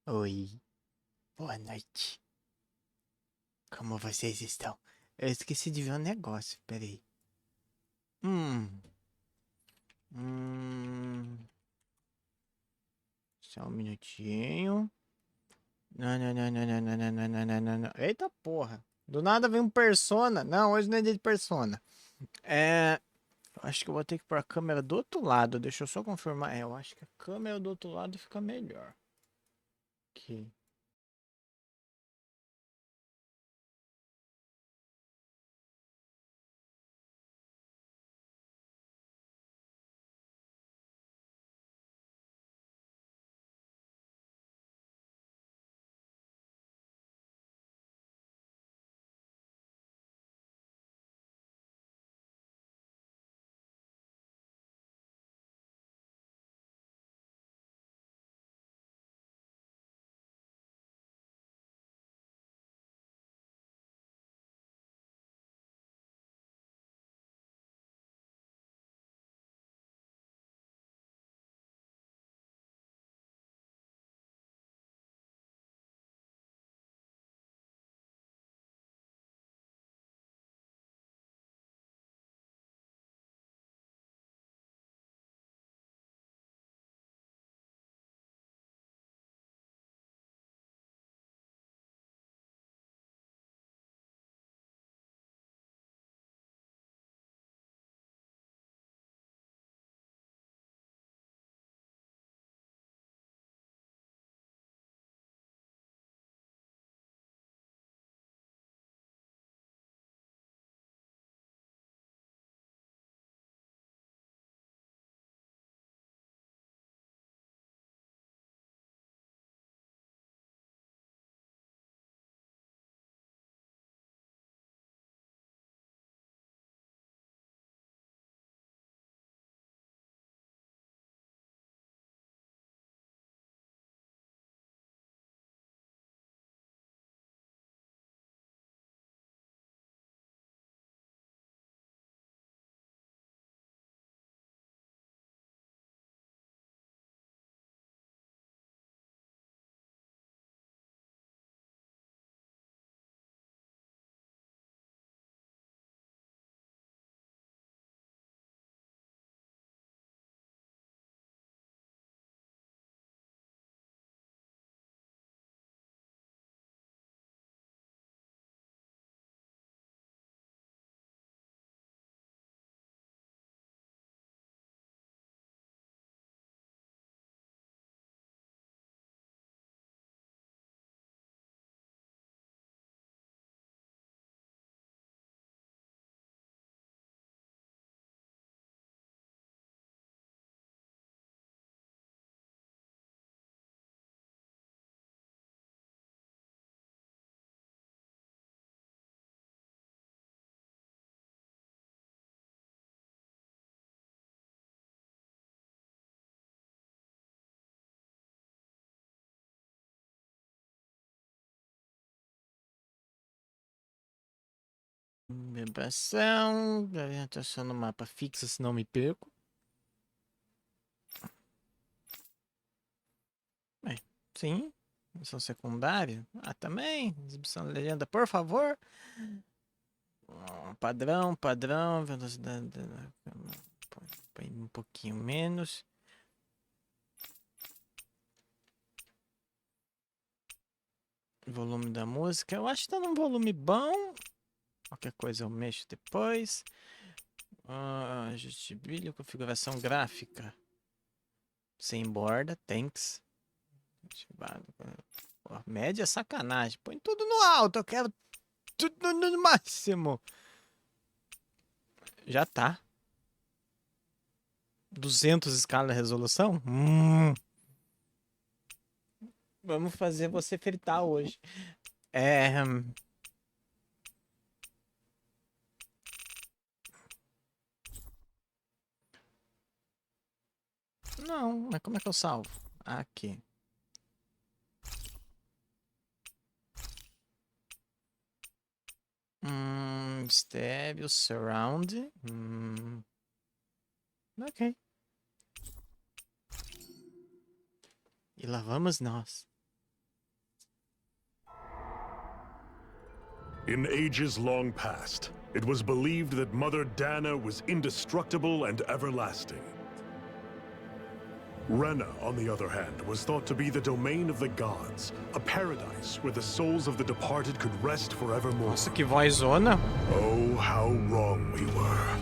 Oi, boa noite. Como vocês estão? Eu esqueci de ver um negócio, peraí. Hum, hum, só um minutinho. Não, não, não, não, não, não, não, não, não, não, não, não. Eita porra. Do nada vem um Persona. Não, hoje não é dia de Persona. Eu acho que eu vou ter que pôr a câmera do outro lado. Deixa eu só confirmar. Eu acho que a câmera do outro lado fica melhor. Aqui. Vibração. Orientação no mapa fixa, se não me perco. É, sim. Missão secundária. Ah, também. Exibição de legenda, por favor. Padrão, padrão. Velocidade. Põe um pouquinho menos. Volume da música. Eu acho que tá num volume bom. Qualquer coisa eu mexo depois. Ajuste brilho, configuração gráfica. Sem borda, thanks. Pô, média é sacanagem. Põe tudo no alto, eu quero tudo no máximo. Já tá. 200 escala de resolução? Vamos fazer você fritar hoje. É. Não, mas como é que eu salvo? Aqui. Stereo, surround. Ok. E lá vamos nós. In ages long past, it was believed that Mother Dana was indestructible and everlasting. Rena, on the other hand, was thought to be the domain of the gods, a paradise where the souls of the departed could rest forevermore. Nossa, que vozona. Oh, how wrong we were.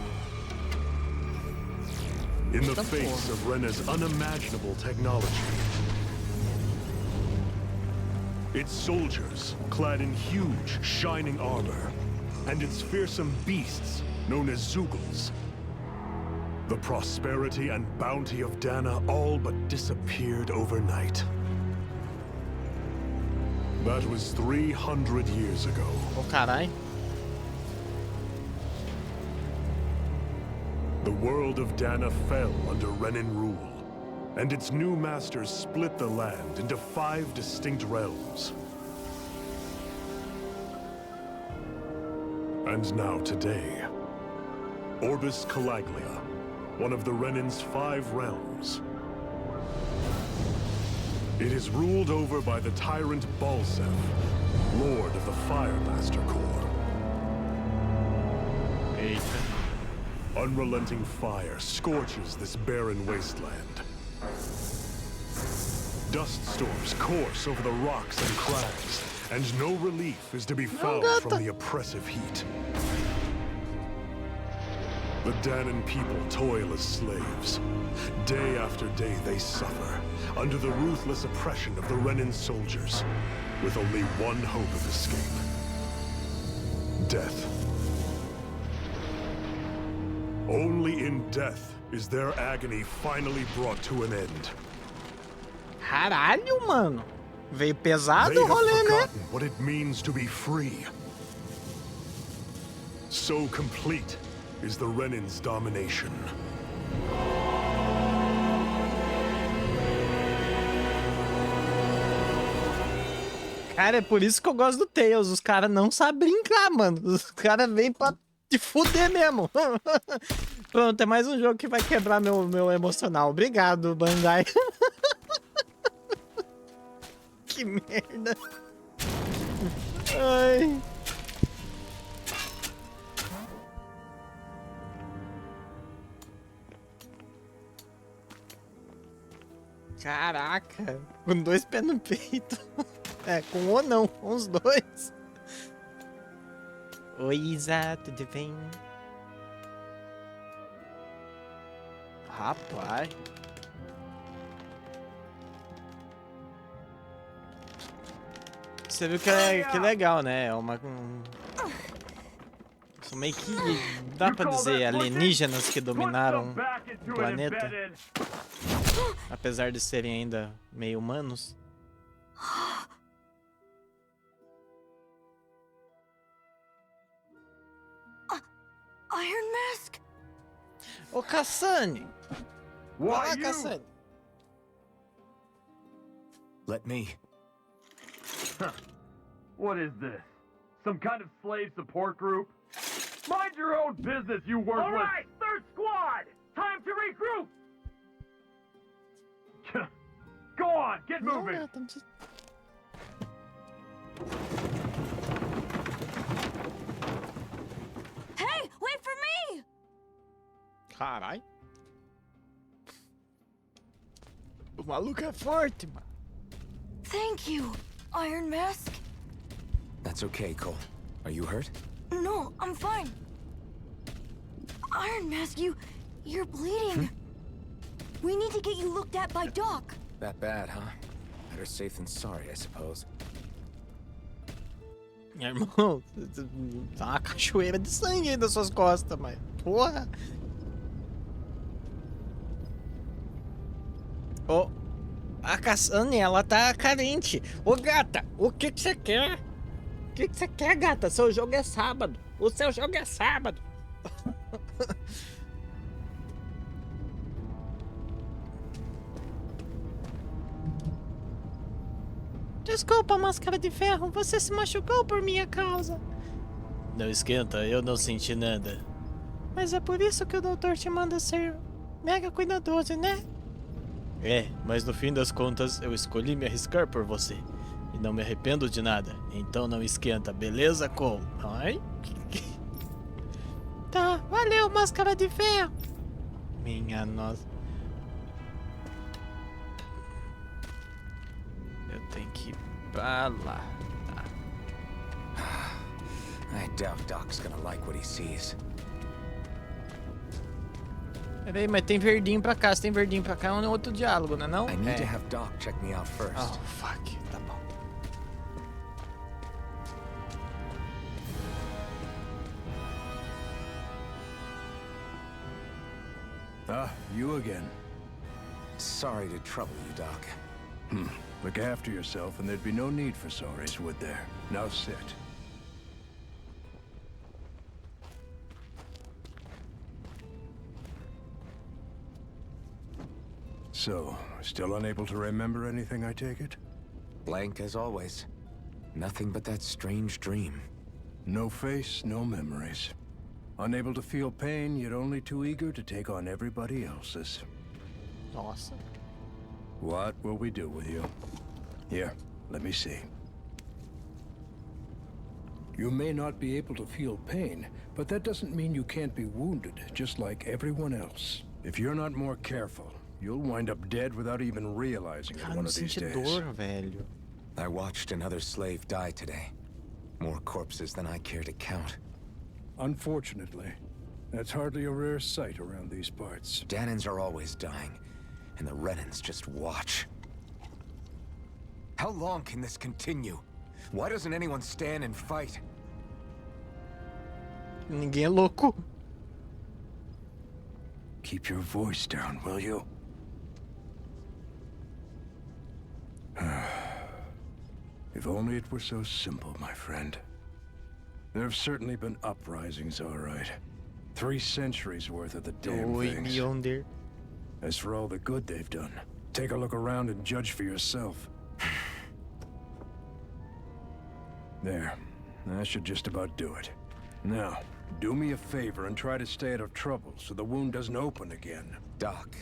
In the face of Rena's unimaginable technology, its soldiers, clad in huge, shining armor, and its fearsome beasts, known as Zeugles. The prosperity and bounty of Dana all but disappeared overnight. That was 300 years ago. Oh, carai. The world of Dana fell under Renin rule, and its new masters split the land into 5 distinct realms. And now today, Orbis Calaglia, one of the Renin's 5 realms. It is ruled over by the tyrant Balsef, Lord of the Firemaster Corps. Unrelenting fire scorches this barren wasteland. Dust storms course over the rocks and crags, and no relief is to be found from the oppressive heat. The Danan people toil as slaves. Day after day they suffer, under the ruthless oppression of the Renin soldiers, with only one hope of escape. Death. Only in death is their agony finally brought to an end. Caralho, mano. Veio pesado They o have rolê, né? forgotten what it means to be free. So complete is the Renin's domination. Cara, é por isso que eu gosto do Tails. Os caras não sabem brincar, mano. Os caras vêm pra te fuder mesmo. Pronto, é mais um jogo que vai quebrar meu emocional. Obrigado, Bandai. Que merda. Ai. Caraca, com 2 pés no peito. É, com um ou não, com os 2. Oi, Isa, tudo bem? Rapaz. Você viu que legal, né? É uma... São meio que... Dá pra dizer alienígenas que dominaram o planeta. Apesar de serem ainda meio humanos. Iron Mask? Ô, Kassane! Olá, Kassane! Let me. What is this? Some kind of slave support group? Mind your own business, you worthless... All right, third squad! Time to regroup! Go on, get moving! Não, tamo de... Hey, wait for me! Carai. O maluco é forte, mano. Thank you, Iron Mask. That's okay, Cole. Are you hurt? No, I'm fine. Iron Mask, you're bleeding. We need to get you looked at by Doc. That bad, huh? Better safe than sorry, I suppose. Irmão, tá uma cachoeira de sangue aí das suas costas, mas... Porra! Ô, a Kassane, ela tá carente. Ô, gata, o que você quer? O que você quer, gata? Seu jogo é sábado. O seu jogo é sábado. Desculpa, Máscara de Ferro, você se machucou por minha causa. Não esquenta, eu não senti nada. Mas é por isso que o doutor te manda ser mega cuidadoso, né? É, mas no fim das contas eu escolhi me arriscar por você. E não me arrependo de nada. Então não esquenta, beleza, Cole? Ai? Tá, valeu, máscara de ferro. Minha nossa. Eu tenho que ir pra lá. Tá. I doubt Doc's gonna like what he sees. Peraí, mas tem verdinho pra cá. Se tem verdinho pra cá, é um outro diálogo, não é não? I need to have Doc check me out first. Oh, fuck. Tá bom. Ah, you again. Sorry to trouble you, Doc. Look after yourself and there'd be no need for sorries, would there? Now sit. So, still unable to remember anything, I take it? Blank as always. Nothing but that strange dream. No face, no memories. Unable to feel pain, yet only too eager to take on everybody else's. Nossa. What will we do with you? Here, let me see. You may not be able to feel pain, but that doesn't mean you can't be wounded, just like everyone else. If you're not more careful, you'll wind up dead without even realizing it Cara, one não of these senti days. dor, velho. I watched another slave die today. More corpses than I care to count. Unfortunately, that's hardly a rare sight around these parts. Danins are always dying, and the Renans just watch. How long can this continue? Why doesn't anyone stand and fight? Ninguém é louco. Keep your voice down, will you? If only it were so simple, my friend. There have certainly been uprisings, all right. 3 centuries worth of the damn Oi, things. Yonder. As for all the good they've done, take a look around and judge for yourself. There. That should just about do it. Now, do me a favor and try to stay out of trouble so the wound doesn't open again. Doc,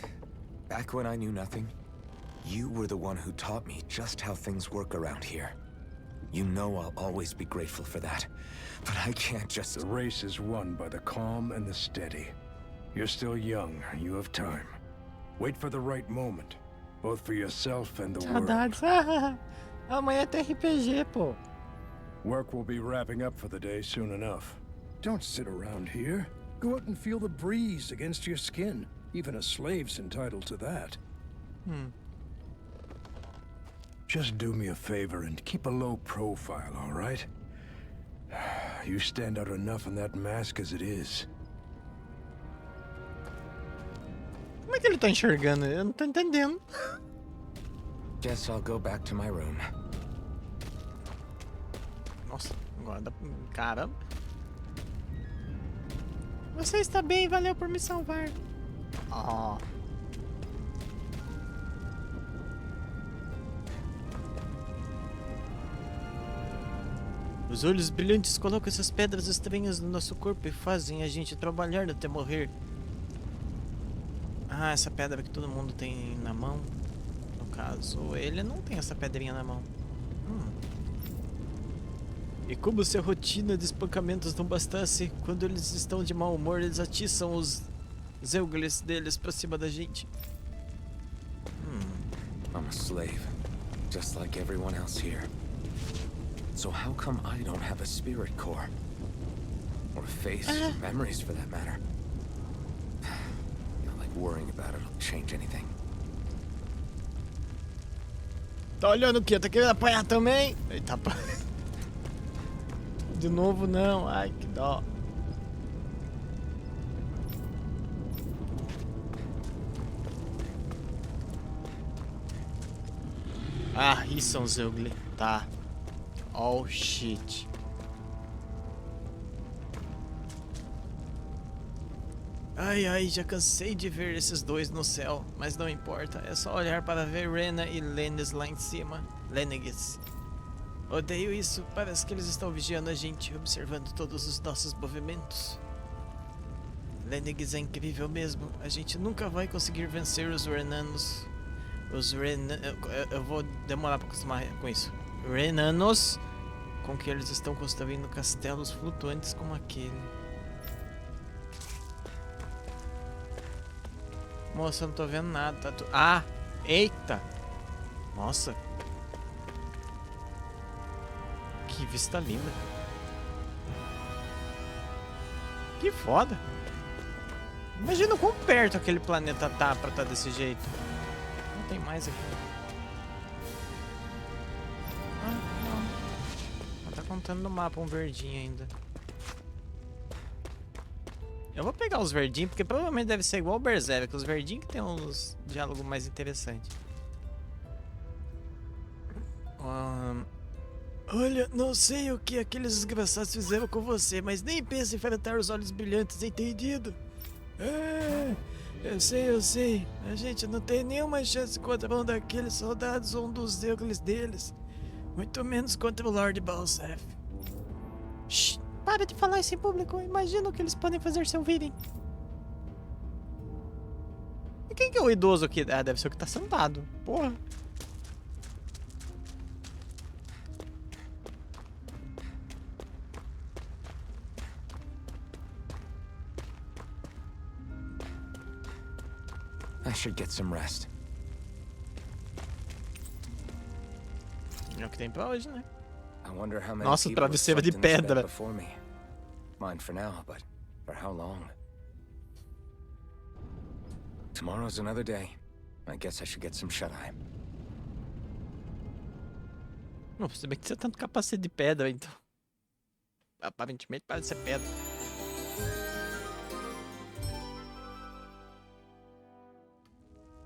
back when I knew nothing, you were the one who taught me just how things work around here. You know I'll always be grateful for that, but I can't just... The race is won by the calm and the steady. You're still young, you have time. Wait for the right moment, both for yourself and the world. Saudades. Amanhã tem RPG, pô. Work will be wrapping up for the day soon enough. Don't sit around here. Go out and feel the breeze against your skin. Even a slave's entitled to that. Just do me a favor and keep a low profile, all right? You stand out enough in that mask as it is. Como é que ele tá enxergando? Eu não tô entendendo. Guess I'll go back to my room. Nossa, agora dá... Caramba. Você está bem, valeu por me salvar. Oh. Os olhos brilhantes colocam essas pedras estranhas no nosso corpo e fazem a gente trabalhar até morrer. Ah, essa pedra que todo mundo tem na mão. No caso, ele não tem essa pedrinha na mão. E como se a rotina de espancamentos não bastasse, quando eles estão de mau humor, eles atiçam os Zeugles deles pra cima da gente. I'm a slave, just like everyone else here. So how come I don't have a spirit core? Or a face, or memories for that matter? Not like worrying about it'll change anything. Tá olhando o quê? Tá querendo apanhar também? Eita, de novo não, ai que dó. Ah, isso é um Zeugli, tá. Oh shit. Ai ai, já cansei de ver esses dois no céu, mas não importa, é só olhar para ver Rena e Lennis lá em cima. Lenegis. Odeio isso, parece que eles estão vigiando a gente, observando todos os nossos movimentos. Lenegis é incrível mesmo, a gente nunca vai conseguir vencer os Renanos. Os Renan... Eu vou demorar pra acostumar com isso. Renanos com que eles estão construindo castelos flutuantes como aquele. Moça, eu não tô vendo nada. Tá Ah! Eita! Nossa! Que vista linda. Que foda. Imagina o quão perto aquele planeta tá pra tá desse jeito. Não tem mais aqui. Não. Tá contando no mapa um verdinho ainda. Eu vou pegar os verdinhos, porque provavelmente deve ser igual o Berserk, os verdinhos que tem uns diálogos mais interessantes. Olha, não sei o que aqueles desgraçados fizeram com você, mas nem pense em enfrentar os olhos brilhantes, entendido? Eu sei. A gente não tem nenhuma chance contra um daqueles soldados ou um dos deuses deles. Muito menos contra o Lord Balsef. Shh, para de falar isso em público. Imagina o que eles podem fazer se ouvirem. E quem que é o idoso aqui? Ah, deve ser o que tá sentado. Porra. I should get some rest. É o que tem pra hoje, né? I wonder how many Nossa, people have travesseiro de slept in this bed pedra. before me. Mine for now, but for how long? Tomorrow's another day. I guess I should get some shut-eye. Não, se bem que você tem tanto capacete de pedra, então. Aparentemente parece ser pedra.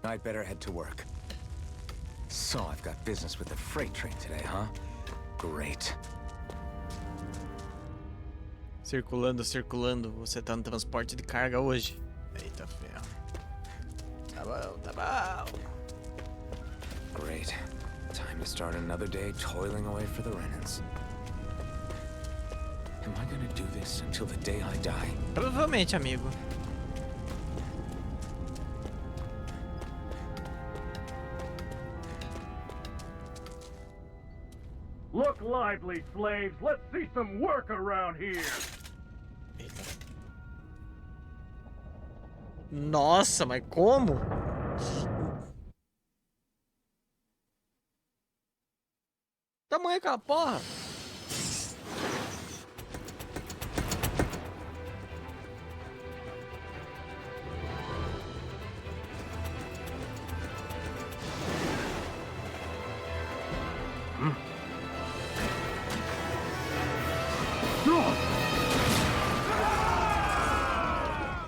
I'd better head to work. So I've got business with the freight train today, huh? Great. Circulando. Você tá no transporte de carga hoje. Eita ferro. Tá bom. Great. Time to start another day toiling away for the Renans. Am I gonna do this until the day I die? Provavelmente, amigo. Look lively, slaves. Let's see some work around here. Eita. Nossa, mas como? Tamanho aquela porra.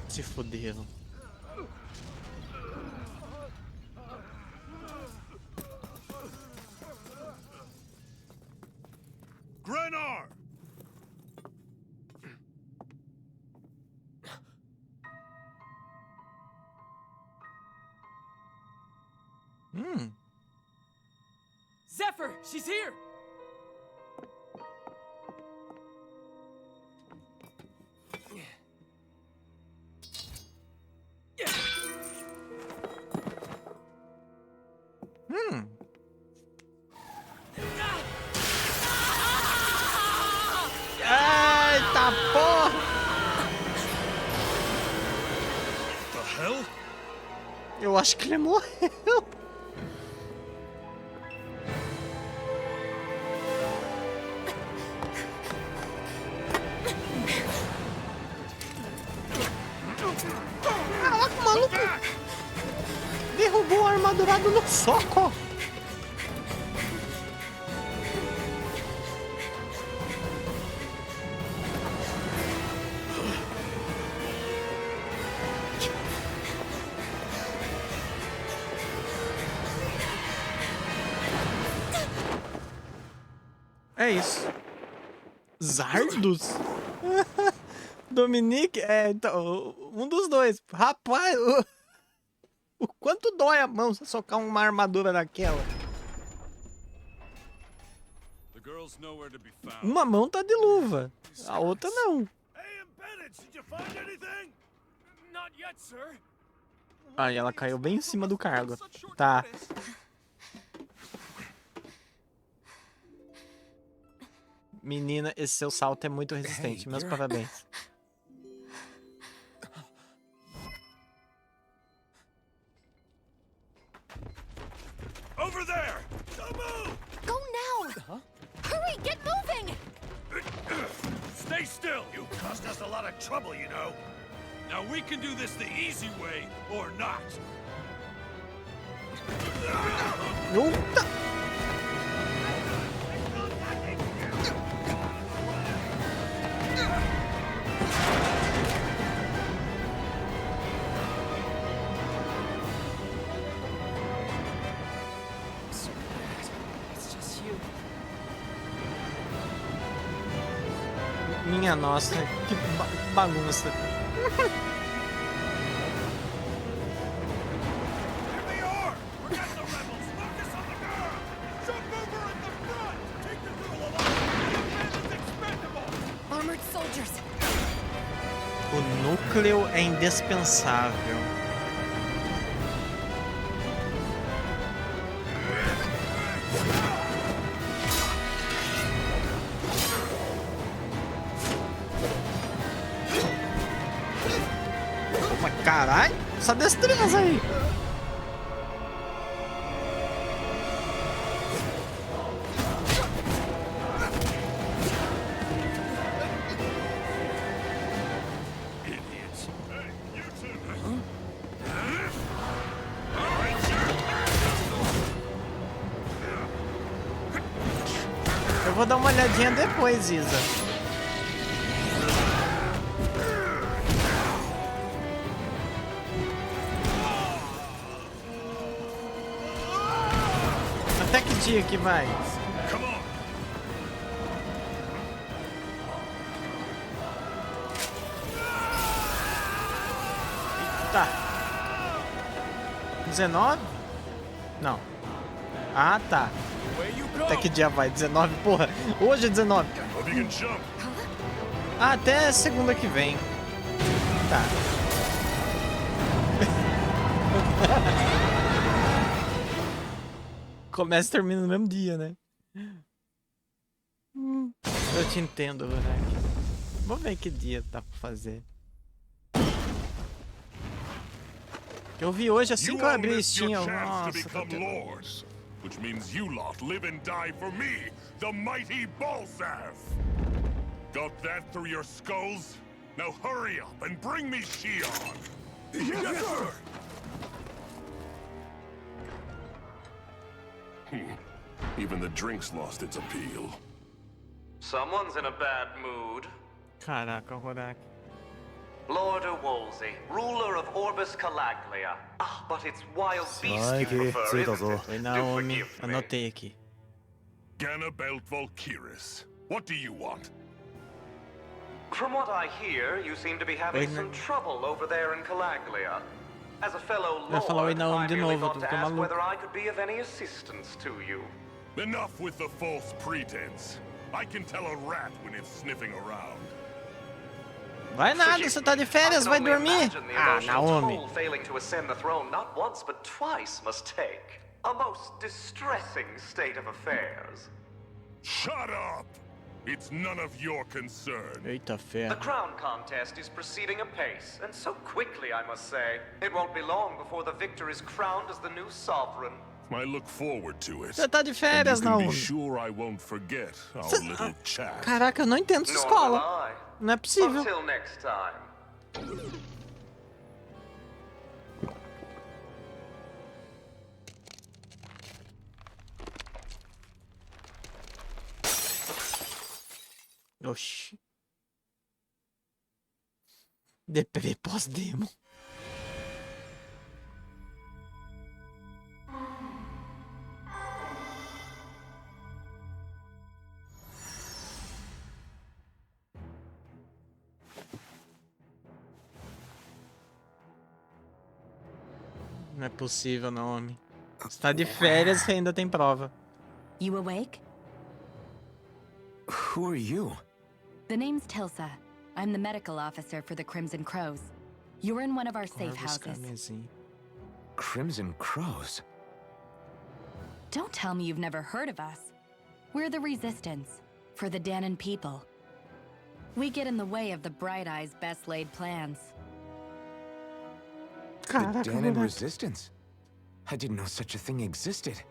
Se fuderam. Grenar! Zephyr, she's here! Eita porra! The hell? Eu acho que ele morreu. Caraca, o maluco derrubou o armadurado no soco. É isso. Zardos? Dominique? É, então, um dos dois. Rapaz, o quanto dói a mão se socar uma armadura daquela? The girl's nowhere to be found. Uma mão tá de luva, a outra não. Hey, Bennett, did you find anything? Not yet, sir. Aí ela caiu bem em cima do cargo. Tá. Menina, esse seu salto é muito resistente. Meus parabéns. Over there! Don't move! Go now! Hurry, get moving! Stay still! You caused us a lot of trouble, you know. Now we can do this the easy way, or not. Eita! It's just you. Minha nossa, que bagunça. Here they are! Forget the rebels! Focus on the girl! Jump over at the front! Take the girl alive! The man is expendable! Armored soldiers! O núcleo é indispensável. Mas caralho, essa destreza aí. Idiots! Hey, you two! Eu vou dar uma olhadinha depois, Isa. Até que dia que vai? Come on! Tá. 19? Não. Ah, tá. Até que dia vai? 19, porra. Hoje é 19. Hope you can jump! Ah, até segunda que vem. Tá. Começa e termina no mesmo dia, né? Eu te entendo, moleque. Vamos ver que dia dá pra fazer. Eu vi hoje assim You que eu all abri o missed your Steam. chance to Nossa, tá become tendo... lords, which means you lot live and die for me, the mighty Balsav. Got that through your skulls? Now hurry up and bring me Shion. Yes, sir. Even the drink's lost its appeal. Someone's in a bad mood. Caraca, Rodak. Lord Wolsey, ruler of Orbis Calaglia. Ah, but it's wild beast you prefer, isn't it? Oi, Do Naomi. forgive me. Anotei aqui. Ganabelt Valkyris. What do you want? From what I hear, you seem to be having Oi, some trouble over there in Calaglia. As a fellow Vai falar oi, lord, Naomi I de merely novo, thought tu to fica ask maluco. whether I could be of any assistance to you. Enough with the false pretense. I can tell a rat when it's sniffing around. Vai nada, Forgive você tá de me. férias, I vai can only dormir. imagine the Ah, emotional Naomi. toll failing to ascend the throne not once but twice must take. A most distressing state of affairs. Shut up! It's none of your concern. Eita The ferro. crown contest is proceeding apace, and so quickly, I must say. It won't be long before the victor is crowned as the new sovereign. I look forward to it. Você tá de And férias, you can be Naomi. sure I won't forget our little chat. Caraca, eu não entendo sua Nor will escola. I. Não é possível. Until next time. Oxi. Deprê pós-demo. Não é possível, Naomi. Você tá de férias e ainda tem prova. You awake? Who are you? The name's Tilsa. I'm the medical officer for the Crimson Crows. You're in one of our safe Corvos houses. Carmesim. Crimson Crows. Don't tell me you've never heard of us. We're the Resistance, for the Danon people. We get in the way of the Bright Eyes' best laid plans. The Danon Resistance? I didn't know such a thing existed.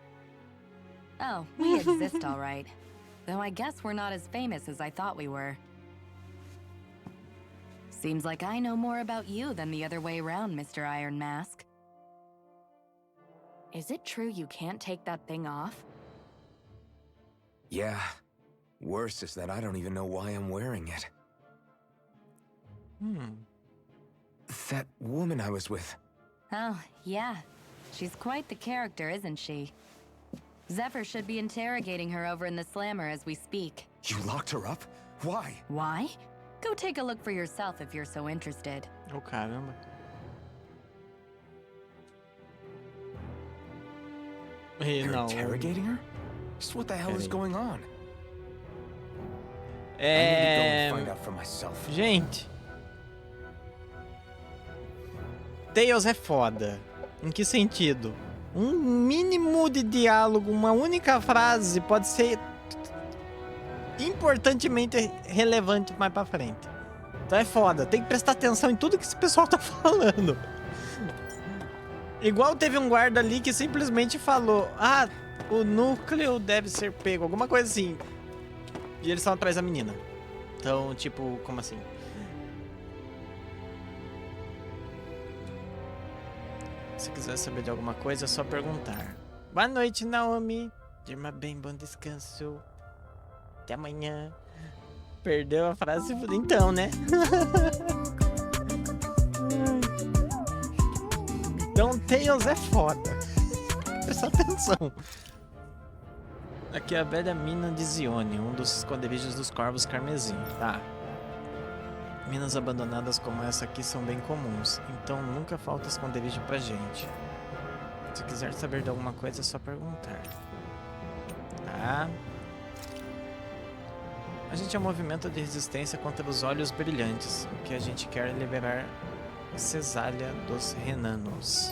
Oh, we exist all right. Though I guess we're not as famous as I thought we were. Seems like I know more about you than the other way around, Mr. Iron Mask. Is it true you can't take that thing off? Yeah. Worse is that I don't even know why I'm wearing it. That woman I was with. Oh, yeah. She's quite the character, isn't she? Zephyr should be interrogating her over in the Slammer as we speak. You locked her up? Why? Why? Go take a look for yourself if you're so interested. Oh, caramba. You're Não. interrogating her? Just what the hell is Peraí. going on? I need to go and find out for myself. Gente. Tails é foda. Em que sentido? Um mínimo de diálogo, uma única frase pode ser importantemente relevante mais pra frente. Então é foda. Tem que prestar atenção em tudo que esse pessoal tá falando. Igual teve um guarda ali que simplesmente falou: ah, o núcleo deve ser pego. Alguma coisa assim. E eles estavam atrás da menina. Então, tipo, como assim? Se quiser saber de alguma coisa, é só perguntar. Boa noite, Naomi. Durma bem, bom descanso. Até amanhã. Perdeu a frase? Então, né? Então, Tails é foda. Presta atenção. Aqui é a velha mina de Zione, um dos esconderijos dos Corvos Carmesim, tá? Minas abandonadas como essa aqui são bem comuns, então nunca falta esconderijo pra gente. Se quiser saber de alguma coisa, é só perguntar. Tá? A gente é um movimento de resistência contra os olhos brilhantes. O que a gente quer é liberar a cesália dos renanos.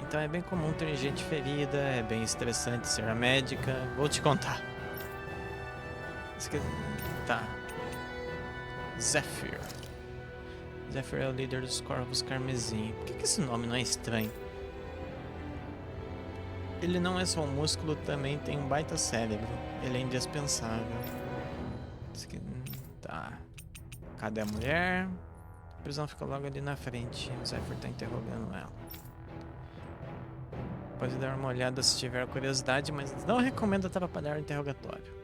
Então é bem comum ter gente ferida, é bem estressante ser a médica. Vou te contar. Tá. Zephyr. Zephyr é o líder dos Corvos Carmesim. Por que esse nome não é estranho? Ele não é só um músculo, também tem um baita cérebro. Ele é indispensável. Tá. Cadê a mulher? A prisão fica logo ali na frente. O Zephyr tá interrogando ela. Pode dar uma olhada se tiver curiosidade, mas não recomendo atrapalhar o interrogatório.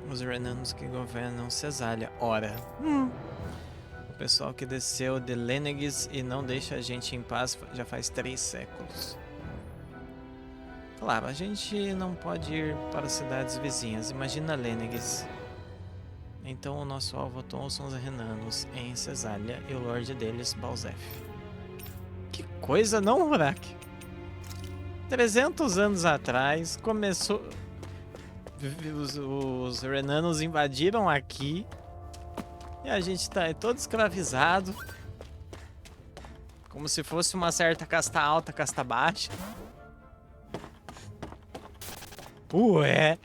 Os renanos que governam Cesália. Ora. O pessoal que desceu de Lenegis e não deixa a gente em paz já faz 3 séculos. Claro, a gente não pode ir para cidades vizinhas. Imagina Lenegis. Então o nosso alvo atual são os renanos em Cesália e o lorde deles, Balzef. Que coisa, não, Hurak? 300 anos atrás começou... Os renanos invadiram aqui e a gente tá todo escravizado, como se fosse uma certa casta alta, casta baixa. Ué.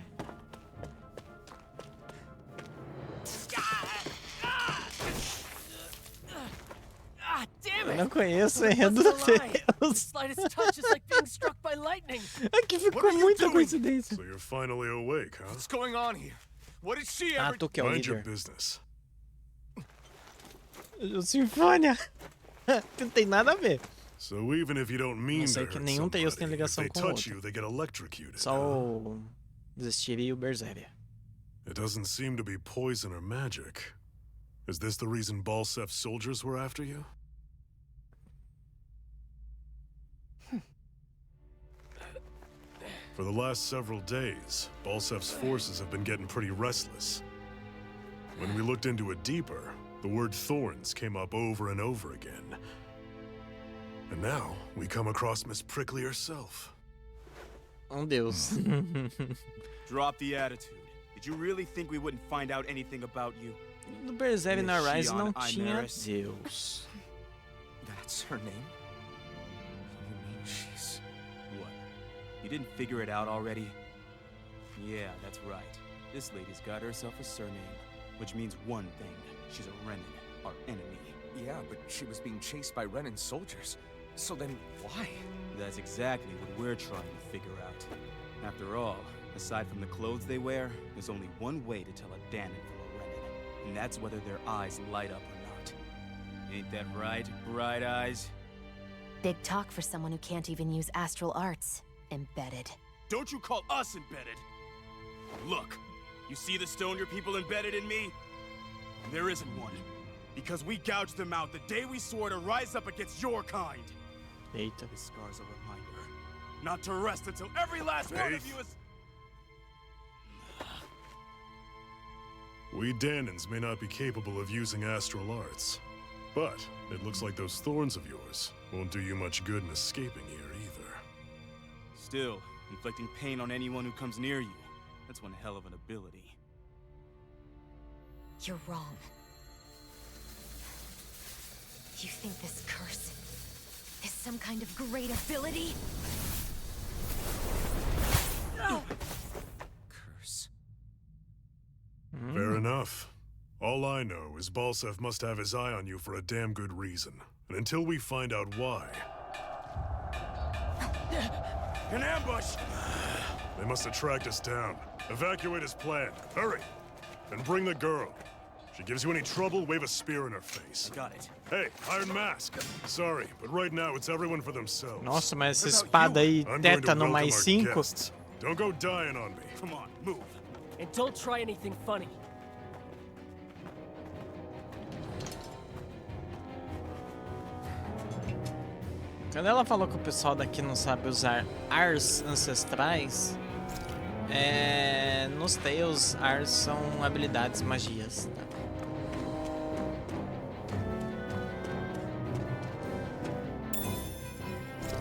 Eu não conheço o enredo do Deus. Aqui ficou muita coincidência. So you're finally awake, huh? What's going on here? What did she Ah, ever... tu que é o Mind your líder. business. O Sinfônia. Não tem nada a ver. So even if you don't mean Não to sei que hurt nenhum Tails tem somebody, if ligação they com o touch outro. you, they get electrocuted. Só huh? o Desistiria e o Berseria. It doesn't seem to be poison or magic. Is this the reason Balsef's soldiers were after you? For the last several days, Balsef's forces have been getting pretty restless. When we looked into it deeper, the word thorns came up over and over again. And now, we come across Miss Prickly herself. Deus. Drop the attitude. Did you really think we wouldn't find out anything about you? No Berserk na Miss Rise Shion não tinha Imaris. Deus. That's her name? You mean she's... What? You didn't figure it out already? Yeah, that's right. This lady's got herself a surname, which means one thing. She's a Renin, our enemy. Yeah, but she was being chased by Renin soldiers. So then why? That's exactly what we're trying to figure out. After all, aside from the clothes they wear, there's only one way to tell a Danon from a Renin, and that's whether their eyes light up or not. Ain't that right, Bright Eyes? Big talk for someone who can't even use astral arts. Embedded. Don't you call us embedded! Look, you see the stone your people embedded in me? There isn't one. Because we gouged them out the day we swore to rise up against your kind. Eita. This scar's a reminder. Not to rest until every last one of you is... We Danons may not be capable of using astral arts, but it looks like those thorns of yours won't do you much good in escaping here either. Still, inflicting pain on anyone who comes near you. That's one hell of an ability. You're wrong. You think this curse is some kind of great ability? Curse. Fair enough. All I know is Balsef must have his eye on you for a damn good reason. And until we find out why... An ambush! They must have tracked us down. Evacuate as planned. Hurry! And bring the girl. She gives you any trouble, wave a spear in her face. Got it. Hey, Iron Mask. Sorry, but right now it's everyone for themselves. Nossa, mas essa espada aí, I'm going to tétano welcome mais our 5. guests. Don't go dying on me. Come on, move. And don't try anything funny. Quando ela falou que o pessoal daqui não sabe usar ars ancestrais, nos Tales, ars são habilidades, magias. Tá?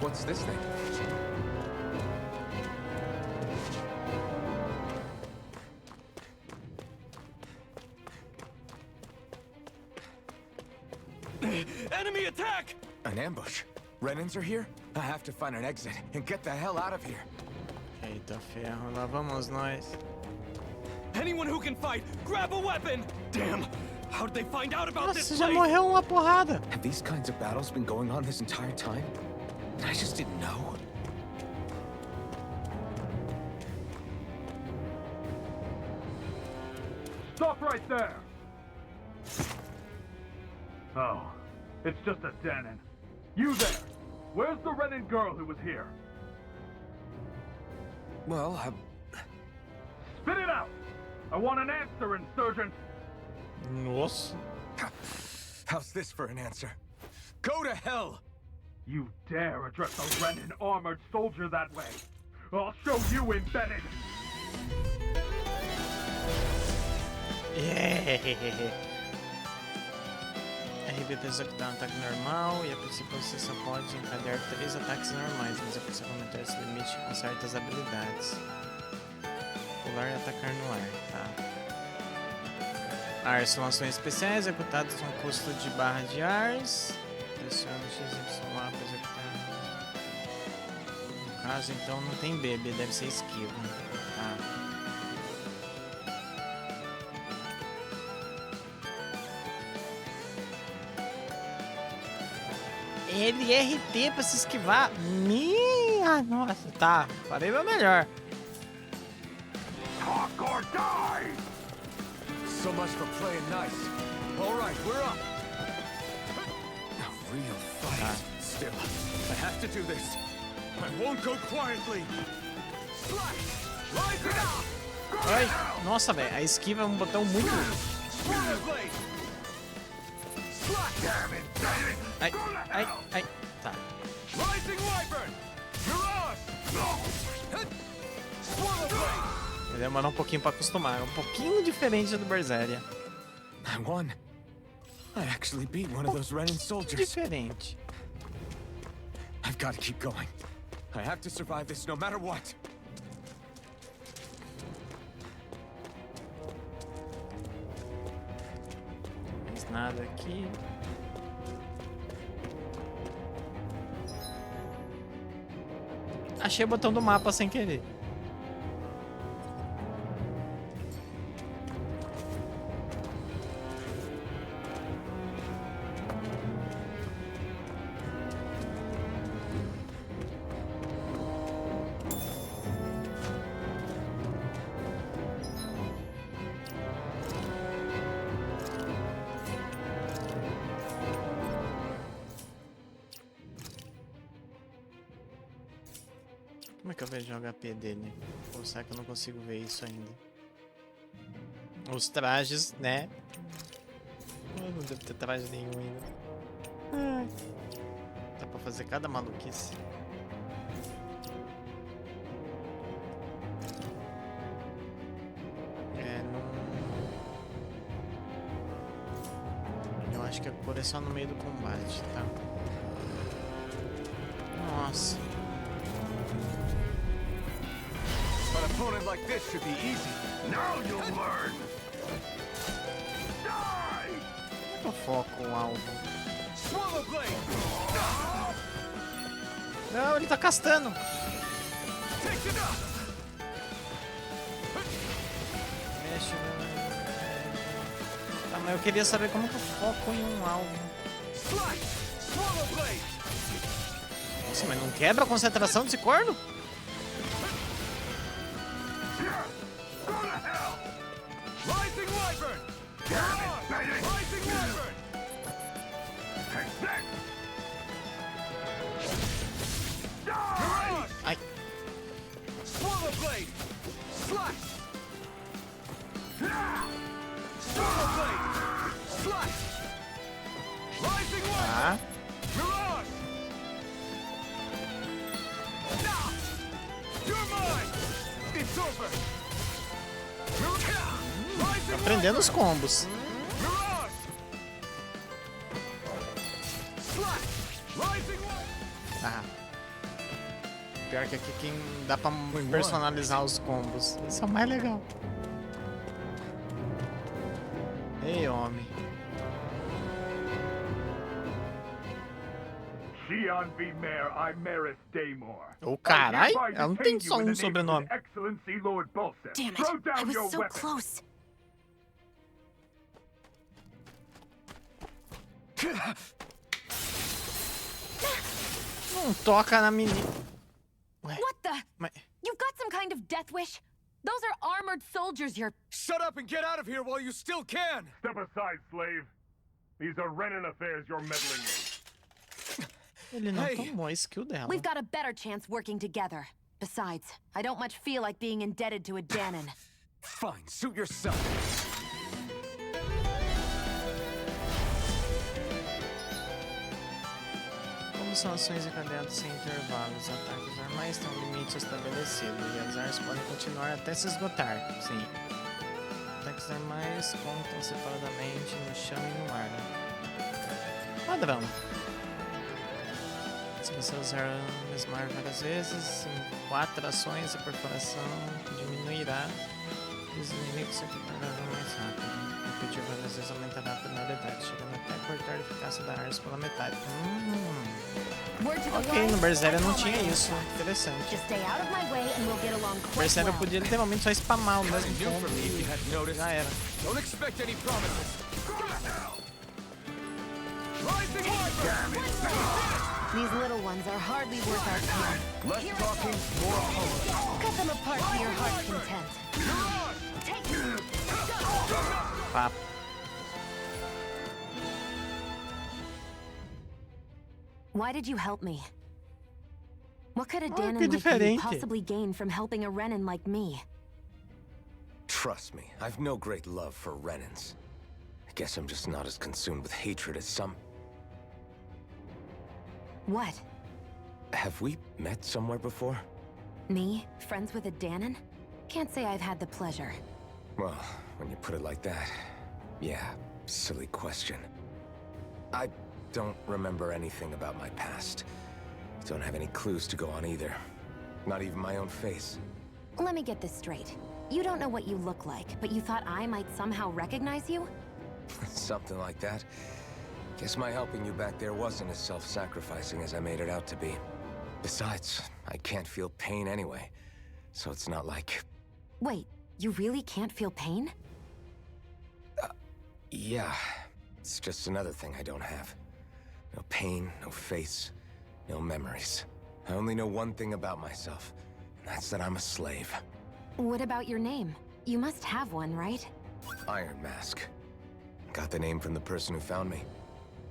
What's this thing? Enemy attack! An ambush. Renins are here? I have to find an exit and get the hell out of here. Eita ferro, lá vamos nós. Anyone who can fight, grab a weapon! Damn! How did they find out about this Nossa, já place? morreu uma porrada. Have these kinds of battles been going on this entire time? I just didn't know. Stop right there! Oh, it's just a Danon. You there! Where's the Renin girl who was here? Well, Spit it out! I want an answer, insurgent! Nossa. how's this for an answer? Go to hell! You dare address a Renin armored soldier that way? I'll show you embedded! Yeah. RB executar um ataque normal e a princípio você só pode encadear 3 ataques normais, mas é possível aumentar esse limite com certas habilidades. Pular e atacar no ar, tá? Ars são ações especiais executadas com custo de barra de ars. Pressiona o XY lá para executar. No caso, então não tem BB, deve ser esquiva. Tá. LRT pra se esquivar. Minha nossa, tá. Farei meu melhor. Talk or die! So much for playing nice. All right, we're up. A real fight. Still, I have to do this. I won't go quietly. Slash! Rise it up! Ai, nossa, velho. A esquiva é um botão muito. Ai, ai, ai. Tá. Rising Wyvern! You're ours! Vai demorar um pouquinho pra acostumar. É um pouquinho diferente do Berseria. I won. I actually beat one of those Renin soldiers. Diferente. I've got to keep going. I have to survive this no matter what. nada aqui. Achei o botão do mapa sem querer. Como é que eu vejo o HP dele? Ou será que eu não consigo ver isso ainda? Os trajes, né? Eu não devo ter traje nenhum ainda. Ai. Dá pra fazer cada maluquice. Eu acho que a cor é só no meio do combate, tá? Nossa. An opponent like this should be easy. Now you'll learn! Eu foco o alvo. Swallow Blade! Não, ele tá castando. Take it up! Mexe no... Tá, mas eu queria saber como que eu foco em um alvo. Slice! Swallow Blade! Nossa, mas não quebra a concentração desse corno? Rising Wyvern! Rising Wyvern! Mirage! Ai. Swallow Blade! Slice! Swallow Blade! Slice! Rising Tá. Wyvern! Mirage! You're mine! It's over! Tá aprendendo os combos. Mirage! Slice! Rising Wyvern! Ah. Pior que aqui quem dá pra personalizar os combos. Isso é o mais legal. Ei, homem. Xian V. Mayor Imeris Daymore. Ô, carai, ela não tem só um sobrenome. Excellency Lord Bolster. Damn it! Throw I down your was so weapon. close. Não toca na menina. Ué, What the? mas... You've got some kind of death wish? Those are armored soldiers you're... Shut up and get out of here while you still can! Step aside, slave. These are Renan affairs you're meddling in. Ele não Hey. tomou a skill dela. We've got a better chance working together. Besides, I don't much feel like being indebted to a Danon. Fine, suit yourself. Como são ações encadeadas sem intervalos, ataques normais têm um limite estabelecido e as armas podem continuar até se esgotar. Sim. Ataques normais contam separadamente no chão e no ar. Padrão. Se você usar a mesma arma várias vezes, em 4 ações a perfuração diminuirá e os inimigos se recuperarão mais rápido. Repetir várias vezes aumentará a penalidade, chegando até cortar a eficácia da arma pela metade. Word to the Ok, no wise, Berseria I não call tinha my isso. shots. Interessante. Just stay out of my way and we'll get along O quite Berseria well. podia literalmente só spamar o mesmo New combo for me if you e hadn't noticed. já era. Don't expect any promises. Rising Wyvern! These little ones are hardly worth our time. Less talking, more opponents. Cut them apart to your heart's content. Papo. Why did you help me? What could a que Danon like you diferente. possibly gain from helping a Renan like me? Trust me, I've no great love for Renans. I guess I'm just not as consumed with hatred as some. What? Have we met somewhere before? Me? Friends with a Danon? Can't say I've had the pleasure. Well, when you put it like that, yeah, silly question. I don't remember anything about my past. Don't have any clues to go on either. Not even my own face. Let me get this straight. You don't know what you look like, but you thought I might somehow recognize you? Something like that. Guess my helping you back there wasn't as self-sacrificing as I made it out to be. Besides, I can't feel pain anyway, so it's not like... Wait, you really can't feel pain? Yeah, it's just another thing I don't have. No pain, no face, no memories. I only know one thing about myself, and that's that I'm a slave. What about your name? You must have one, right? Iron Mask. Got the name from the person who found me.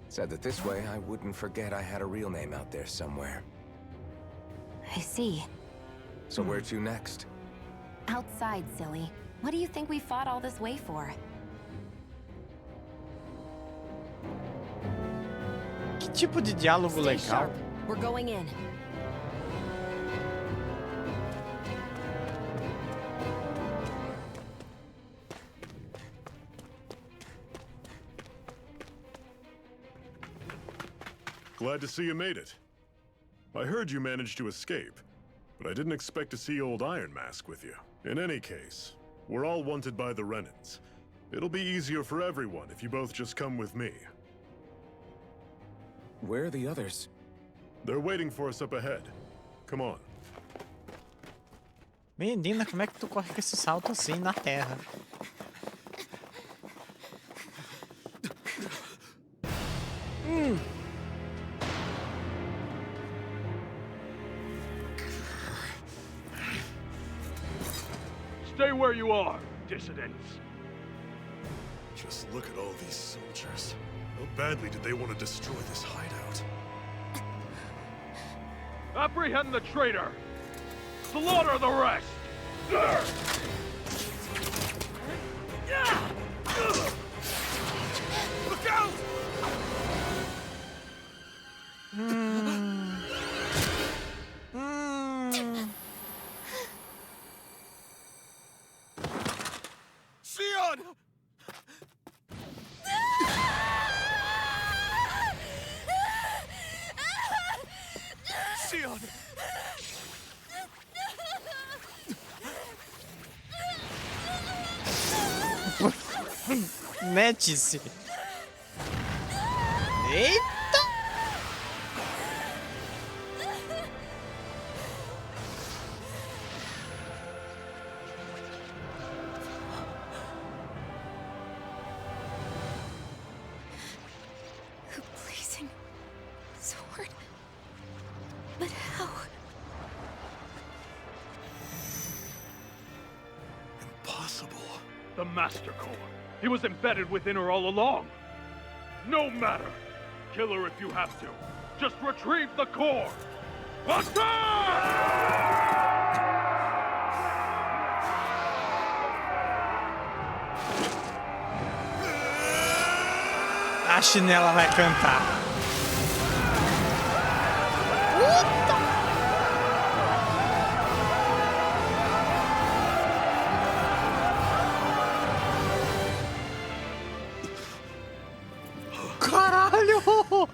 Said that this way I wouldn't forget I had a real name out there somewhere. I see. So where to next? Outside, silly. What do you think we fought all this way for? Que tipo de diálogo Stay legal. sharp. We're going in. Glad to see you made it. I heard you managed to escape, but I didn't expect to see old Iron Mask with you. In any case, we're all wanted by the Renans. It'll be easier for everyone if you both just come with me. Where are the others? They're waiting for us up ahead. Come on. Menina, como é que tu corre com esse salto assim na terra? Stay where you are, dissidents. Just look at all these soldiers. How badly did they want to destroy this hideout? Apprehend the traitor! Slaughter the rest! Look out! Sion! Sion! Mete-se. Eita! A blazing sword. But how? Impossible. The Master Core. He was embedded within her all along. No matter. Kill her if you have to. Just retrieve the core. A chinela vai cantar. Caralho!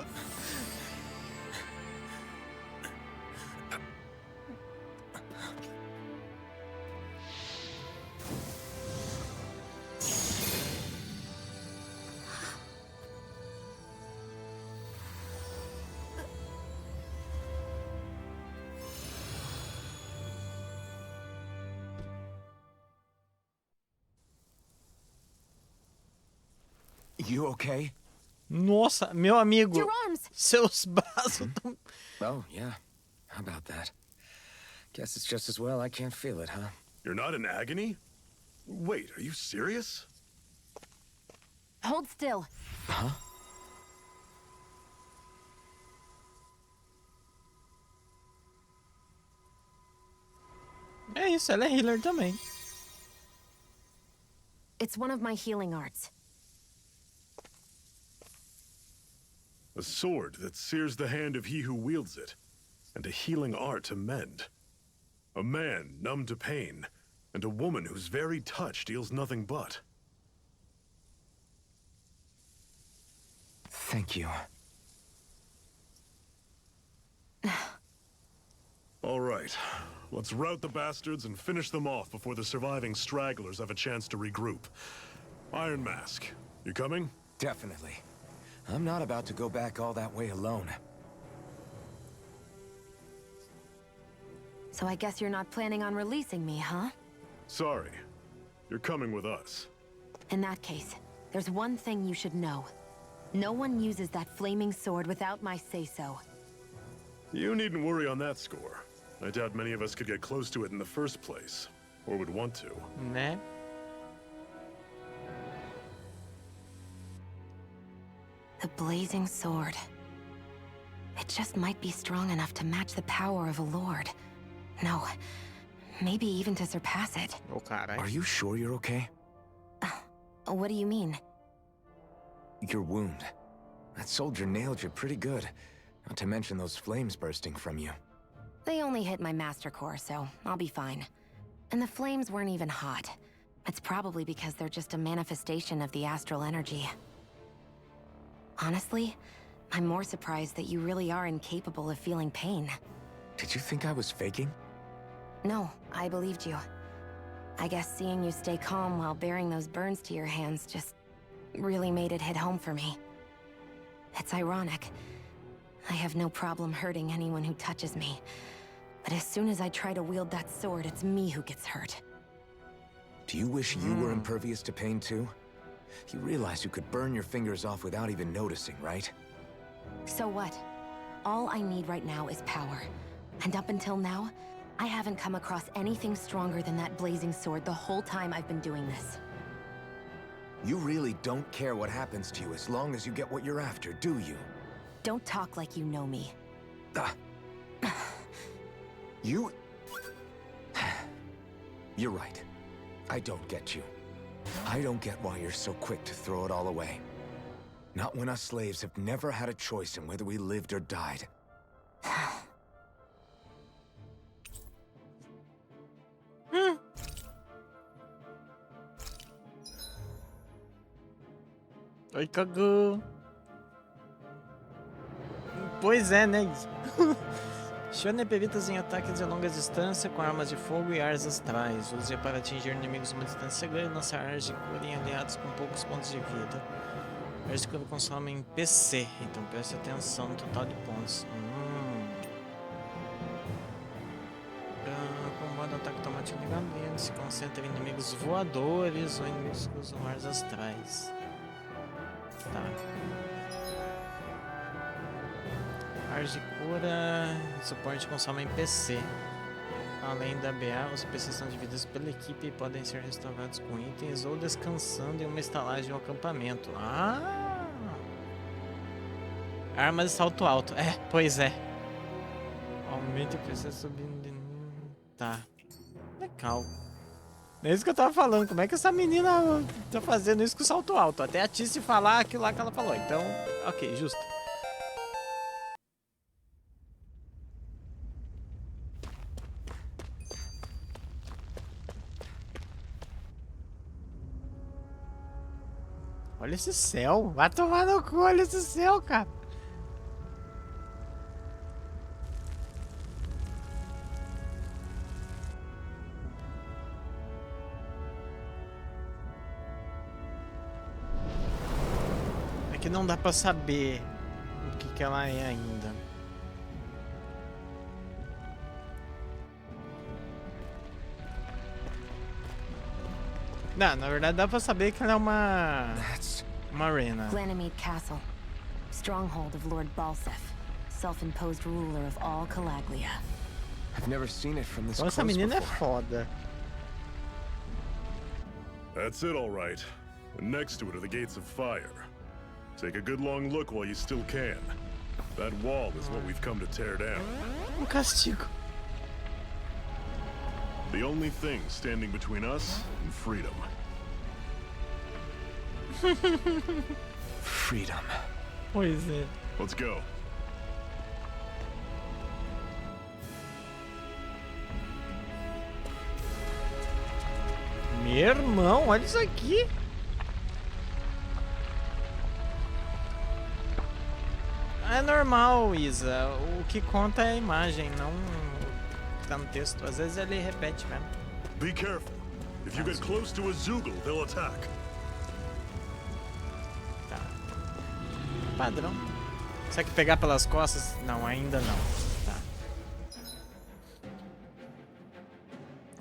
You okay? Nossa, meu amigo, Your arms! seus braços tão... Oh, yeah. How about that? Guess it's just as well I can't feel it, huh? You're not in agony? Wait, are you serious? Hold still. Huh? É isso, ela é healer também. It's one of my healing arts. A sword that sears the hand of he who wields it, and a healing art to mend. A man numb to pain, and a woman whose very touch deals nothing but. Thank you. All right, let's rout the bastards and finish them off before the surviving stragglers have a chance to regroup. Iron Mask, You coming? Definitely. I'm not about to go back all that way alone. So I guess you're not planning on releasing me, huh? Sorry. You're coming with us. In that case, there's one thing you should know. No one uses that flaming sword without my say-so. You needn't worry on that score. I doubt many of us could get close to it in the first place. Or would want to. Né? The blazing sword. It just might be strong enough to match the power of a lord. No, maybe even to surpass it. Ô, caralho. Are you sure you're okay? What do you mean? Your wound. That soldier nailed you pretty good. Not to mention those flames bursting from you. They only hit my master core, so I'll be fine. And the flames weren't even hot. It's probably because they're just a manifestation of the astral energy. Honestly, I'm more surprised that you really are incapable of feeling pain. Did you think I was faking? No, I believed you. I guess seeing you stay calm while bearing those burns to your hands just really made it hit home for me. It's ironic. I have no problem hurting anyone who touches me. But as soon as I try to wield that sword, it's me who gets hurt. Do you wish you were impervious to pain too? You realize you could burn your fingers off without even noticing, right? So what? All I need right now is power. And up until now, I haven't come across anything stronger than that blazing sword the whole time I've been doing this. You really don't care what happens to you as long as you get what you're after, do you? Don't talk like you know me. You... You're right. I don't get you. I don't get why you're so quick to throw it all away. Not when us slaves have never had a choice in whether we lived or died. Ai, cagou. Pois é, né? Shonen evitas em ataques de longa distância com armas de fogo e armas astrais. Use para atingir inimigos uma distância grande e lançar armas de cura em aliados com poucos pontos de vida. Armas de cura consomem PC, então preste atenção no total de pontos. Com modo ataque automático ligamento, se concentra em inimigos voadores ou inimigos que usam armas astrais. Tá. Armas de cura e suporte consomem PC. Além da BA, os PCs são divididos pela equipe e podem ser restaurados com itens ou descansando em uma estalagem ou acampamento. Ah! Armas de salto alto. É, pois é. Aumente o PC subindo de... Tá. Legal. É isso que eu tava falando. Como é que essa menina tá fazendo isso com o salto alto? Até a Tice falar aquilo lá que ela falou. Então, ok, justo. Olha esse céu. Vai tomar no cu, olha esse céu, cara. É que não dá pra saber o que ela é ainda. Não, na verdade dá pra saber que ela é uma arena. Ganymede Castle, stronghold of Lord Balsef, self-imposed ruler of all Calaglia. I've never seen it from this Então essa close menina é before. foda. That's it, all right. And next to it are the gates of fire. Take a good long look while you still can. That wall is what we've come to tear down. Castigo. The only thing standing between us and freedom. Freedom. Pois é. Let's go. Meu irmão, olha isso aqui. É normal, Isa. O que conta é a imagem, não o que tá no texto. Às vezes ele repete mesmo. Be careful. If you get close to a Zoogle, they'll attack. padrão. Será que pegar pelas costas? Não, ainda não. Tá.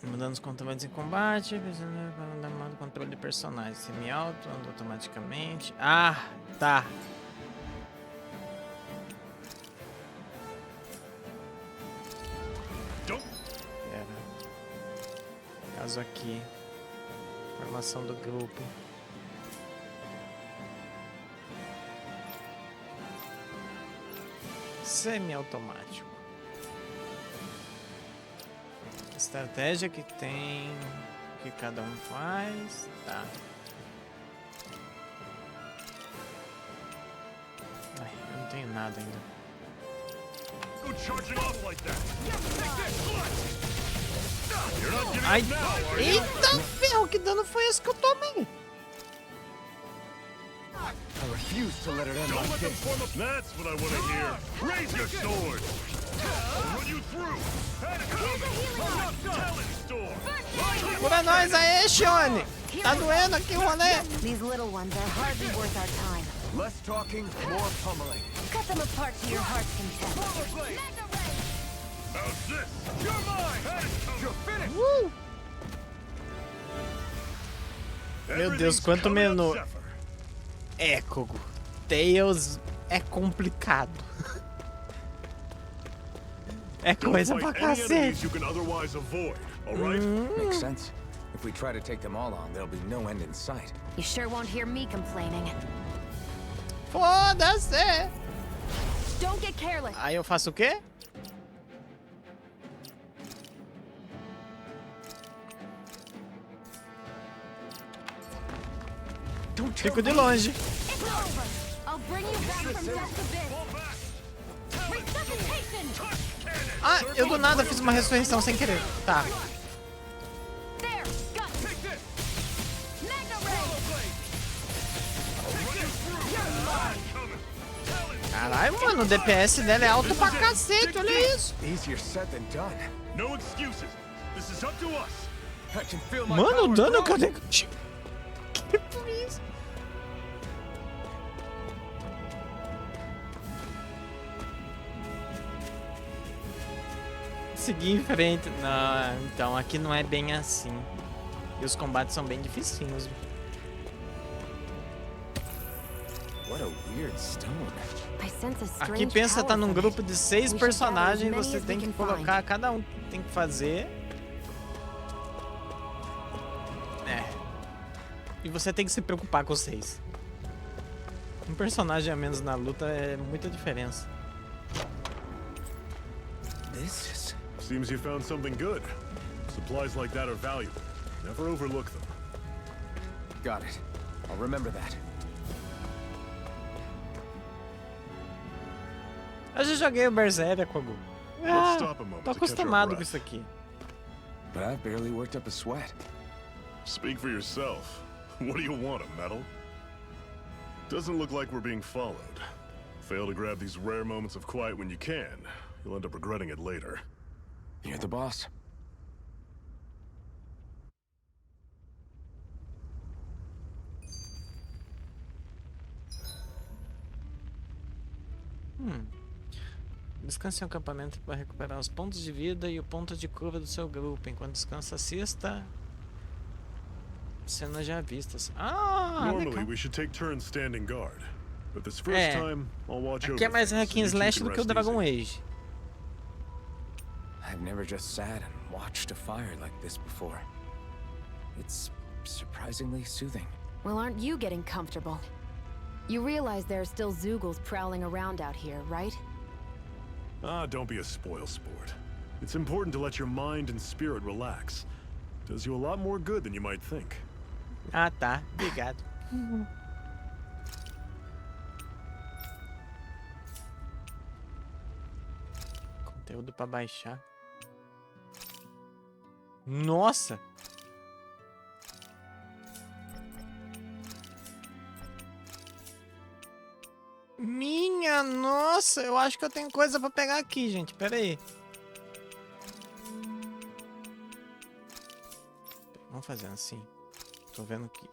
Mudando os controles em combate. Para mudar o controle de personagem. Semi-auto, anda automaticamente. Ah, tá. Pera. Caso aqui. Formação do grupo. Semi-automático. Estratégia que tem. Que cada um faz. Tá. Ai, eu não tenho nada ainda. Go charging off like that. Ai! Eita ferro! Que dano foi esse que eu tomei? I refuse to let it end Don't like let them this. form up. That's what I want to hear. Raise your sword. I'll run you through. Talent storm. Cura nós aí, Shione! Tá doendo aqui o rolê! These little ones are hardly worth our time. Less talking, more pummeling. Cut them apart to your heart's content. How's this? You're mine. You're finished! Meu Deus, quanto menu. É, Kogo. Tails é complicado. É coisa pra cacete. You can otherwise avoid, all right? Makes sense. If we try to take them all on, there'll be no end in sight. You sure won't hear me complaining. Foda-se! Don't get careless. Aí eu faço o quê? Fico de longe. It's over. I'll bring you back from death's abyss. Resuscitation. Ah, eu do nada fiz uma ressurreição sem querer. Tá. There. Got it. Mega ray. Caralho, mano, o DPS dela é alto pra cacete, olha isso. Easier said than done. No excuses. This is up to us. I can feel my Mano, o power dano growing. cadê? Que por isso? Seguir em frente. Não, então aqui não é bem assim. E os combates são bem dificinhos. What a weird stone. I sense a strange Aqui pensa power tá num from grupo it. de 6 We should personagens, gather as você many as tem we que can colocar, cada um tem que fazer. É. E você tem que se preocupar com os 6. Um personagem a menos na luta é muita diferença. This is... Seems you found something good. Supplies like that are valuable. Never overlook them. Got it. I'll remember that. Eu já joguei o Berseria, Kogu. Let's stop a moment Tô to catch our acostumado com breath. isso aqui. But I've barely worked up a sweat. Speak for yourself. What do you want, a medal? Doesn't look like we're being followed. Fail to grab these rare moments of quiet when you can. You'll end up regretting it later. You're the boss. Descanse em um acampamento para recuperar os pontos de vida e o ponto de curva do seu grupo. Enquanto descansa, assista cenas já vistas. Ah, Normally, legal. we should take turns standing guard. But this first É. time, I'll watch over Aqui é mais things, hack and and you two slash can do que o rest Dragon easy. Age. I've never just sat and watched a fire like this before. It's surprisingly soothing. Well, aren't you getting comfortable? You realize there are still Zoogles prowling around out here, right? Ah, don't be a spoil sport. It's important to let your mind and spirit relax. Does you a lot more good than you might think. Ah, tá. Obrigado. Conteúdo pra baixar. Nossa! Minha nossa! Eu acho que eu tenho coisa pra pegar aqui, gente. Pera aí. Vamos fazer assim. Tô vendo que...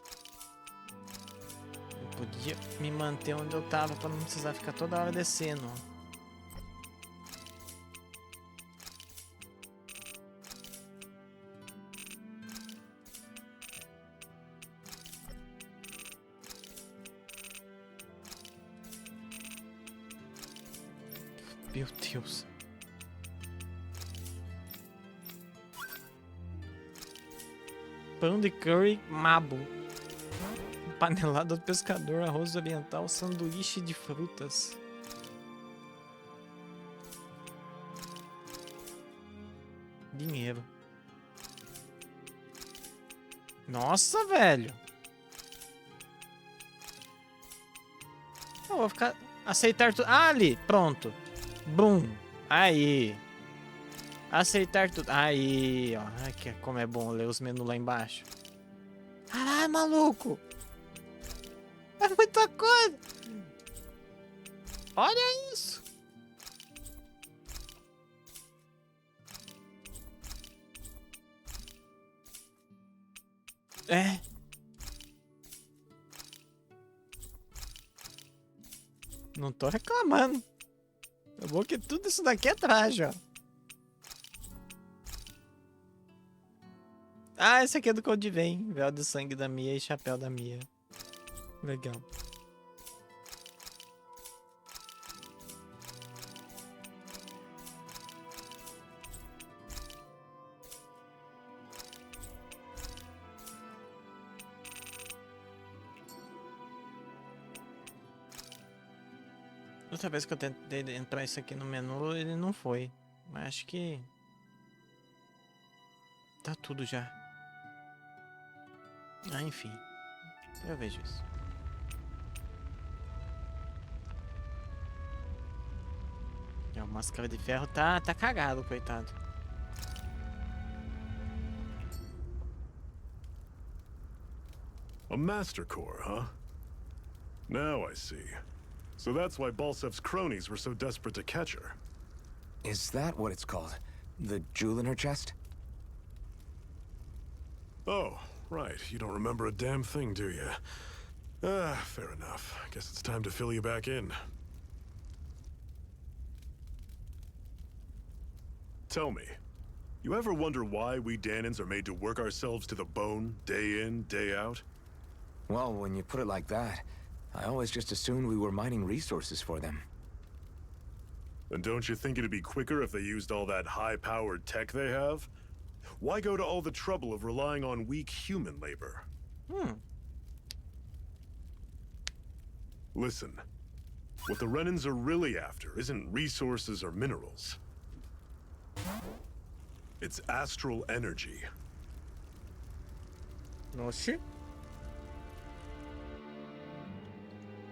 podia me manter onde eu tava pra não precisar ficar toda hora descendo. Meu Deus. Pão de curry mabo. Panelada do pescador, arroz oriental, sanduíche de frutas. Dinheiro. Nossa, velho. Eu vou ficar... Aceitar tudo. Ah, ali. Pronto. Brum. Aí. Aceitar tudo. Aí, ó. Ai, como é bom ler os menus lá embaixo. Caralho, maluco. É muita coisa. Olha isso. É. Não tô reclamando. Eu vou que tudo isso daqui é traje, ó. Ah, esse aqui é do Code Vein. Véu de sangue da Mia e chapéu da Mia. Legal. Outra vez que eu tentei entrar isso aqui no menu, ele não foi. Mas acho que... tá tudo já. Ah, enfim. Eu vejo isso. O Máscara de Ferro tá cagado, coitado. A Master Core, huh? Now I see. So that's why Balsev's cronies were so desperate to catch her. Is that what it's called? The jewel in her chest? Oh, right. You don't remember a damn thing, do you? Fair enough. Guess it's time to fill you back in. Tell me, you ever wonder why we Danans are made to work ourselves to the bone, day in, day out? Well, when you put it like that, I always just assumed we were mining resources for them. And don't you think it'd be quicker if they used all that high-powered tech they have? Why go to all the trouble of relying on weak human labor? Listen, what the Renans are really after isn't resources or minerals. It's astral energy. Oxi.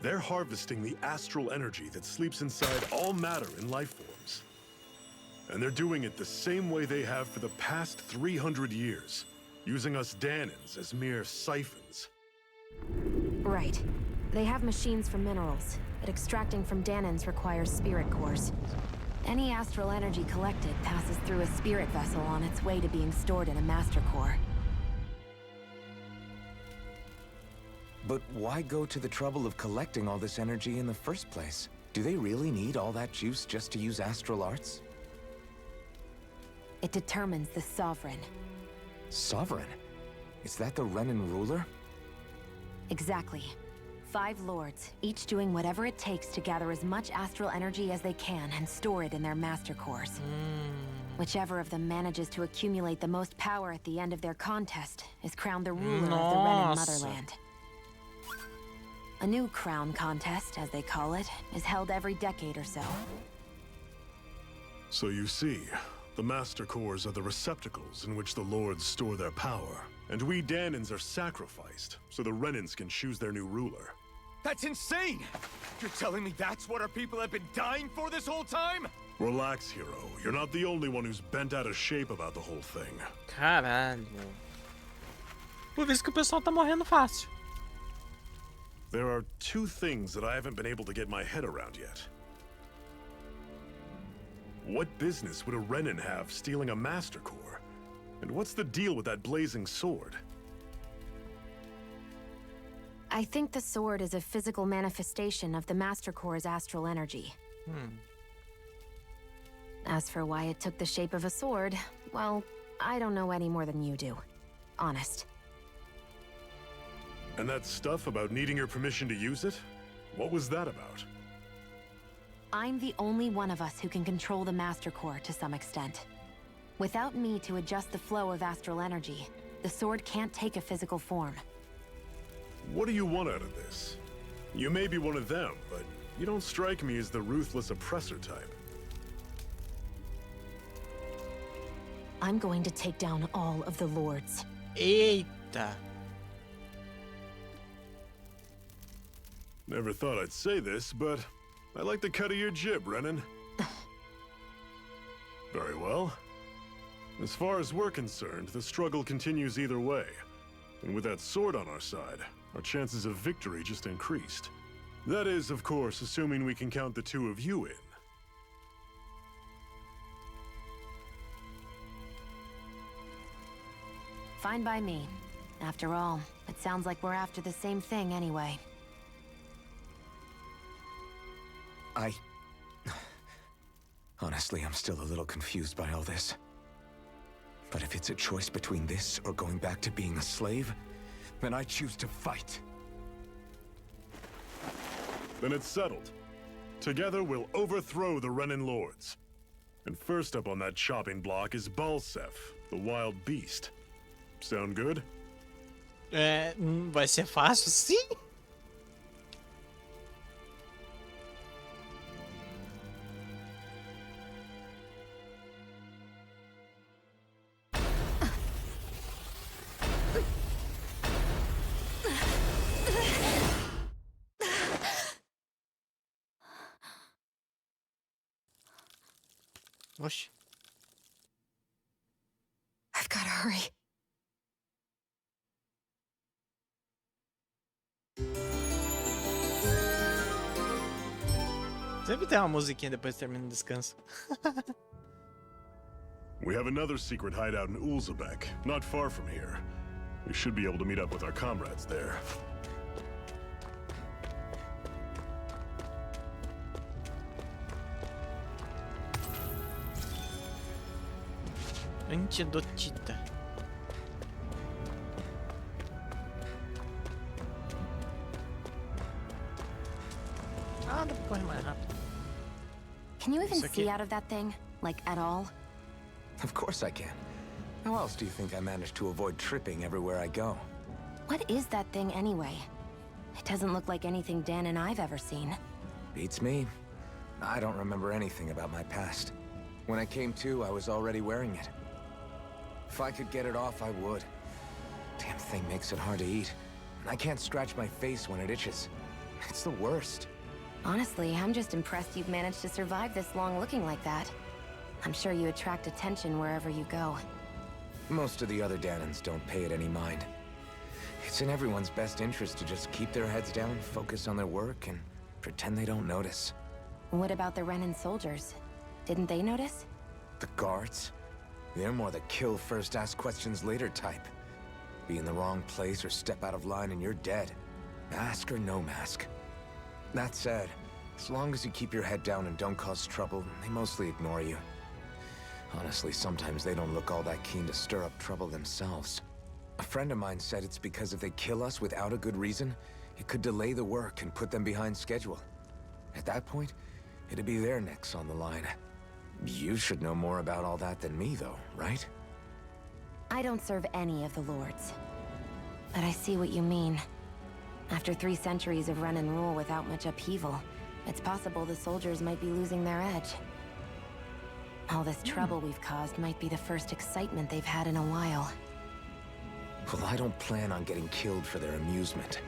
They're harvesting the astral energy that sleeps inside all matter in life forms. And they're doing it the same way they have for the past 300 years, using us Danans as mere siphons. Right. They have machines for minerals, but extracting from Danans requires spirit cores. Any astral energy collected passes through a spirit vessel on its way to being stored in a master core. But why go to the trouble of collecting all this energy in the first place? Do they really need all that juice just to use astral arts? It determines the Sovereign. Sovereign? Is that the Renan ruler? Exactly. 5 lords, each doing whatever it takes to gather as much astral energy as they can and store it in their master cores. Whichever of them manages to accumulate the most power at the end of their contest is crowned the ruler of the Renan motherland. A new crown contest, as they call it, is held every decade or so. So you see, the Master Cores are the receptacles in which the Lords store their power. And we Danans are sacrificed, so the Renans can choose their new ruler. That's insane! You're telling me that's what our people have been dying for this whole time? Relax, hero. You're not the only one who's bent out of shape about the whole thing. Caralho. Por isso que o pessoal tá morrendo fácil. There are 2 things that I haven't been able to get my head around yet. What business would a Renan have stealing a Master Core? And what's the deal with that blazing sword? I think the sword is a physical manifestation of the Master Core's astral energy. As for why it took the shape of a sword, well, I don't know any more than you do. Honest. And that stuff about needing your permission to use it? What was that about? I'm the only one of us who can control the Master Core to some extent. Without me to adjust the flow of astral energy, the sword can't take a physical form. What do you want out of this? You may be one of them, but you don't strike me as the ruthless oppressor type. I'm going to take down all of the lords. Eita. Never thought I'd say this, but I like the cut of your jib, Renan. Very well. As far as we're concerned, the struggle continues either way. And with that sword on our side, our chances of victory just increased. That is, of course, assuming we can count the two of you in. Fine by me. After all, it sounds like we're after the same thing anyway. Honestly, I'm still a little confused by all this. But if it's a choice between this or going back to being a slave, then I choose to fight. Then it's settled. Together, we'll overthrow the Renan Lords. And first up on that chopping block is Balsef, the wild beast. Sound good? Vai ser fácil, sim? Oxi. I've gotta hurry. Sempre tem uma musiquinha depois que termina o descanso. We have another secret hideout in Ulzebek, not far from here. We should be able to meet up with our comrades there. Antidotita. Ah, dá pra correr mais rápido. Can you even Isso aqui. see out of that thing? Like, at all? Of course I can. How else do you think I managed to avoid tripping everywhere I go? What is that thing anyway? It doesn't look like anything Dan and I've ever seen. Beats me. I don't remember anything about my past. When I came to, I was already wearing it. If I could get it off, I would. Damn thing makes it hard to eat. And I can't scratch my face when it itches. It's the worst. Honestly, I'm just impressed you've managed to survive this long looking like that. I'm sure you attract attention wherever you go. Most of the other Danans don't pay it any mind. It's in everyone's best interest to just keep their heads down, focus on their work, and pretend they don't notice. What about the Renan soldiers? Didn't they notice? The guards? They're more the kill first, ask questions later type. Be in the wrong place or step out of line and you're dead. Mask or no mask. That said, as long as you keep your head down and don't cause trouble, they mostly ignore you. Honestly, sometimes they don't look all that keen to stir up trouble themselves. A friend of mine said it's because if they kill us without a good reason, it could delay the work and put them behind schedule. At that point, it'd be their necks on the line. You should know more about all that than me, though, right? I don't serve any of the lords. But I see what you mean. After 3 centuries of Renan rule without much upheaval, it's possible the soldiers might be losing their edge. All this trouble we've caused might be the first excitement they've had in a while. Well, I don't plan on getting killed for their amusement.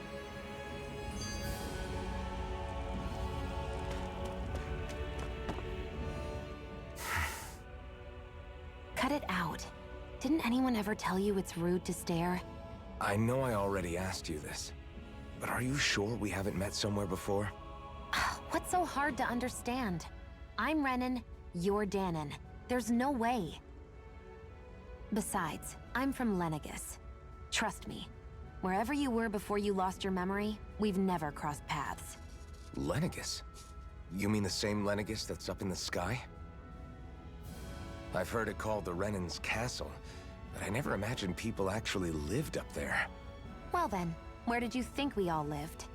Cut it out. Didn't anyone ever tell you it's rude to stare? I know I already asked you this, but are you sure we haven't met somewhere before? What's so hard to understand? I'm Renan, you're Danon. There's no way. Besides, I'm from Lenegus. Trust me, Wherever you were before you lost your memory, we've never crossed paths. Lenegus? You mean the same Lenegus that's up in the sky? I've heard it called the Renan's Castle, but I never imagined people actually lived up there. Well then, where did you think we all lived?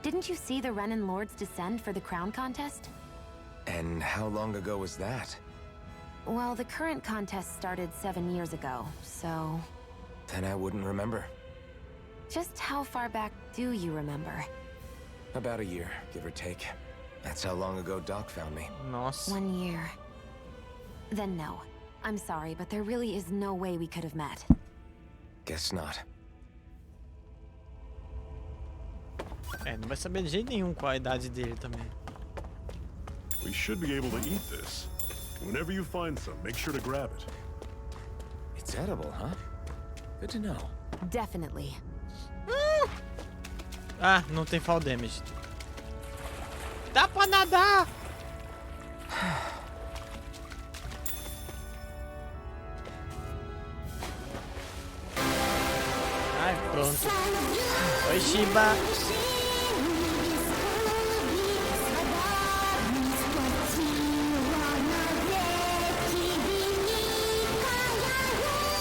Didn't you see the Renan Lords descend for the crown contest? And how long ago was that? Well, the current contest started 7 years ago, so... Then I wouldn't remember. Just how far back do you remember? About a year, give or take. That's how long ago Doc found me. Nossa. 1 year. Then no. I'm sorry, but there really is no way we could have met. Guess not. É, não vai saber de jeito nenhum qual a idade dele também. We should be able to eat this. Whenever you find some, make sure to grab it. It's edible, huh? Good to know. Definitely. Ah, não tem fall damage. Dá pra nadar! Ai, pronto. Oi, Shiba.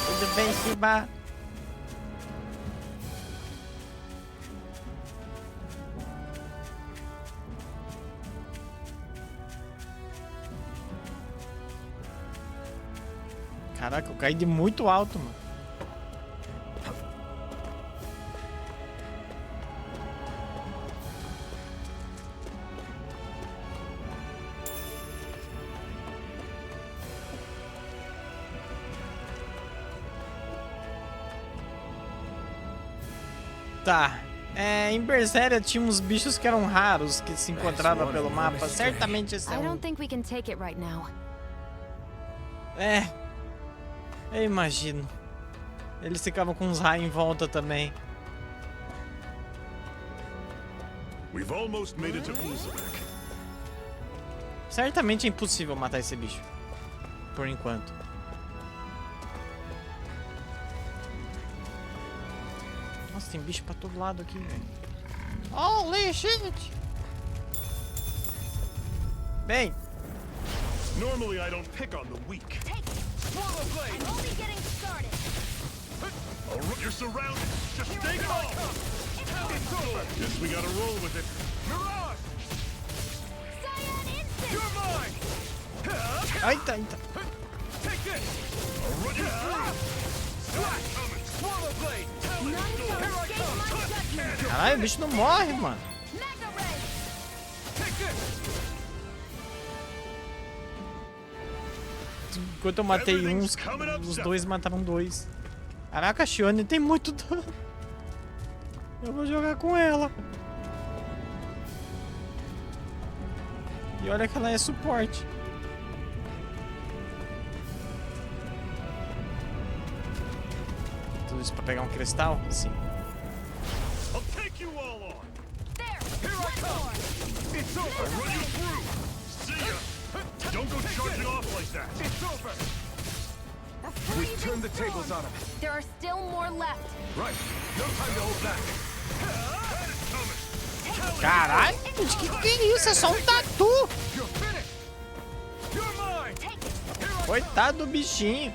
Tudo bem, Shiba? Caraca, eu caí de muito alto, mano. Tá. Em Berseria tinha uns bichos que eram raros que se encontravam pelo mapa. Certamente esse é I um. don't think we can take it right now. Eu imagino. Eles ficavam com uns raios em volta também. We've almost made it to Ulzabek. Certamente é impossível matar esse bicho. Por enquanto. Nossa, tem bicho pra todo lado aqui, velho. Holy shit! Bem. Normally I don't pick on the weak. I'm only getting started. All right, you're surrounded. Just stay calm. Guess we gotta roll with it. Mirage! Cyan instant! You're mine! Eita, eita. Take this! I'll run you through! Slash coming! Swallow blade! None shall escape my judgment. Caralho, o bicho não morre, mano. Mega ray! Take this! Enquanto eu matei uns, os dois mataram dois. Caraca, a Shione tem muito dano. Eu vou jogar com ela. E olha que ela é suporte. Tudo isso pra pegar um cristal? Sim. I'll take you all on! There! Here I come! It's over! I'll run you through! See ya! Don't go charging off like that! It's over! We've turned the tables on him. There are still more left. Right. No time to hold back. Caralho, que é isso? É só um tatu! You're finished. You're mine. Coitado do bichinho.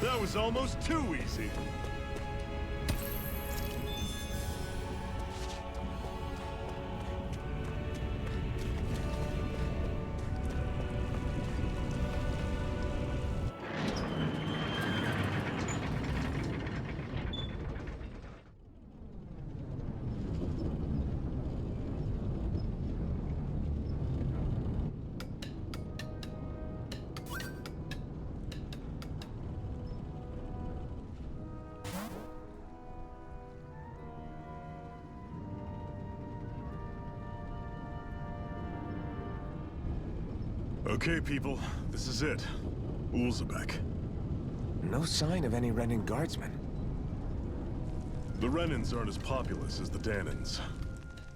That was almost too easy. Okay, people, this is it. Ulzabek. No sign of any Renan guardsmen. The Renans aren't as populous as the Danans.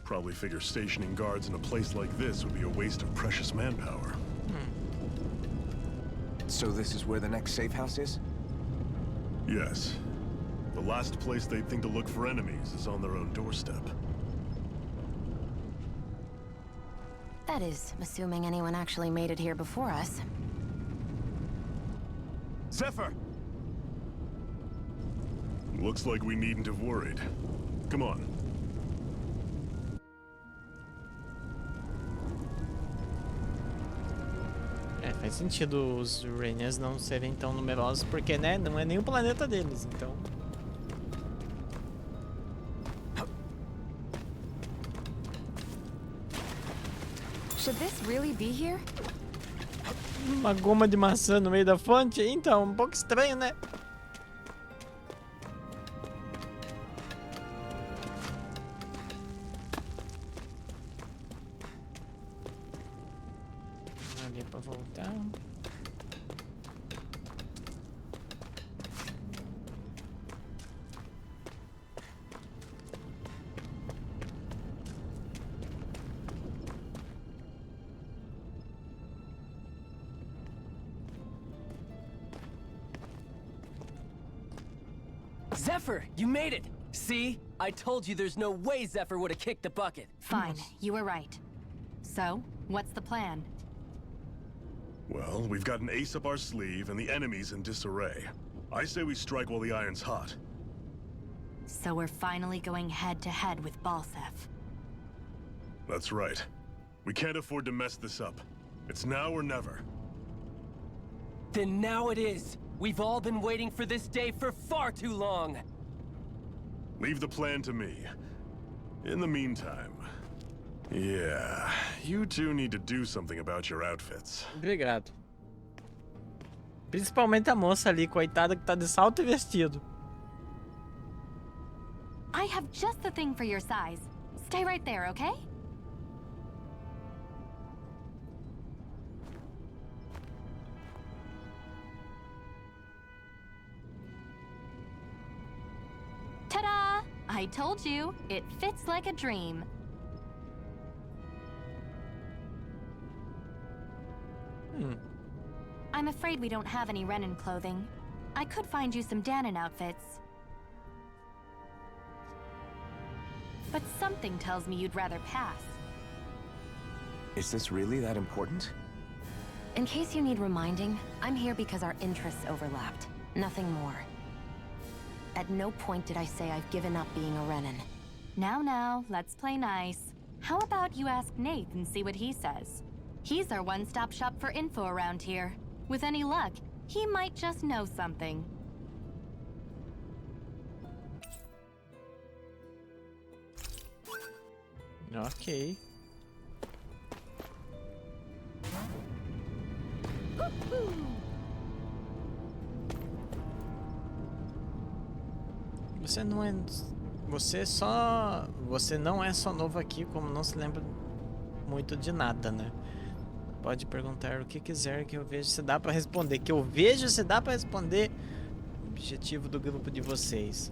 Probably figure stationing guards in a place like this would be a waste of precious manpower. So this is where the next safe house is? Yes. The last place they'd think to look for enemies is on their own doorstep. That is, assuming anyone actually made it here before us. Zephyr! Looks like we needn't have worried. Come on. É, faz sentido os Rainiers não serem tão numerosos, porque, né, não é nem o planeta deles, então... Should this really be here? Uma goma de maçã no meio da fonte? Então, um pouco estranho, né? Ali pra voltar. Zephyr, you made it! See? I told you there's no way Zephyr would have kicked the bucket. Fine, you were right. So, what's the plan? Well, we've got an ace up our sleeve and the enemy's in disarray. I say we strike while the iron's hot. So we're finally going head-to-head with Balsef. That's right. We can't afford to mess this up. It's now or never. Then now it is! We've all been waiting for this day for far too long! Leave the plan to me. In the meantime... Yeah, you two need to do something about your outfits. Obrigado. Principalmente a moça ali, coitada, que tá de salto e vestido. I have just the thing for your size. Stay right there, okay? Ta-da! I told you, it fits like a dream. I'm afraid we don't have any Renin clothing. I could find you some Danon outfits. But something tells me you'd rather pass. Is this really that important? In case you need reminding, I'm here because our interests overlapped. Nothing more. At no point did I say I've given up being a Renin. Now, let's play nice. How about you ask Nate and see what he says? He's our one-stop shop for info around here. With any luck, he might just know something. Ok. Você não é... Você não é só novo aqui, como não se lembra muito de nada, né? Pode perguntar o que quiser que eu vejo se dá pra responder. Que eu vejo se dá pra responder. O objetivo do grupo de vocês.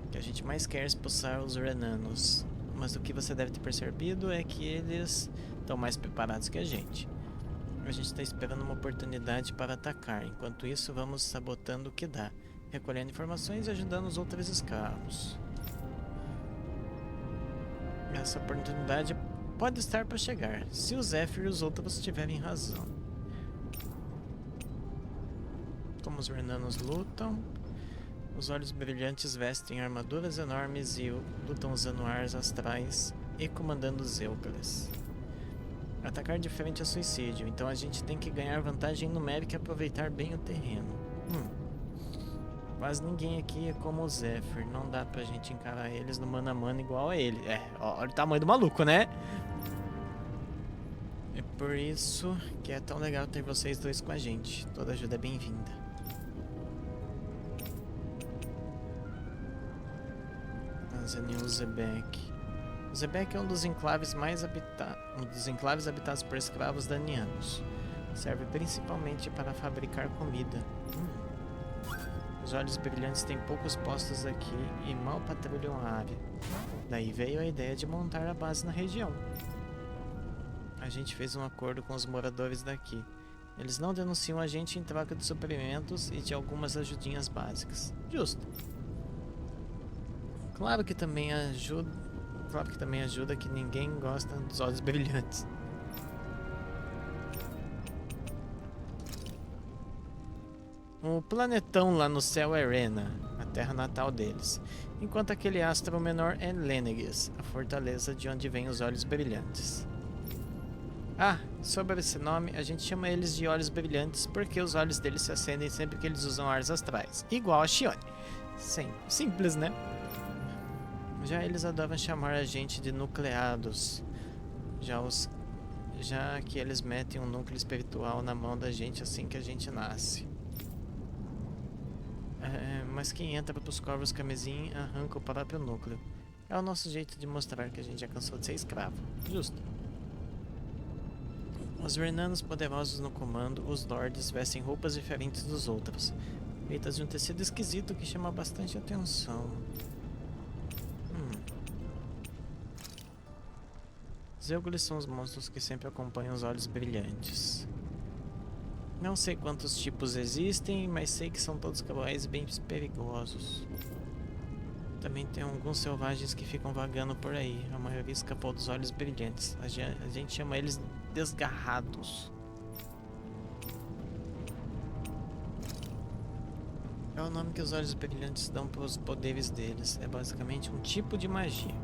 O que a gente mais quer é expulsar os Renanos. Mas o que você deve ter percebido é que eles estão mais preparados que a gente. A gente está esperando uma oportunidade para atacar. Enquanto isso, vamos sabotando o que dá. Recolhendo informações e ajudando os outros escravos. Essa oportunidade pode estar para chegar, se o Zephyr e os outros tiverem razão. Como os Renanos lutam. Os olhos brilhantes vestem armaduras enormes e lutam usando armas astrais e comandando os Eugles. Atacar de frente é suicídio, então a gente tem que ganhar vantagem numérica e aproveitar bem o terreno. Quase ninguém aqui é como o Zephyr, não dá pra gente encarar eles no mano a mano igual a ele. Olha o tamanho do maluco, né? É por isso que é tão legal ter vocês dois com a gente. Toda ajuda é bem-vinda. Zanil Zebek. Zebek é um dos enclaves habitados por escravos danianos. Serve principalmente para fabricar comida. Os olhos brilhantes têm poucos postos aqui e mal patrulham a área. Daí veio a ideia de montar a base na região. A gente fez um acordo com os moradores daqui. Eles não denunciam a gente em troca de suprimentos e de algumas ajudinhas básicas. Justo. Claro que também ajuda. Claro que também ajuda que ninguém gosta dos olhos brilhantes. O planetão lá no céu é Rena, a terra natal deles, enquanto aquele astro menor é Lenegis, a fortaleza de onde vêm os olhos brilhantes. Ah, sobre esse nome, a gente chama eles de olhos brilhantes porque os olhos deles se acendem sempre que eles usam ares astrais, igual a Shione. Sim, simples, né? Já eles adoram chamar a gente de nucleados, já que eles metem um núcleo espiritual na mão da gente assim que a gente nasce. Mas quem entra pros corvos camisim arranca o próprio núcleo. É o nosso jeito de mostrar que a gente já cansou de ser escravo. Justo. Os Renanos poderosos no comando, os Lords vestem roupas diferentes dos outros, feitas de um tecido esquisito que chama bastante atenção. Zeugulis são os monstros que sempre acompanham os olhos brilhantes. Não sei quantos tipos existem, mas sei que são todos cruéis e bem perigosos. Também tem alguns selvagens que ficam vagando por aí. A maioria escapou dos olhos brilhantes. A gente chama eles desgarrados. É o nome que os olhos brilhantes dão para os poderes deles. É basicamente um tipo de magia.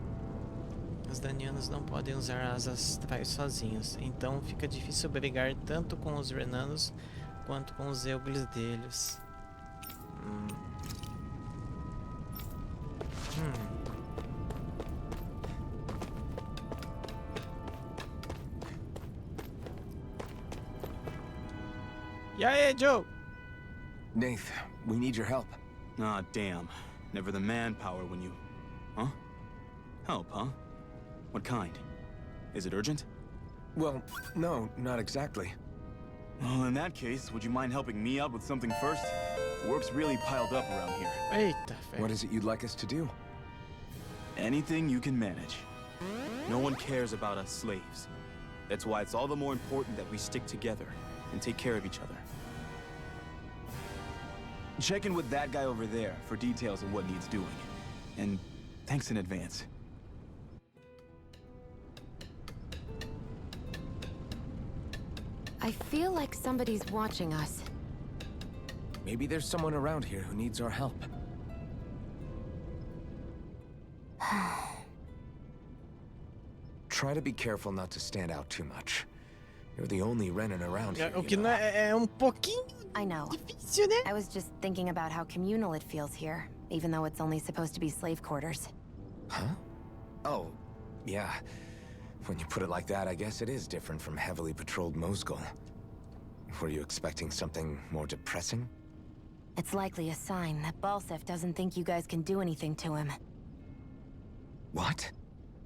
Os danianos não podem usar asas astrais sozinhos, então fica difícil brigar tanto com os Renanos quanto com os Euglis deles. E aí, Joe? Nath, we need your help. Ah, damn. Never the manpower when you... Huh? Help, huh? What kind? Is it urgent? Well, no, not exactly. Well, in that case, would you mind helping me out with something first? Work's really piled up around here. Eita, velho. What is it you'd like us to do? Anything you can manage. No one cares about us slaves. That's why it's all the more important that we stick together and take care of each other. Check in with that guy over there for details of what needs doing. And thanks in advance. I feel like somebody's watching us. Maybe there's someone around here who needs our help. Try to be careful not to stand out too much. You're the only Renan around here, O que não é pouquinho I know. difícil, né? I was just thinking about how communal it feels here, even though it's only supposed to be slave quarters. Huh? Oh, yeah. When you put it like that, I guess it is different from heavily patrolled Mosgul. Were you expecting something more depressing? It's likely a sign that Balsef doesn't think you guys can do anything to him. What?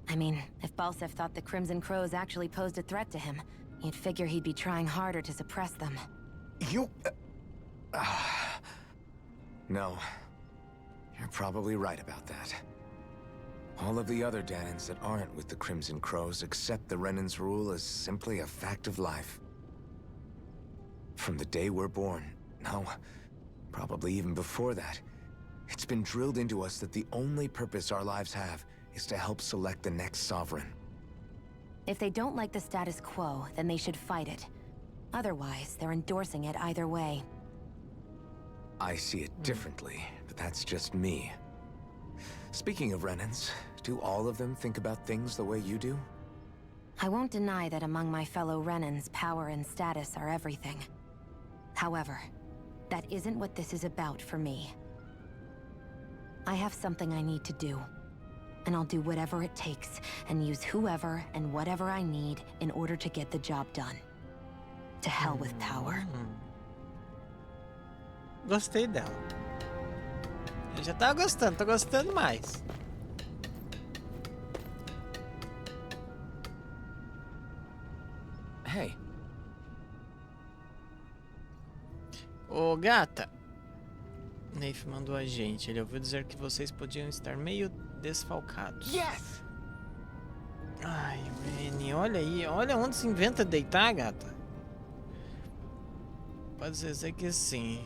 I mean, if Balsef thought the Crimson Crows actually posed a threat to him, you'd figure he'd be trying harder to suppress them. You... No. You're probably right about that. All of the other Danans that aren't with the Crimson Crows accept the Renan's rule as simply a fact of life. From the day we're born, no, probably even before that, it's been drilled into us that the only purpose our lives have is to help select the next sovereign. If they don't like the status quo, then they should fight it. Otherwise, they're endorsing it either way. I see it differently, but that's just me. Speaking of Renans, do all of them think about things the way you do? I won't deny that among my fellow Renans, power and status are everything. However, that isn't what this is about for me. I have something I need to do, and I'll do whatever it takes, and use whoever and whatever I need in order to get the job done. To hell with power. Gostei dela. Eu já tava gostando, tô gostando mais. Hey. Ô, gata. Neif mandou a gente. Ele ouviu dizer que vocês podiam estar meio desfalcados. Yes! Ai, Rennie, olha aí. Olha onde se inventa deitar, gata. Pode dizer que sim.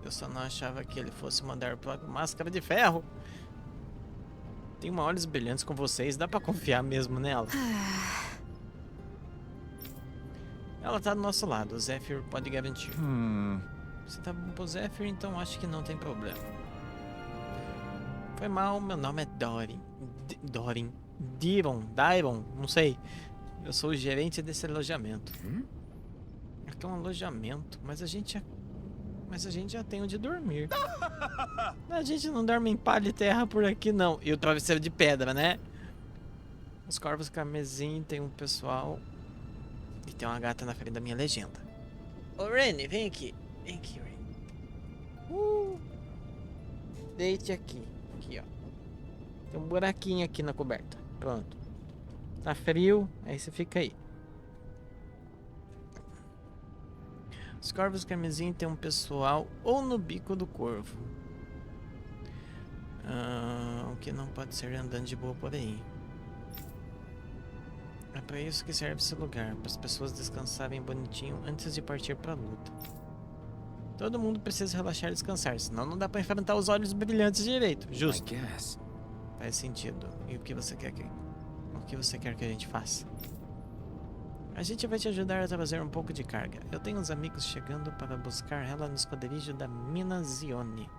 Eu só não achava que ele fosse mandar pra Máscara de Ferro. Tem uma olhos brilhantes com vocês, dá pra confiar mesmo nela? Ela tá do nosso lado, o Zephyr pode garantir. Você tá bom pro Zephyr, então acho que não tem problema. Foi mal, meu nome é Dairon, não sei. Eu sou o gerente desse alojamento. Aqui é um alojamento, mas a gente já tem onde dormir. A gente não dorme em palha e terra por aqui, não. E o travesseiro de pedra, né? Os corvos carmesim tem um pessoal... E tem uma gata na frente da minha legenda. Ô, Renny, vem aqui. Vem aqui, Renny. Deite aqui. Aqui, ó. Tem um buraquinho aqui na coberta. Pronto. Tá frio, aí você fica aí. Os corvos carmesim tem um pessoal ou no bico do corvo. O que não pode ser andando de boa por aí. É pra isso que serve esse lugar, para as pessoas descansarem bonitinho antes de partir pra luta. Todo mundo precisa relaxar e descansar, senão não dá pra enfrentar os olhos brilhantes direito. Justo. Faz sentido. E o que você quer que a gente faça? A gente vai te ajudar a trazer um pouco de carga. Eu tenho uns amigos chegando para buscar ela no esconderijo da Mina de Zione.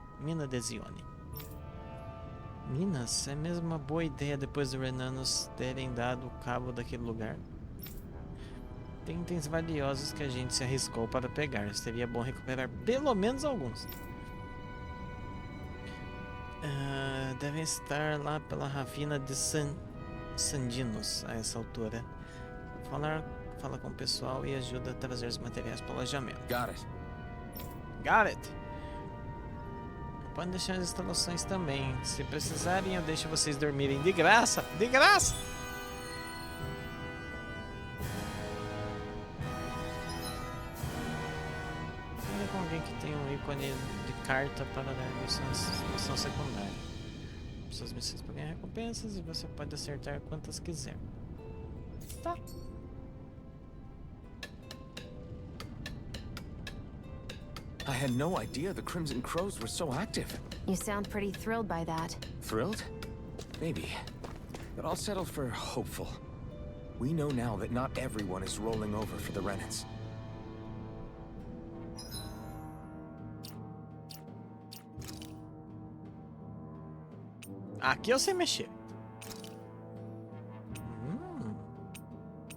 Minas? É mesmo uma boa ideia depois dos Renanos terem dado cabo daquele lugar. Tem itens valiosos que a gente se arriscou para pegar. Seria bom recuperar pelo menos alguns. Devem estar lá pela ravina de Sandinos a essa altura. Fala com o pessoal e ajuda a trazer os materiais para o alojamento. Got it! Podem deixar as instalações também. Se precisarem, eu deixo vocês dormirem de graça. De graça! Fale com alguém que tem um ícone de carta para dar missão secundária. Suas missões podem ganhar recompensas e você pode acertar quantas quiser. Tá. I had no idea the Crimson Crows were so active. You sound pretty thrilled by that. Thrilled? Maybe. But I'll settle for hopeful. We know now that not everyone is rolling over for the Renans. Aqui eu sei mexer.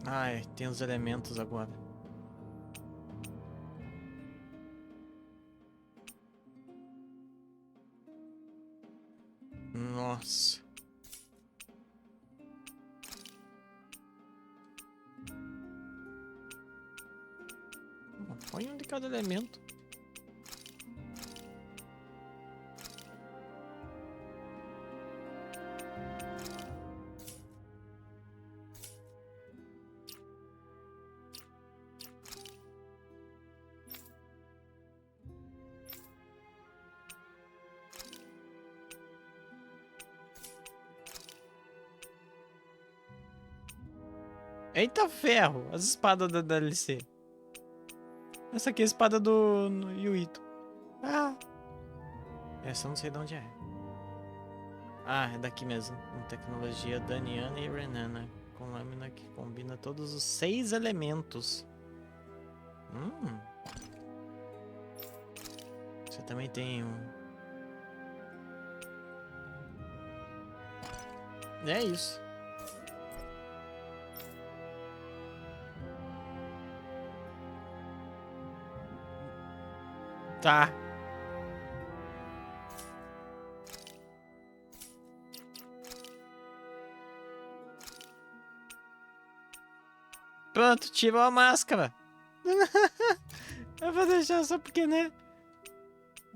Ai, tem os elementos agora. Nossa. Põe um de cada elemento. Eita ferro! As espadas da DLC. Essa aqui é a espada do Yuito. Ah! Essa eu não sei de onde é. Ah, é daqui mesmo. Com tecnologia daniana e renana. Com lâmina que combina todos os 6 elementos. Você também tem um... É isso. Tá. Pronto, tirou a máscara. Eu vou deixar só porque, né?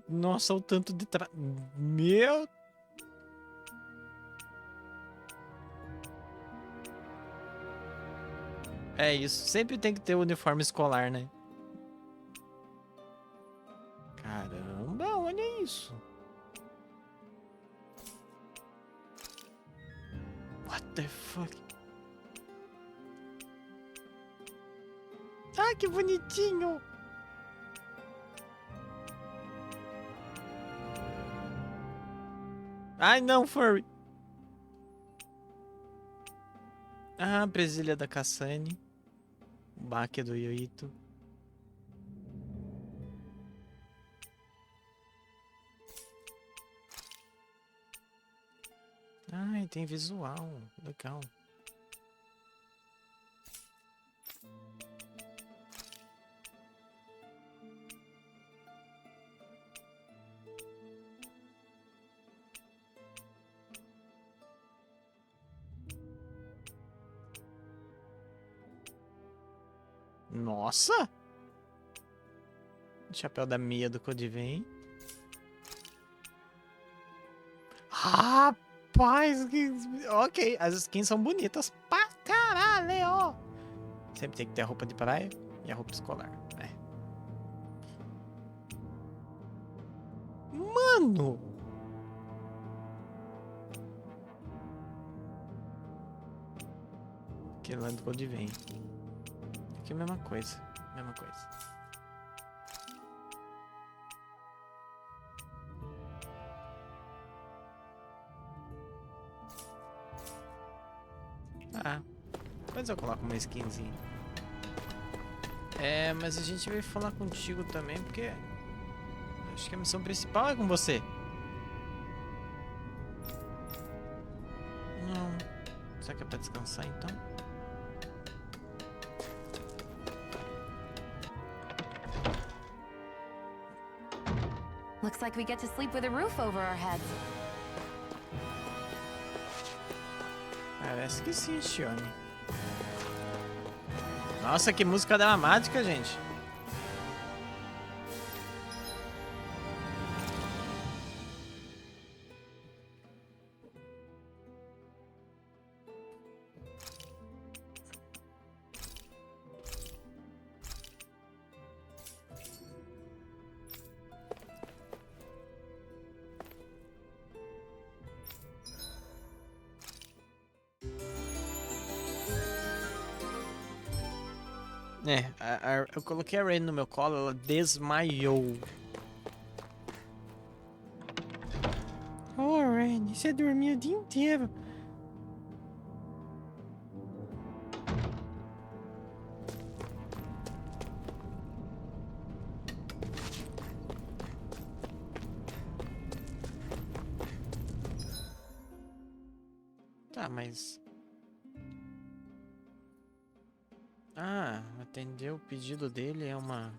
Nossa, o tanto de Meu... É isso, sempre tem que ter o uniforme escolar, né? Caramba, olha isso. What the fuck? Ah, que bonitinho. Ai, não, furry. Ah, presilha da Kassane. O baque do Yoito. Ai, tem visual. Legal. Nossa! Chapéu da Mia do Codivem. Rapaz, que... ok, as skins são bonitas pra caralho! Sempre tem que ter a roupa de praia e a roupa escolar, né? Mano! Aquele lá do Codivem. Aqui é a mesma coisa, mesma coisa. Ah, depois eu coloco uma skinzinha. É, mas a gente veio falar contigo também, porque acho que a missão principal é com você. Não. Será que é pra descansar então? Looks like we get to sleep with a roof over our heads. Parece que sim, Shione. Nossa, que música dramática, gente. É, eu coloquei a Rain no meu colo, ela desmaiou. Oh, Rain, você dormiu o dia inteiro. Tá, mas... Ah, atender o pedido dele é uma...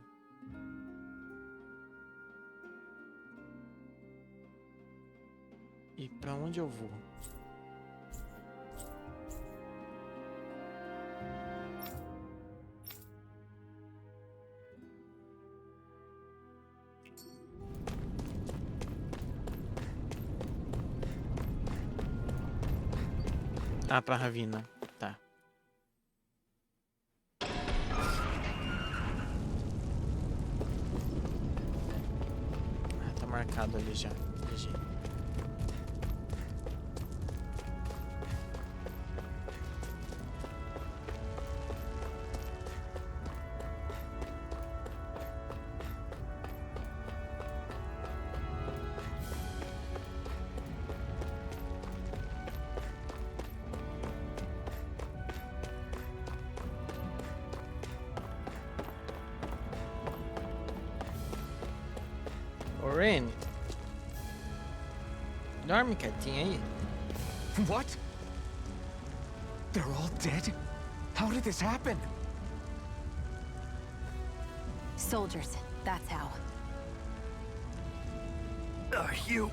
E pra onde eu vou? Ah, pra Ravina. Tá. Ah, tá marcado ali já. GG. Ô, Rain. Dorme quietinho aí. What? They're all dead? How did this happen? Soldiers, that's how. Are you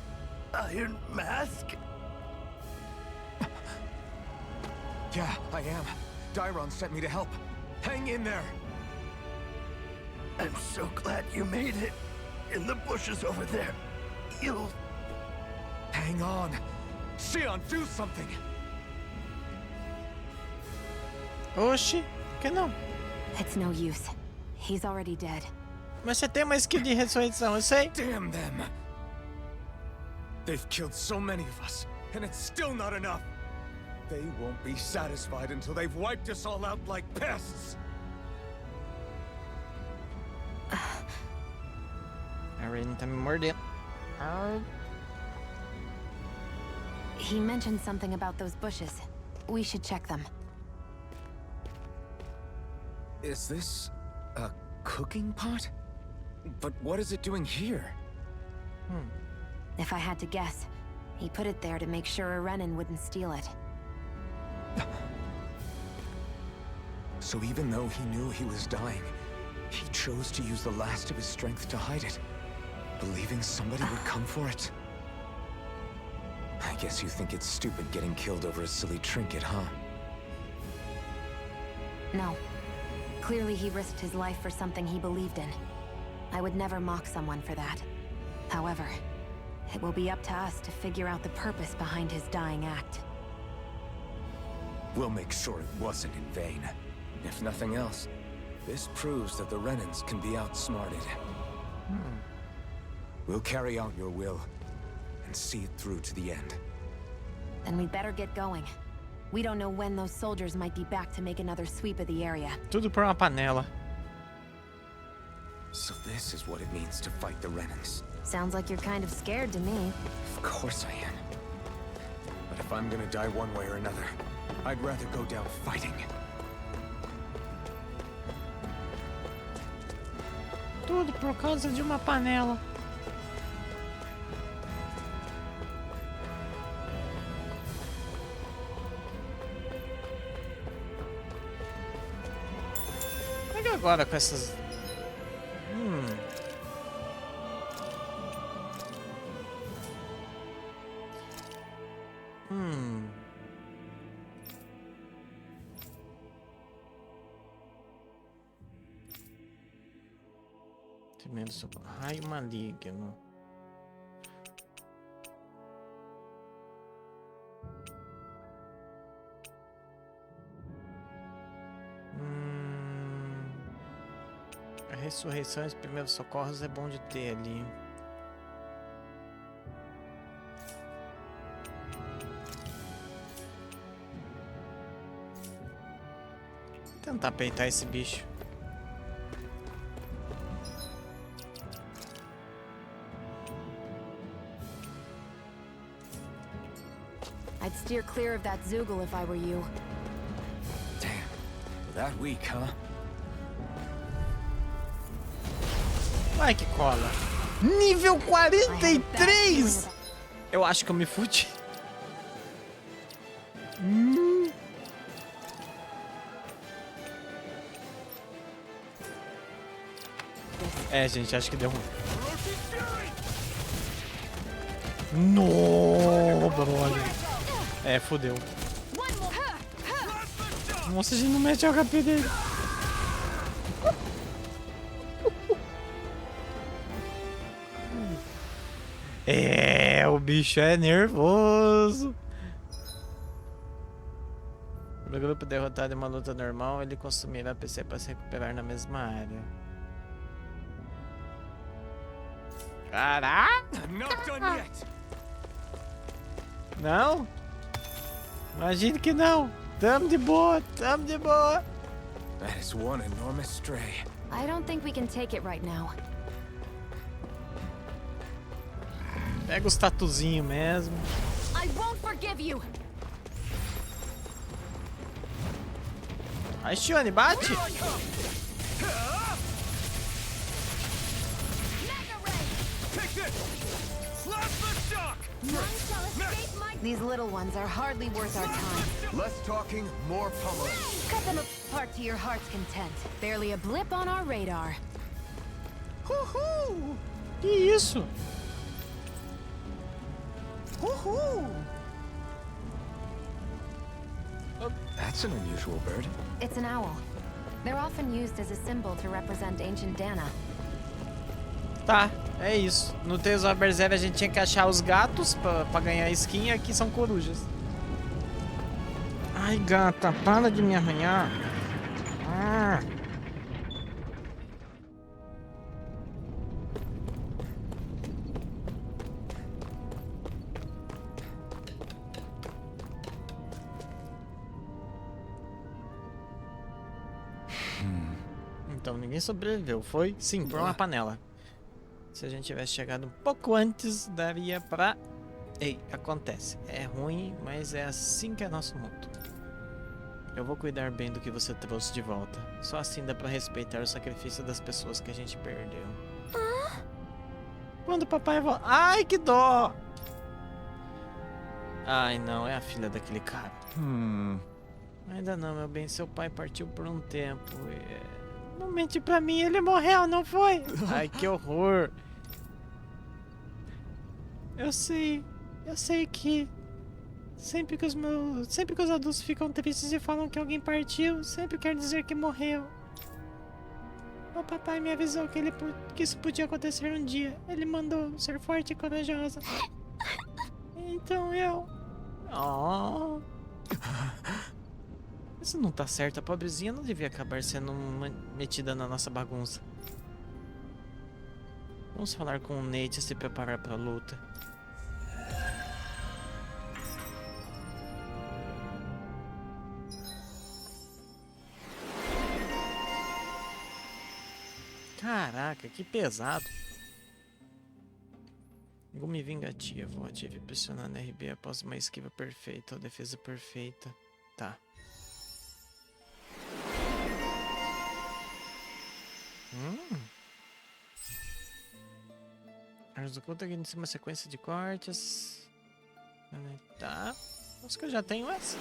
Iron Mask? Yeah, I am. Dairon sent me to help. Hang in there. I'm so glad you made it. In the bushes over there. You'll... Hang on. Xion, do something! Oxi, por que não? It's no use. He's already dead. Mas você tem uma skill de ressurreição, eu sei. Damn them! They've killed so many of us, and it's still not enough! They won't be satisfied until they've wiped us all out like pests! A Rain tá me mordendo. He mentioned something about those bushes. We should check them. Is this a cooking pot? But what is it doing here? If I had to guess, he put it there to make sure a Renan wouldn't steal it. So even though he knew he was dying, he chose to use the last of his strength to hide it, believing somebody would come for it. I guess you think it's stupid getting killed over a silly trinket, huh? No. Clearly he risked his life for something he believed in. I would never mock someone for that. However, it will be up to us to figure out the purpose behind his dying act. We'll make sure it wasn't in vain. If nothing else, this proves that the Renans can be outsmarted. We'll carry out your will and see it through to the end. Then we'd better get going. We don't know when those soldiers might be back to make another sweep of the area. Tudo por uma panela. So this is what it means to fight the Renans. Sounds like you're kind of scared to me. Of course I am. But if I'm gonna die one way or another, I'd rather go down fighting. Tudo por causa de uma panela. Como é que agora com essas... Raio maligno. A ressurreição e os primeiros socorros é bom de ter ali. Vou tentar peitar esse bicho. I'd steer clear of that Zoogle if I were you. Damn, that weak, huh? Vai que cola. Nível 43! Eu acho que eu me fudi. É, gente, acho que deu ruim. No, brother. É, fodeu. Nossa, a gente não mete o HP dele. É, o bicho é nervoso. O grupo derrotado em uma luta normal, ele consumirá PC para se recuperar na mesma área. Caraca! Não? Imagine que não. Tamo de boa, tamo de boa. That is one enormous stray. I don't think we can take it right now. Pega os tatuzinhos mesmo. I won't forgive you. Aí, Shione, bate. These little ones are hardly worth our time. Less talking, more pummeling. Cut them apart to your heart's content. Barely a blip on our radar. Uhul! Que isso? Uhul! That's an unusual bird. It's an owl. They're often used as a symbol to represent ancient Dana. Tá, é isso. No Tales of Berseria a gente tinha que achar os gatos pra ganhar skin, e aqui são corujas. Ai, gata, para de me arranhar. Ah. Então ninguém sobreviveu, foi? Sim, por uma panela. Se a gente tivesse chegado um pouco antes, daria pra... Ei, acontece. É ruim, mas é assim que é nosso mundo. Eu vou cuidar bem do que você trouxe de volta. Só assim dá pra respeitar o sacrifício das pessoas que a gente perdeu. Quando o papai volta... Ai, que dó! Ai, não, é a filha daquele cara. Ainda não, meu bem. Seu pai partiu por um tempo. Não mente pra mim, ele morreu, não foi? Ai, que horror. Eu sei que sempre que os adultos ficam tristes e falam que alguém partiu, sempre quer dizer que morreu. O papai me avisou que isso podia acontecer um dia. Ele mandou ser forte e corajosa. Então eu... Oh. Isso não tá certo. A pobrezinha não devia acabar sendo metida na nossa bagunça. Vamos falar com o Nate e se preparar pra luta. Caraca, que pesado. Gume vingativo. Ative pressionando RB após uma esquiva perfeita ou defesa perfeita. Tá. Armas ocultas que inicia uma sequência de cortes. Tá. Acho que eu já tenho essa.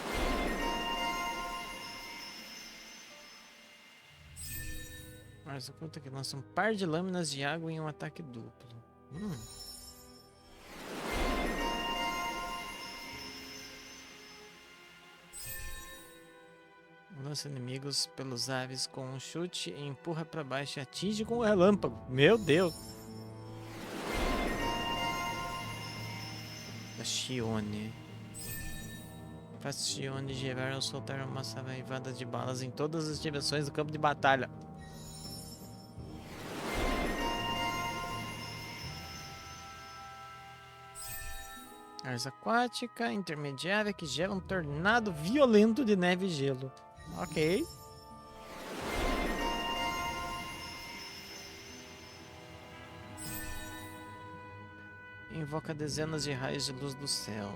Armas ocultas que lança um par de lâminas de água em um ataque duplo. Lança inimigos pelos ares com um chute e empurra pra baixo e atinge com um relâmpago. Meu Deus! A Shione. Faz Shione girar ou soltar uma saraivada de balas em todas as direções do campo de batalha. Ars aquática intermediária que gera um tornado violento de neve e gelo. Ok. Invoca dezenas de raios de luz do céu.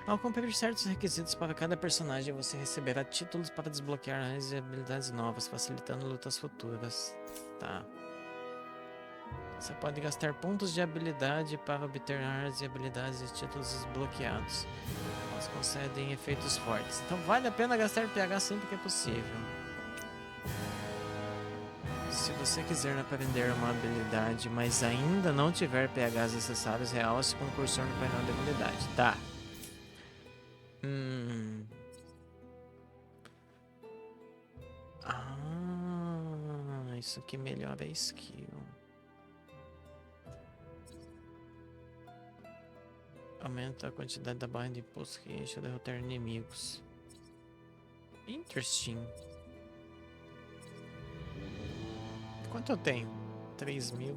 Ao cumprir certos requisitos para cada personagem, você receberá títulos para desbloquear áreas e habilidades novas, facilitando lutas futuras. Tá. Você pode gastar pontos de habilidade para obter áreas e habilidades e títulos desbloqueados. Elas concedem efeitos fortes. Então vale a pena gastar PH sempre que é possível. Se você quiser aprender uma habilidade, mas ainda não tiver PHs necessários, realce com o cursor no painel de habilidade. Tá. Ah, isso aqui melhora a skill. Aumenta a quantidade da barra de impulso que enche a derrotar inimigos. Interesting. Quanto eu tenho? 3.000.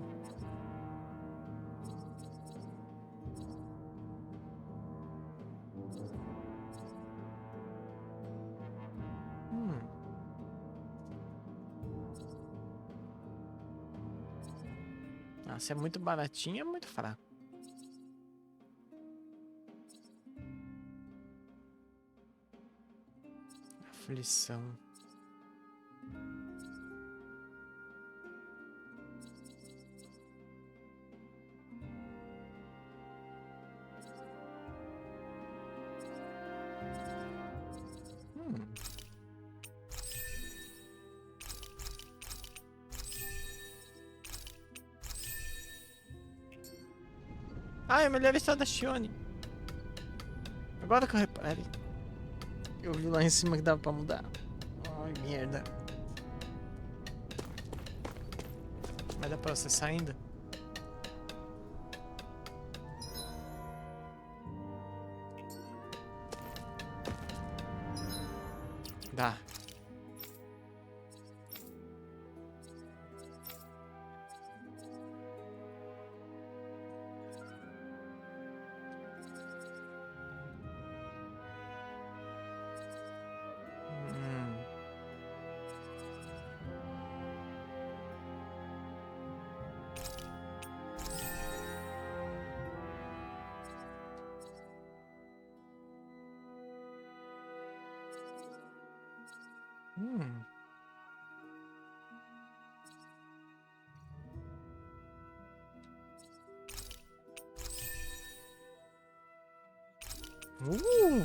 Ah, se é muito baratinho, é muito fraco. Aflição. Ah, é a melhor história da Shione. Agora que eu reparei. Eu vi lá em cima que dava pra mudar. Ai, merda. Mas dá pra acessar ainda? Dá.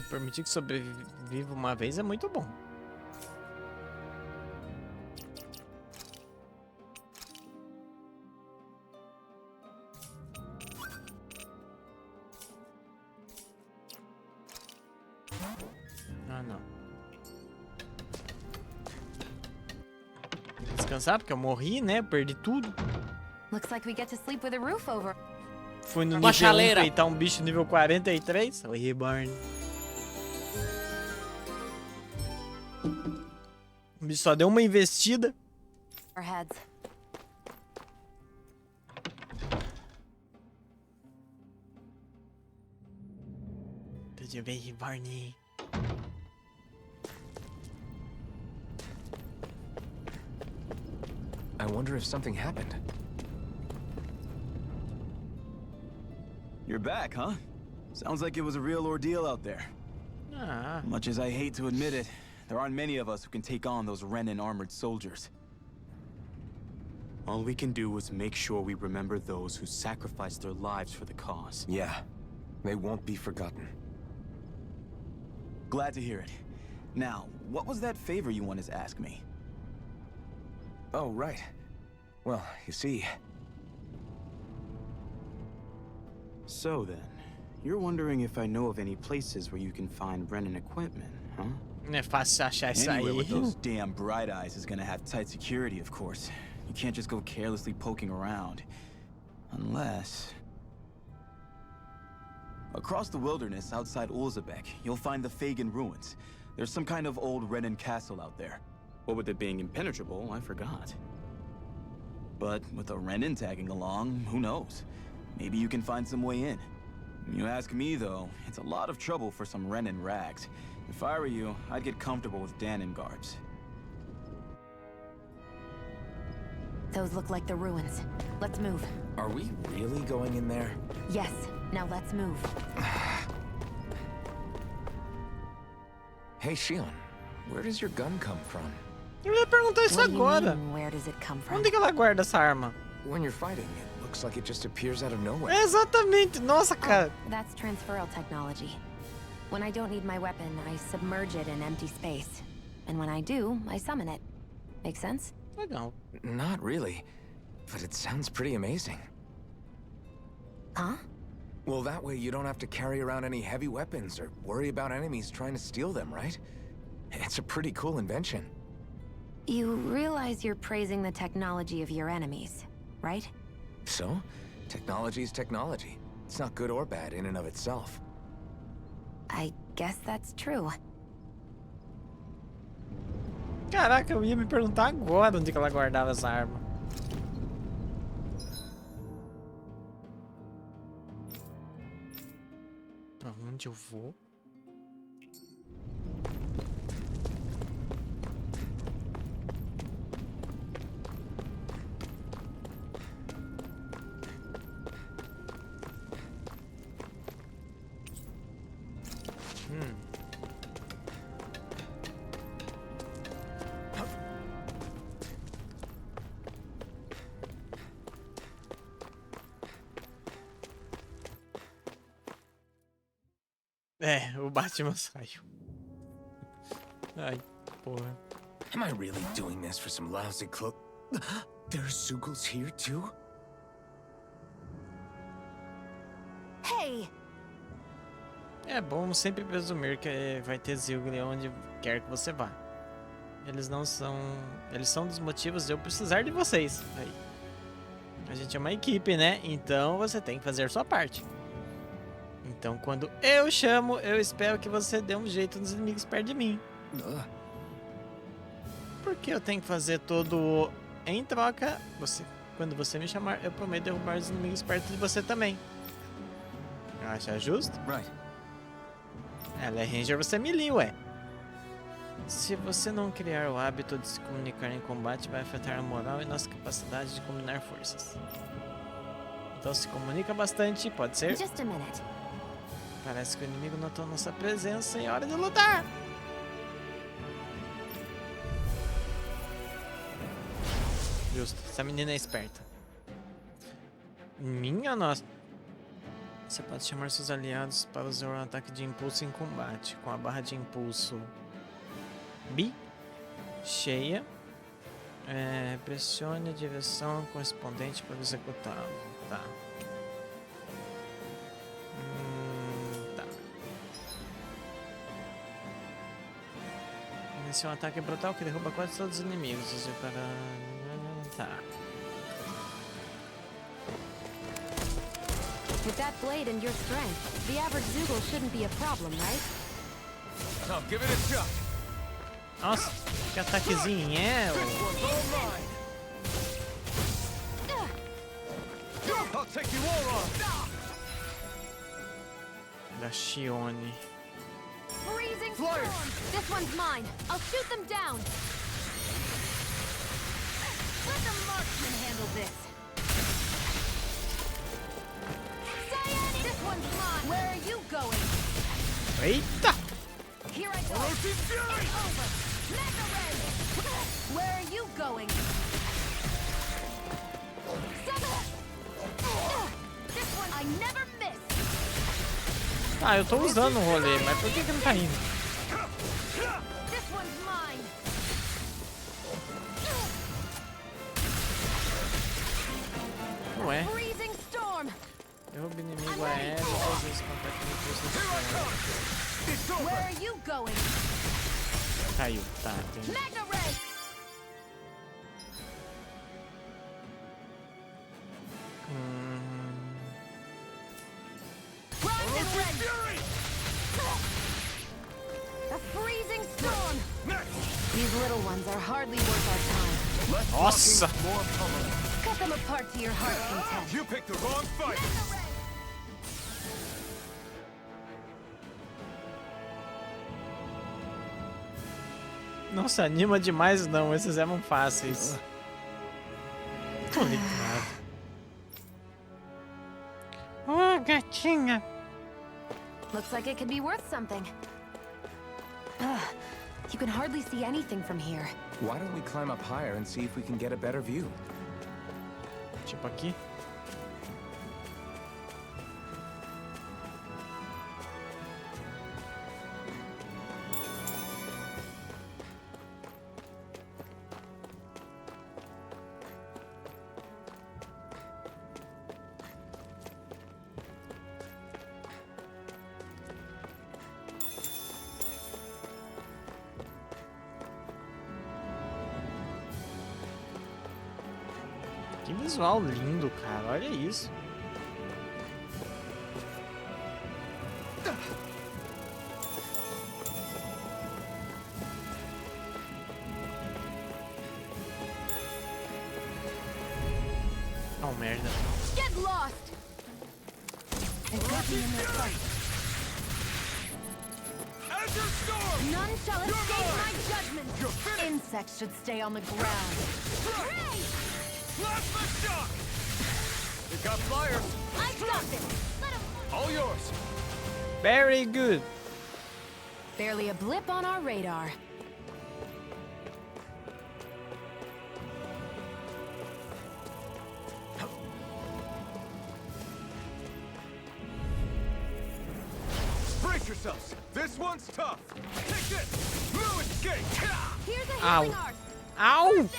Permitir que sobreviva uma vez é muito bom. Ah, não. Tem que descansar porque eu morri, né? Perdi tudo. Looks like we get to sleep with a roof over. Fui no Uma nível 1 chaleira. enfrentar um bicho nível 43. Oi, Reborn. O bicho só deu uma investida. Our heads. Tudo bem, Reborn? I wonder if something happened. You're back, huh? Sounds like it was a real ordeal out there. Ah, Much as I hate to admit it, there aren't many of us who can take on those Renin armored soldiers. All we can do is make sure we remember those who sacrificed their lives for the cause. Yeah, they won't be forgotten. Glad to hear it. Now, what was that favor you wanted to ask me? Oh, right. Well, you see... So then, you're wondering if I know of any places where you can find Renin equipment, huh? não é fácil achar isso Anywhere aí. with those damn bright eyes is gonna have tight security, of course. You can't just go carelessly poking around. Unless... Across the wilderness outside Ulzebek, you'll find the Fagan ruins. There's some kind of old Renin castle out there. What with it being impenetrable, I forgot. But with a Renin tagging along, who knows? Maybe you can find some way in. You ask me, though, it's a lot of trouble for some Renin rags. If I were you, I'd get comfortable with Danin guards. Those look like the ruins. Let's move. Are we really going in there? Yes. Now let's move. Hey, Shion, where does your gun come from? Eu ia perguntar isso What do you agora. mean, where does it come from? Onde que ela guarda essa arma? When you're fighting, it looks like it just appears out of nowhere. É exatamente. Nossa, cara. Oh, that's transferal technology. When I don't need my weapon, I submerge it in empty space. And when I do, I summon it. Make sense? Legal. Not really, but it sounds pretty amazing. Huh? Well, that way you don't have to carry around any heavy weapons or worry about enemies trying to steal them, right? It's a pretty cool invention. You realize you're praising the technology of your enemies, right? So, technology's technology. It's not good or bad in and of itself. I guess that's true. Caraca, eu ia me perguntar agora onde que ela guardava essa arma. Pra onde eu vou? É, o Batman saiu. Ai, porra. Am I really doing this for some lousy cloak? There's Zugals here too? Hey! É bom sempre presumir que vai ter Zilgli onde quer que você vá. Eles não são... Eles são dos motivos de eu precisar de vocês. Aí. A gente é uma equipe, né? Então você tem que fazer sua parte. Então quando eu chamo, eu espero que você dê um jeito nos inimigos perto de mim. Porque eu tenho que fazer tudo em troca. Quando você me chamar, eu prometo derrubar os inimigos perto de você também. Acha justo? Right. Ela é Ranger, você é melee, ué. Se você não criar o hábito de se comunicar em combate, vai afetar a moral e nossa capacidade de combinar forças. Então se comunica bastante, pode ser? Just a minute. Parece que o inimigo notou nossa presença e é hora de lutar. Justo. Essa menina é esperta. Minha nossa. Você pode chamar seus aliados para usar um ataque de impulso em combate. Com a barra de impulso B cheia. Pressione a direção correspondente para executá-lo. Tá. Tá. Esse é um ataque brutal que derruba quase todos os inimigos. Use para... Tá. With that blade and your strength, the average Zoogle shouldn't be a problem, right? I'll give it a shot. Nossa, que ataquezinho é? I'll take you all on. Da Shione. Freezing storm! This one's mine. I'll shoot them down. Let the marksman handle this. Cyan, this one's mine. Where are you going? Eita! Here I go. It's over. Mega Red. Where are you going? This one I never miss. Ah, eu tô usando o rolê, mas por que não tá indo? This one's mine. Não é. Freezing storm. Derruba inimigo aéreo, 2 vezes contra impulso. Where are you going? Caiu, tá, entendi. Mega Red. Rising Red. A freezing storm. These little ones are hardly worth our time. Nossa! Cut them apart to your heart's content. You picked the wrong fight. Mega Red. Não se anima demais não, esses eram fáceis. Tô ligado. Oh, gatinha. Looks like it could be worth something. Ugh, you can hardly see anything from here. Why don't we climb up higher and see if we can get a better view? Tipo aqui. Que visual lindo, cara. Olha isso. Oh, merda. Get lost! There's nothing in their sight. None shall escape my judgment. Insects should stay on the ground. Hooray! Plasma shock! You got fire. I got this. Let him. All yours. Very good. Barely a blip on our radar. Brace yourselves. This one's tough. Take this. No escape. Here's a Ow. healing art. Ow!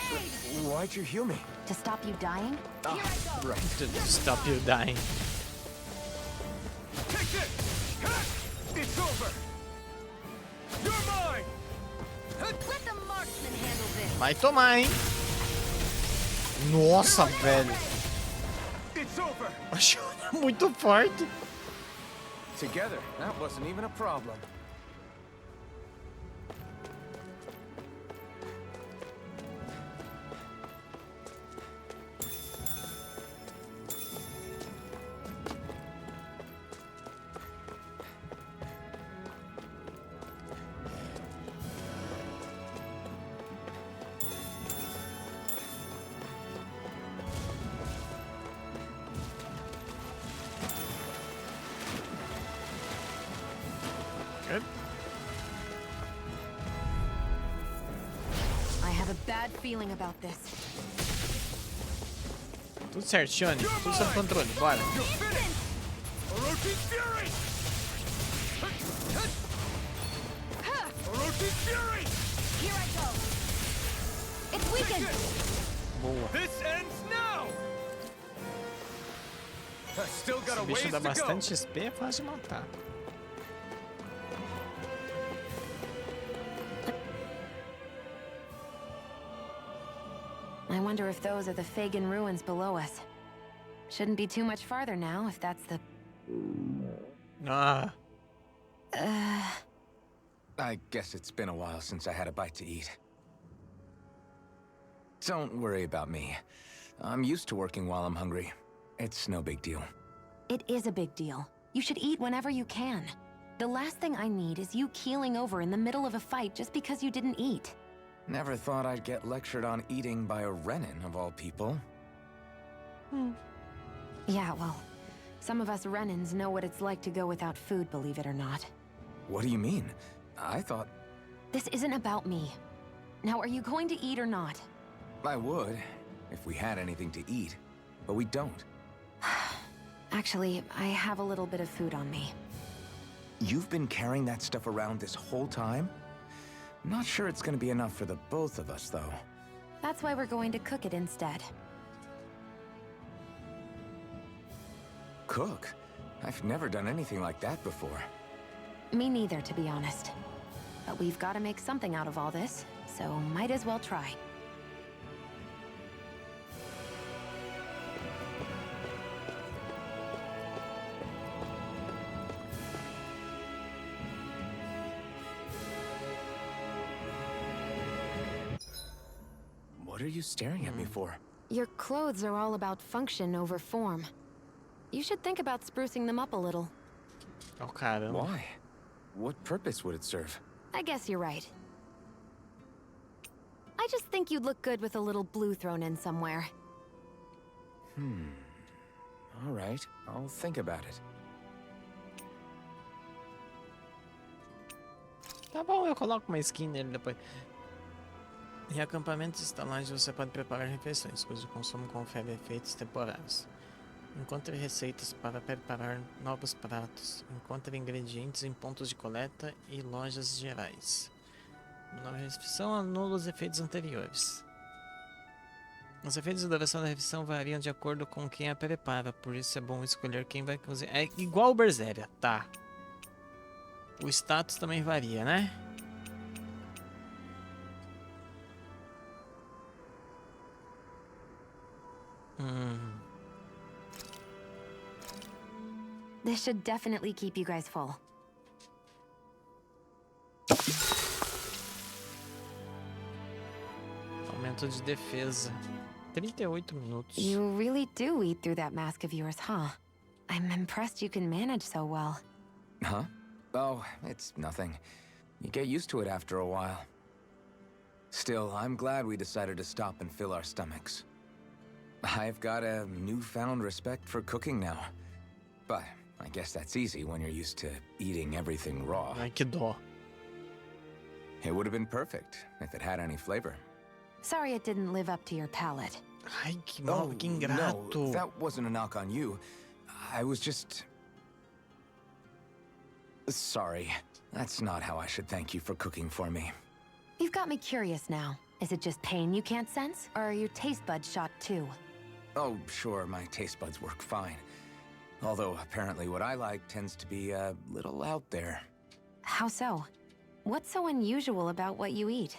Why'd you heal me? To stop you dying? Here I go. Right. To stop you dying. Take this. It's over. You're mine. Let the marksman handle this. Vai tomar, hein? Nossa, velho. It's over. Achei muito forte. Together, that wasn't even a problem. Good. I have a bad feeling about this. Tudo certinho, Anny. Tudo sob controle. Bora. Orochi's Fury! Orochi's Fury! Here I go. It's weakened. Boa. This ends now! Still got a Esse ways bicho dá to go. bastante XP, é fácil de matar. I wonder if those are the Fagin ruins below us. Shouldn't be too much farther now, if that's the... Ah, I guess it's been a while since I had a bite to eat. Don't worry about me. I'm used to working while I'm hungry. It's no big deal. It is a big deal. You should eat whenever you can. The last thing I need is you keeling over in the middle of a fight just because you didn't eat. Never thought I'd get lectured on eating by a Renin, of all people. Yeah, well, some of us Renins know what it's like to go without food, believe it or not. What do you mean? I thought This isn't about me. Now, are you going to eat or not? I would, if we had anything to eat, but we don't. Actually, I have a little bit of food on me. You've been carrying that stuff around this whole time? Not sure it's gonna be enough for the both of us, though. That's why we're going to cook it instead. Cook? I've never done anything like that before. Me neither, to be honest. But we've got to make something out of all this, so might as well try. What are you staring at me for? Your clothes are all about function over form. You should think about sprucing them up a little. oh caramba. Why? What purpose would it serve? I guess you're right. I just think you'd look good with a little blue thrown in somewhere. All right, I'll think about it. Tá bom, eu coloco uma skin nele depois. Em acampamentos e estalagens você pode preparar refeições, cujo consumo confere efeitos temporários. Encontre receitas para preparar novos pratos. Encontre ingredientes em pontos de coleta e lojas gerais. Uma nova refeição anula os efeitos anteriores. Os efeitos de duração da refeição variam de acordo com quem a prepara, por isso é bom escolher quem vai cozinhar. É igual o Berseria, tá? O status também varia, né? This should definitely keep you guys full. Aumento de defesa. 38 minutos. You really do eat through that mask of yours, huh? I'm impressed you can manage so well. Huh? Oh, it's nothing. You get used to it after a while. Still, I'm glad we decided to stop and fill our stomachs. I've got a newfound respect for cooking now. But I guess that's easy when you're used to eating everything raw. Ai, que dó. It would have been perfect if it had any flavor. Sorry it didn't live up to your palate. Ai, que mal, que ingrato. No, that wasn't a knock on you. I was just... Sorry. That's not how I should thank you for cooking for me. You've got me curious now. Is it just pain you can't sense, or are your taste buds shot too? Oh, sure, my taste buds work fine. Although, apparently what I like tends to be a little out there. How so? What's so unusual about what you eat?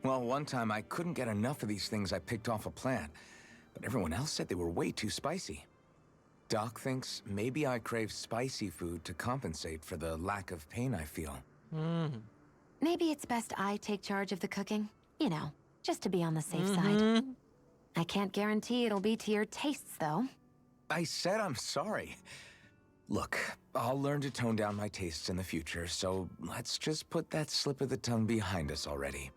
Well, one time I couldn't get enough of these things I picked off a plant, but everyone else said they were way too spicy. Doc thinks maybe I crave spicy food to compensate for the lack of pain I feel. Maybe it's best I take charge of the cooking. You know, just to be on the safe side. I can't guarantee it'll be to your tastes, though. I said I'm sorry. Look, I'll learn to tone down my tastes in the future, so let's just put that slip of the tongue behind us already.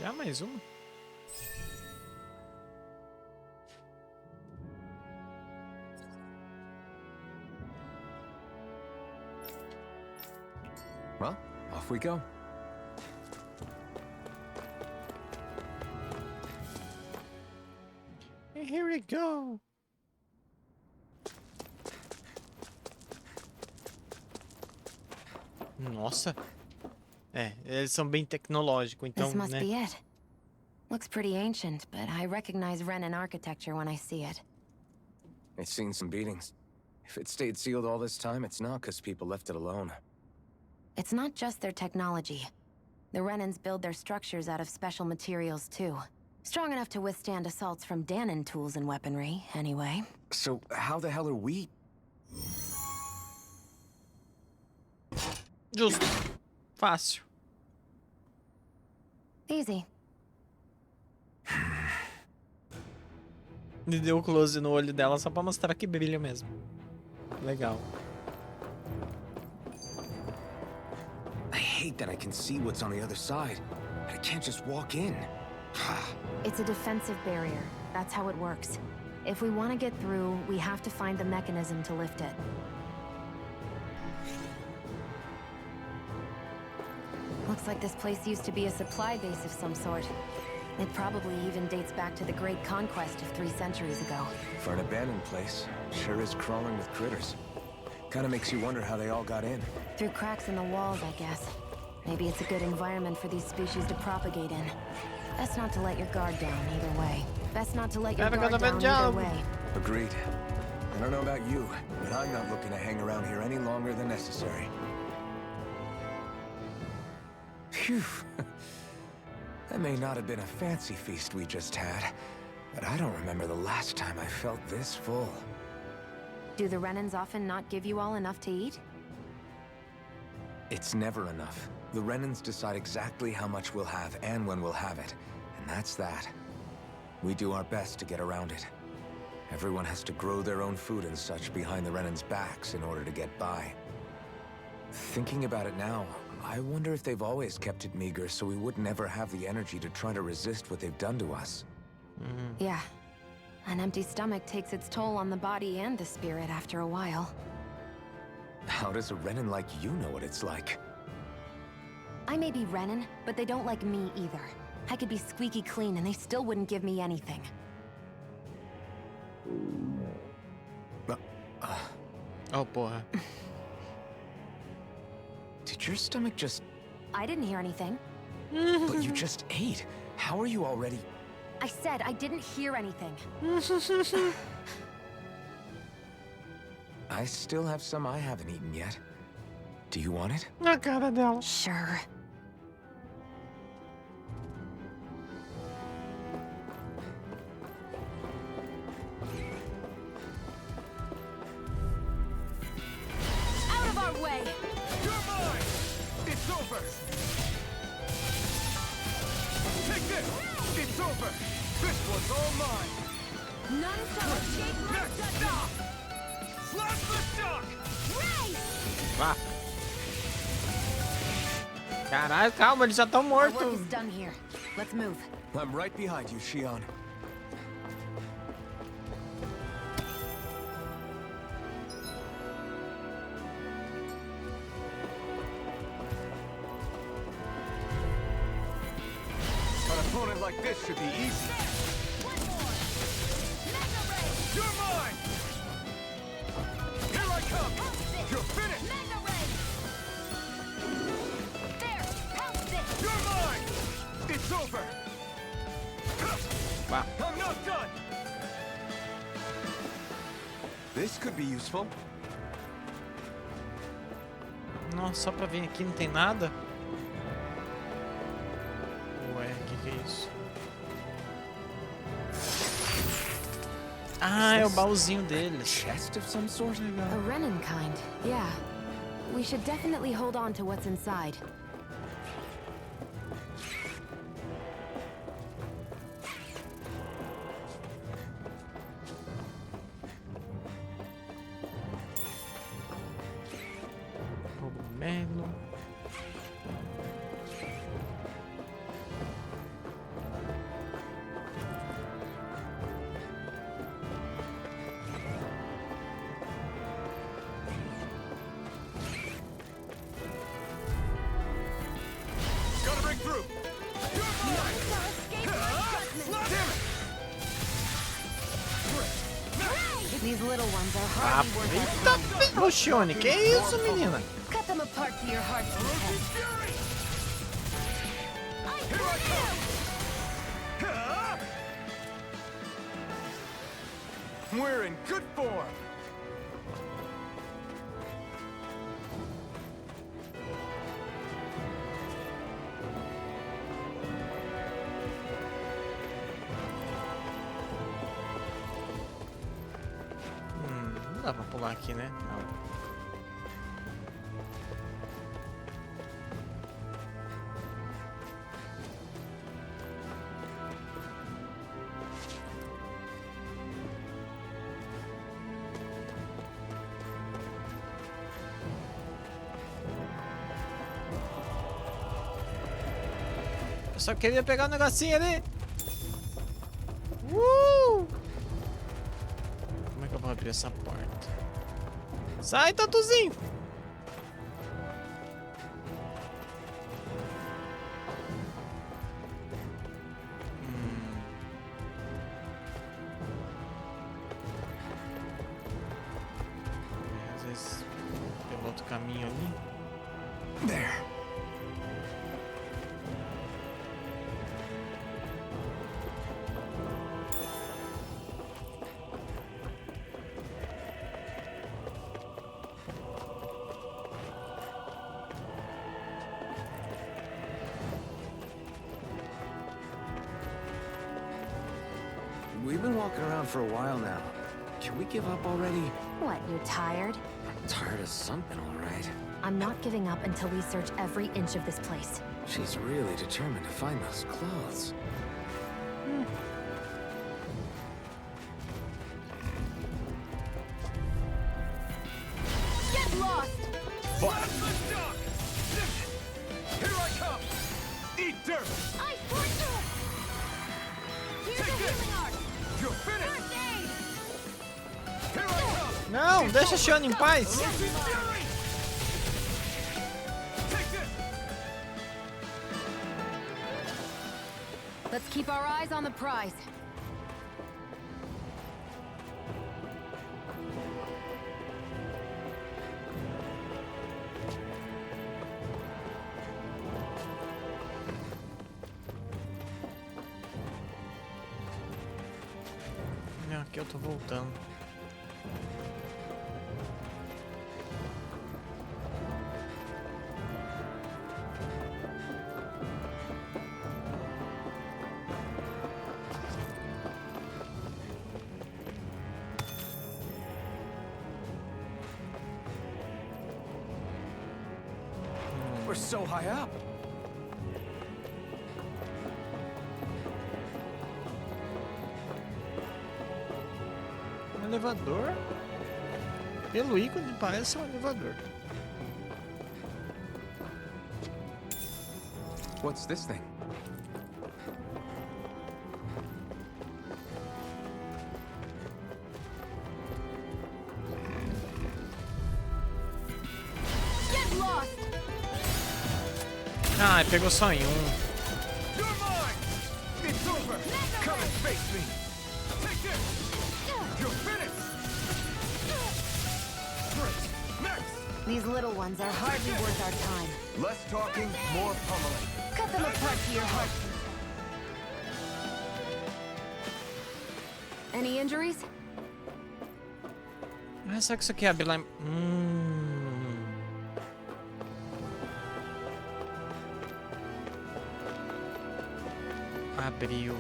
Já mais uma? Well, off we go. Here we go. Nossa. É, eles são bem tecnológicos, então, This must né? be it. Looks pretty ancient, but I recognize Renan architecture when I see it. It's seen some beatings. If it stayed sealed all this time, it's not because people left it alone. It's not just their technology. The Renans build their structures out of special materials, too. Strong enough to withstand assaults from Danon tools and weaponry, anyway. So how the hell are we? Justo. Fácil. Easy. Me deu close no olho dela só pra mostrar que brilha mesmo. Legal. I hate that I can see what's on the other side, but I can't just walk in. It's a defensive barrier. That's how it works. If we want to get through, we have to find the mechanism to lift it. Looks like this place used to be a supply base of some sort. It probably even dates back to the Great Conquest of 3 centuries ago. For an abandoned place, sure is crawling with critters. Kinda makes you wonder how they all got in. Through cracks in the walls, I guess. Maybe it's a good environment for these species to propagate in. Best not to let your guard down either way. Best not to let your guard down either way. Agreed. I don't know about you, but I'm not looking to hang around here any longer than necessary. Phew. That may not have been a fancy feast we just had, but I don't remember the last time I felt this full. Do the Renans often not give you all enough to eat? It's never enough. The Renans decide exactly how much we'll have and when we'll have it, and that's that. We do our best to get around it. Everyone has to grow their own food and such behind the Renans' backs in order to get by. Thinking about it now, I wonder if they've always kept it meager so we would never have the energy to try to resist what they've done to us. Yeah. An empty stomach takes its toll on the body and the spirit after a while. How does a Renan like you know what it's like? I may be Renan, but they don't like me either. I could be squeaky clean and they still wouldn't give me anything. Oh, porra. Did your stomach just... I didn't hear anything. But you just ate. How are you already... I said I didn't hear anything. I still have some I haven't eaten yet. Do you want it? A cara dela. Sure. Out of our way! You're mine! It's over! Take this! It's over! This one's all mine! None shall escape my Next judgment! stop! Slash the shock! Vá. Caralho, calma, eles já estão Our work mortos. is done here. Let's move. I'm right behind you, Shion. An opponent like this should be easy. You're mine! Here I come! You're finished! You're mine! It's over! Wow. I'm not done! This could be useful. Nossa, só pra vir aqui não tem nada? Ué, que é isso? Ah, é o baúzinho deles. Chest of some sort? A Renan kind, yeah. We should definitely hold on to what's inside. Cogumelo. through! These little ones are Ah, hardly worth eita our time. Roxione, que isso, menina? Cut them apart to your heart's content. We're in good form! Não dá pra pular aqui, né? Não. Eu só queria pegar o negocinho ali. Como é que eu vou abrir essa porta? Sai, Tatuzinho! Às vezes pelo outro caminho ali. There. We've been walking around for a while now. Can we give up already? What, you're tired? I'm tired of something, all right. I'm not giving up until we search every inch of this place. She's really determined to find those clothes. Get lost! Here I come! Eat dirt! I force you! Here's Take a this! healing art! You're finished! First aid! Here I come! Não, deixa a Shione em paz! Lucy's fury! Take this! Let's keep our eyes on the prize. Não, aqui eu tô voltando. We're so high up. Um elevador. Pelo ícone parece um elevador. What's this thing? Get lost! Ah, pegou só em um. You're mine! It's over! Come and face me! Take this! You're finished! Great! Next! These little ones are hardly worth our time. Less talking, more pummeling. Cut them apart to your heart. Any injuries? Ah, será que isso aqui abre lá em... Abriu.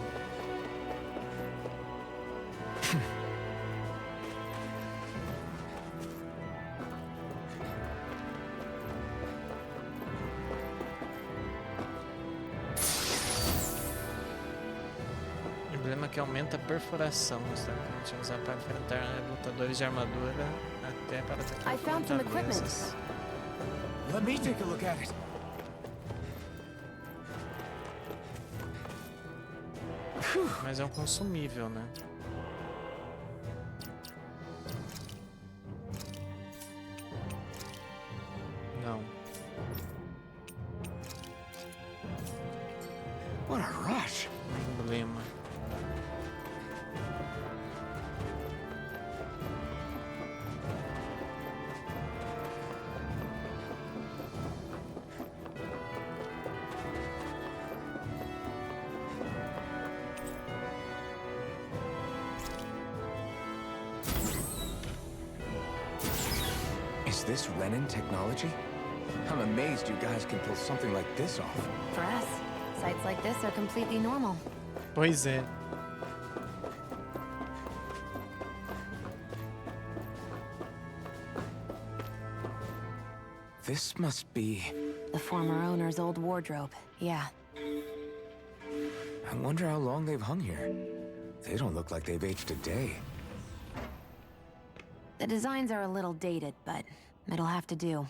O problema é que aumenta a perfuração. Você pode usar para enfrentar lutadores de armadura até para atacar I found some equipment. fortalezas. Let me take a look at it. Mas é um consumível, né? Não. this Renin technology? I'm amazed you guys can pull something like this off. For us, sites like this are completely normal. Pois é. This must be... The former owner's old wardrobe, yeah. I wonder how long they've hung here. They don't look like they've aged a day. The designs are a little dated, but it'll have to do.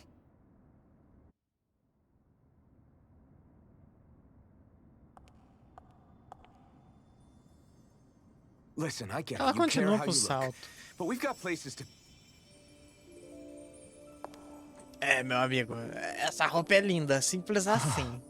Listen, I get Ela it. You care continua how com o you look. salto. But we've got places to... É, meu amigo, essa roupa é linda, simples assim.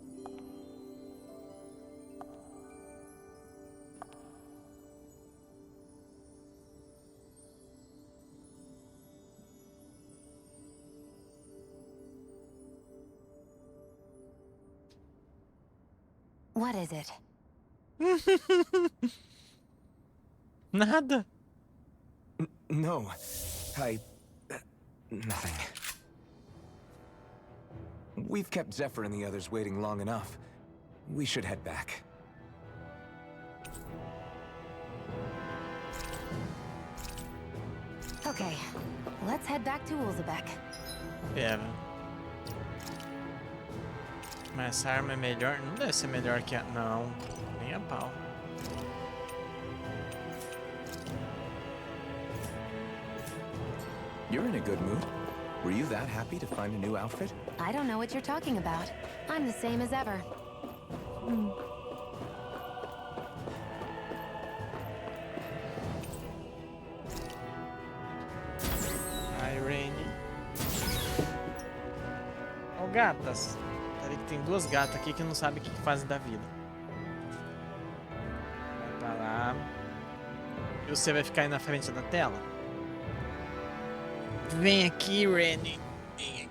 What is it? Nada. No, nothing. We've kept Zephyr and the others waiting long enough. We should head back. Okay, let's head back to Ulzebek. Pera. Mas essa arma é melhor? Não deve ser melhor que a... Não, nem a pau. You're in a good mood. Were you that happy to find a new outfit? I don't know what you're talking about. I'm the same as ever. Ai, Rainy. Ó, gatas. Peraí que tem duas gatas aqui que não sabem o que fazem da vida. Vai pra lá. E você vai ficar aí na frente da tela? Vem aqui, Rainy. Vem aqui.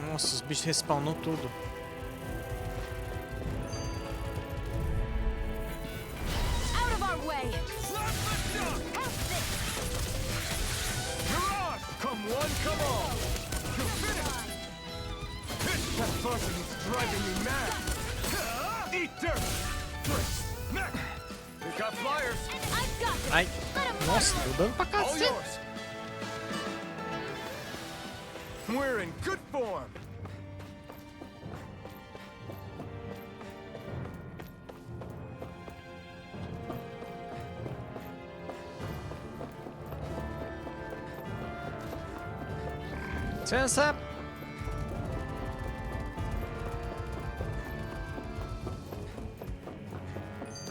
Nossa, os bichos respawnam tudo. Out of our way! Mirage! Come one, come all! You're finished! That buzzing is driving me mad! Eat dirt! First, neck! We got flyers! I've got this! Ai, nossa, tô dando pra All cacete. yours! We're in good form! Licença.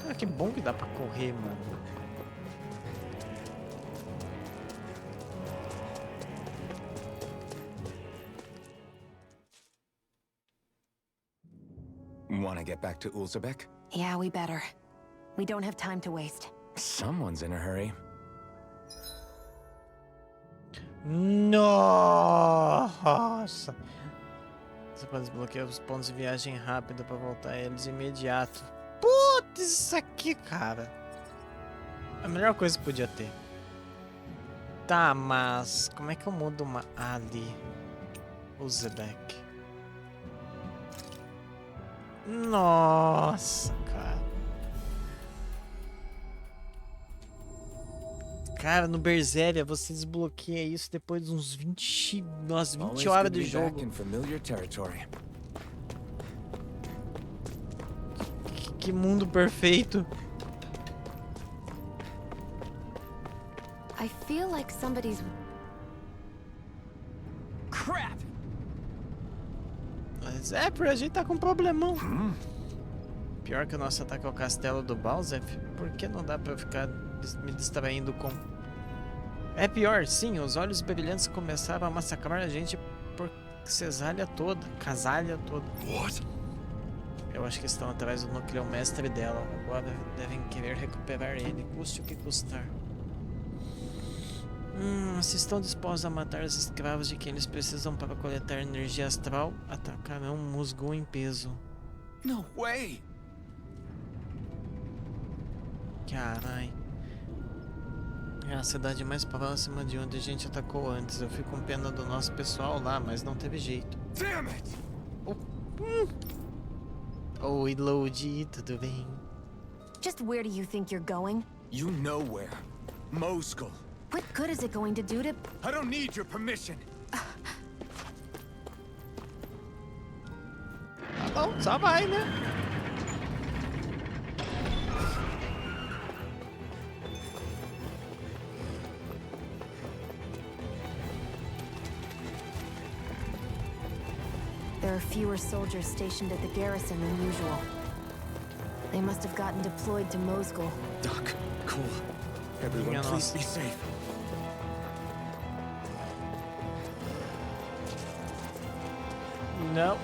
Ah, que bom que dá pra correr, mano. Want to get back to Ulzebek? Yeah, we better. We don't have time to waste. Someone's in a hurry. Nossa! Você pode desbloquear os pontos de viagem rápida pra voltar a eles de imediato. Putz, isso aqui, cara. A melhor coisa que podia ter. Tá, mas como é que eu mudo uma ali? Uzbek. Nossa, cara. Cara, no Berseria você desbloqueia isso depois de uns 20 horas de jogo. Que mundo perfeito. I feel like somebody's... Crap! Mas é, a gente tá com um problemão. Pior que o nosso ataque ao castelo do Bowser, por que não dá pra eu ficar me distraindo com... É pior, sim, os olhos brilhantes começaram a massacrar a gente por casalha toda. What? Eu acho que estão atrás do núcleo mestre dela. Agora devem querer recuperar ele, custe o que custar. Se estão dispostos a matar os escravos de quem eles precisam para coletar energia astral, atacarão um musgo em peso. No way! Carai. É a cidade mais próxima de onde a gente atacou antes. Eu fico com pena do nosso pessoal lá, mas não teve jeito. Damn it! Oi, Lodi, tudo bem? Just where do you think you're going? You know where. Moscow. What good is it going to do to... I don't need your permission. Tá bom, só vai, né? There are fewer soldiers stationed at the garrison than usual. They must have gotten deployed to Moscow. Doc, Cole, everyone Minha please nossa. be safe. Não.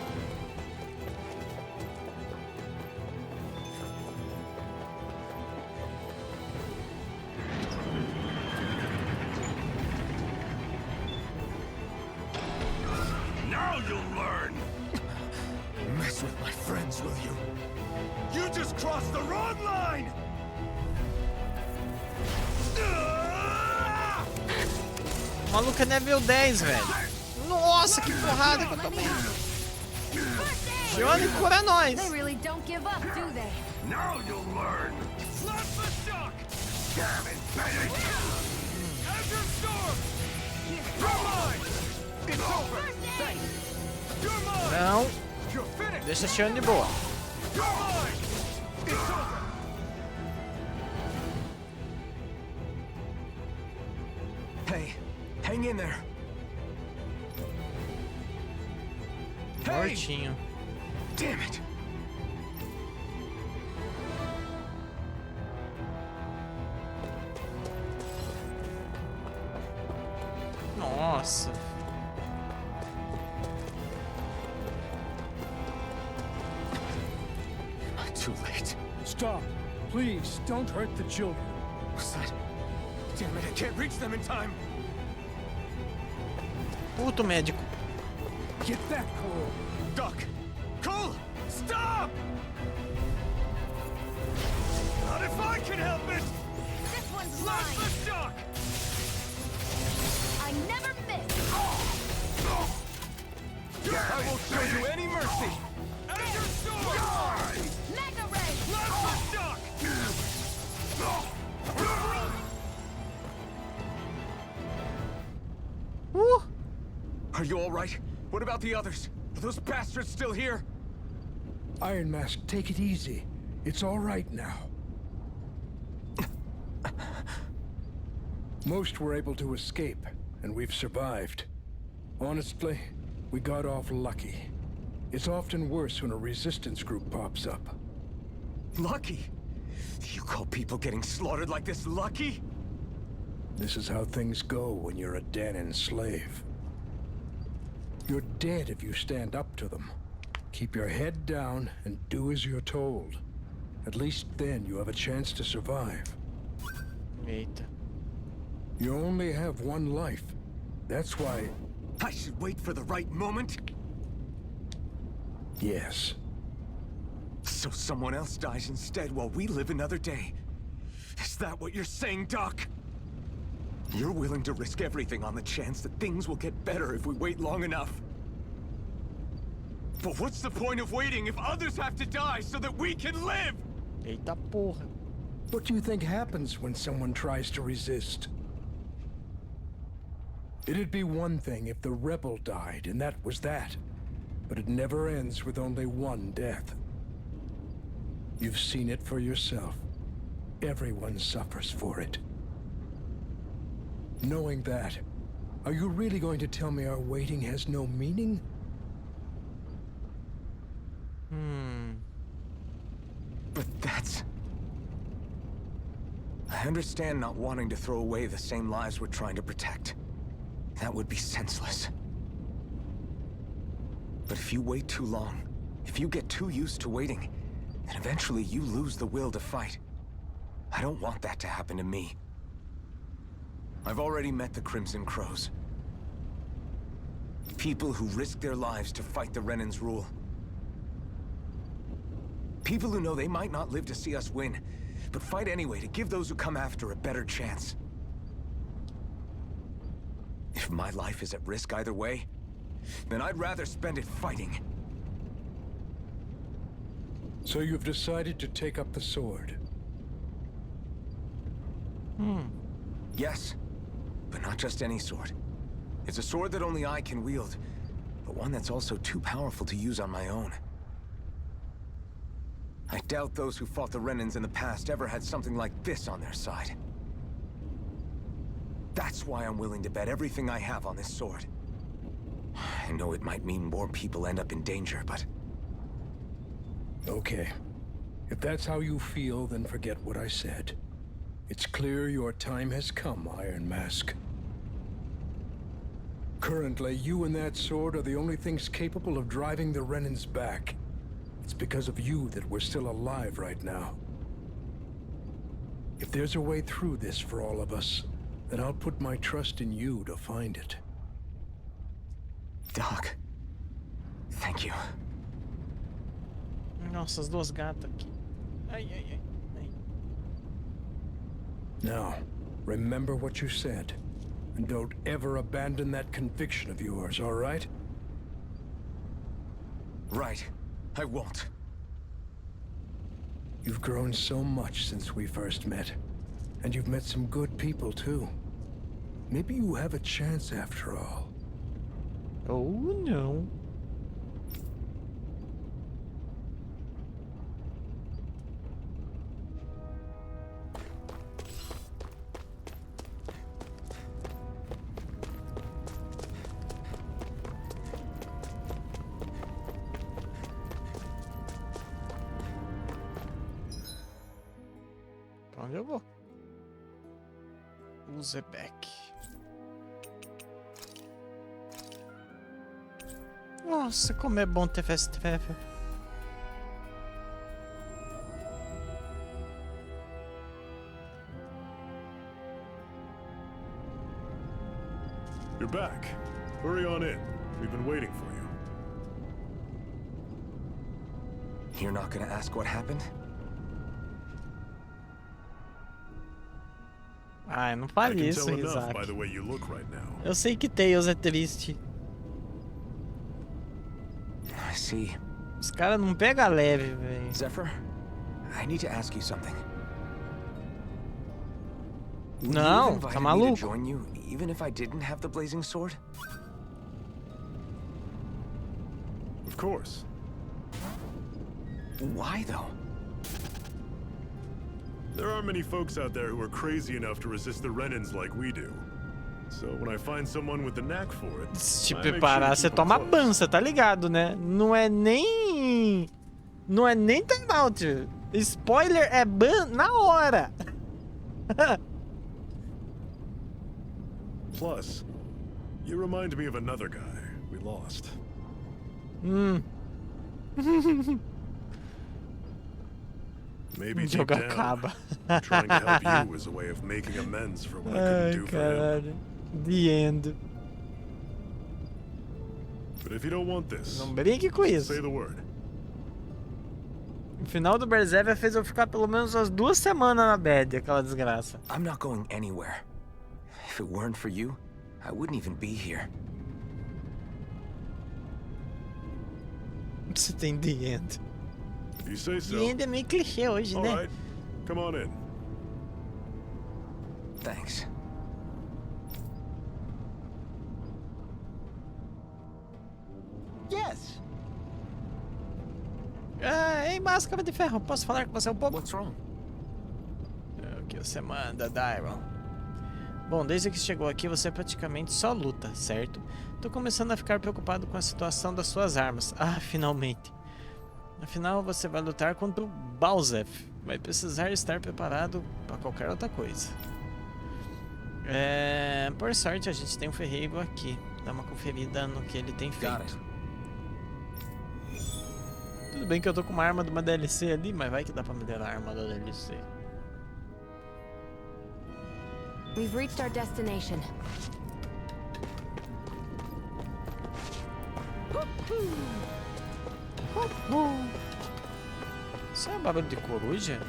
Now you'll learn! Mess with my friends, will you? You just crossed the wrong line! O maluco é nível 10, velho. Nossa, que porrada que eu tomei. Johnny cura nós. They really don't give up, do they? Now you'll learn! Slap the shock! Damn it, Betty! Azure Storm! You're mine! It's over! You're mine! Não, You're finished! deixa esse ano de boa. You're mine! It's over! Hey, hang in there! Hey! Mortinho. Damn it! Nossa. Too late. Stop. Please, don't hurt the children. What's that? Damn it, I can't reach them in time! Puto médico. Get that, Cole. Doc! Cole! Stop! Not if I can help it! This one's Slash mine! the shock! I never miss! I won't show you any mercy! Azure Sword! Mega Ray! Slash the shock! Are you all right? What about the others? Are those bastards still here? Iron Mask, take it easy. It's all right now. Most were able to escape, and we've survived. Honestly, we got off lucky. It's often worse when a resistance group pops up. Lucky? You call people getting slaughtered like this lucky? This is how things go when you're a Danon slave. You're dead if you stand up to them. Keep your head down and do as you're told. At least then you have a chance to survive. Eita. You only have one life. That's why... I should wait for the right moment? Yes. So someone else dies instead while we live another day. Is that what you're saying, Doc? You're willing to risk everything on the chance that things will get better if we wait long enough. But what's the point of waiting if others have to die so that we can live? Eita porra. What do you think happens when someone tries to resist? It'd be one thing if the rebel died, and that was that. But it never ends with only one death. You've seen it for yourself. Everyone suffers for it. Knowing that, are you really going to tell me our waiting has no meaning? But that's... I understand not wanting to throw away the same lives we're trying to protect. That would be senseless. But if you wait too long, if you get too used to waiting, then eventually you lose the will to fight. I don't want that to happen to me. I've already met the Crimson Crows. People who risk their lives to fight the Renan's rule. People who know they might not live to see us win, but fight anyway to give those who come after a better chance. If my life is at risk either way, then I'd rather spend it fighting. So you've decided to take up the sword. Yes, but not just any sword. It's a sword that only I can wield, but one that's also too powerful to use on my own. I doubt those who fought the Renans in the past ever had something like this on their side. That's why I'm willing to bet everything I have on this sword. I know it might mean more people end up in danger, but... Okay. If that's how you feel, then forget what I said. It's clear your time has come, Iron Mask. Currently, you and that sword are the only things capable of driving the Renans back. It's because of you that we're still alive right now. If there's a way through this for all of us, then I'll put my trust in you to find it. Doc, thank you. Nossa, as duas gatas aqui. Ai, ai, ai. Ai. Now, remember what you said. And don't ever abandon that conviction of yours, all right? Right. I won't. You've grown so much since we first met. And you've met some good people, too. Maybe you have a chance after all. Oh, não. Pra onde eu vou? Uzebek. Nossa, como é bom ter fast travel. You're back. Hurry on in. We've been waiting for you. You're not gonna ask what happened? Ai, não I fale can isso, tell enough Isaac. by the way you look right now. Eu sei que Tails é triste. I see. Os caras não pegam leve, velho. Zephyr, I need to ask you something. Would you have Não, invited tá me to maluco? join you, even if I didn't have the blazing sword? Of course. Why, though? There aren't many folks out there who are crazy enough to resist the Renans like we do. So when I find someone with the knack for it, Se I make sure preparar, to você keep them toma close. ban, você tá ligado, né? Não é nem timeout. Spoiler é ban na hora. Plus, you remind me of another guy we lost. Maybe O deep jogo down, acaba. trying to help you is a way of making amends for what I couldn't Ai, do for him. caralho. The end. But if you don't want this, Não brinque com isso. say the word. O final do Berserker fez eu ficar pelo menos umas 2 semanas na bad, aquela desgraça. I'm not going anywhere. If it weren't for you, I wouldn't even be here. Você tem The End. If you say so. The End é meio clichê hoje, All né? right, come on in. Thanks. Yes. Ei, máscara de ferro, posso falar com você um pouco? What's wrong? O que você manda, Dairon? Bom, desde que chegou aqui você praticamente só luta, certo? Tô começando a ficar preocupado com a situação das suas armas. Ah, finalmente. Afinal, você vai lutar contra o Balzef. Vai precisar estar preparado para qualquer outra coisa. Por sorte, a gente tem um ferreiro aqui. Dá uma conferida no que ele tem Got feito. it. Tudo bem que eu tô com uma arma de uma DLC ali, mas vai que dá pra melhorar a arma da DLC. We've reached our destination. Isso é barulho de coruja?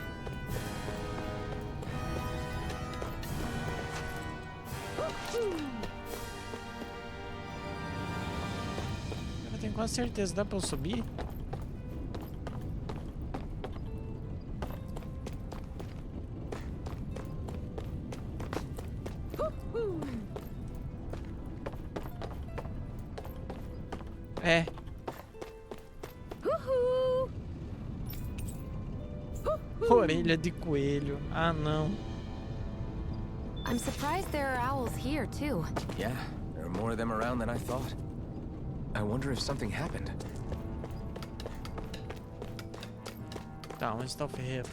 Com certeza, dá pra eu subir? É. Orelha de coelho. Ah, não. I'm surprised there are owls here, too. Yeah, there are more of them around than I thought. I wonder if something happened. Tá, onde está o ferreiro?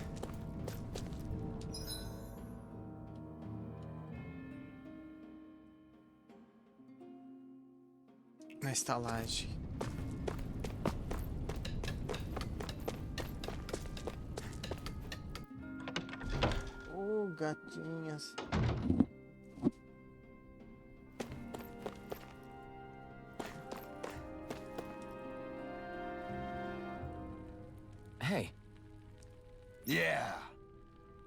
Na estalagem. Oh, gatinhas. Hey. Yeah.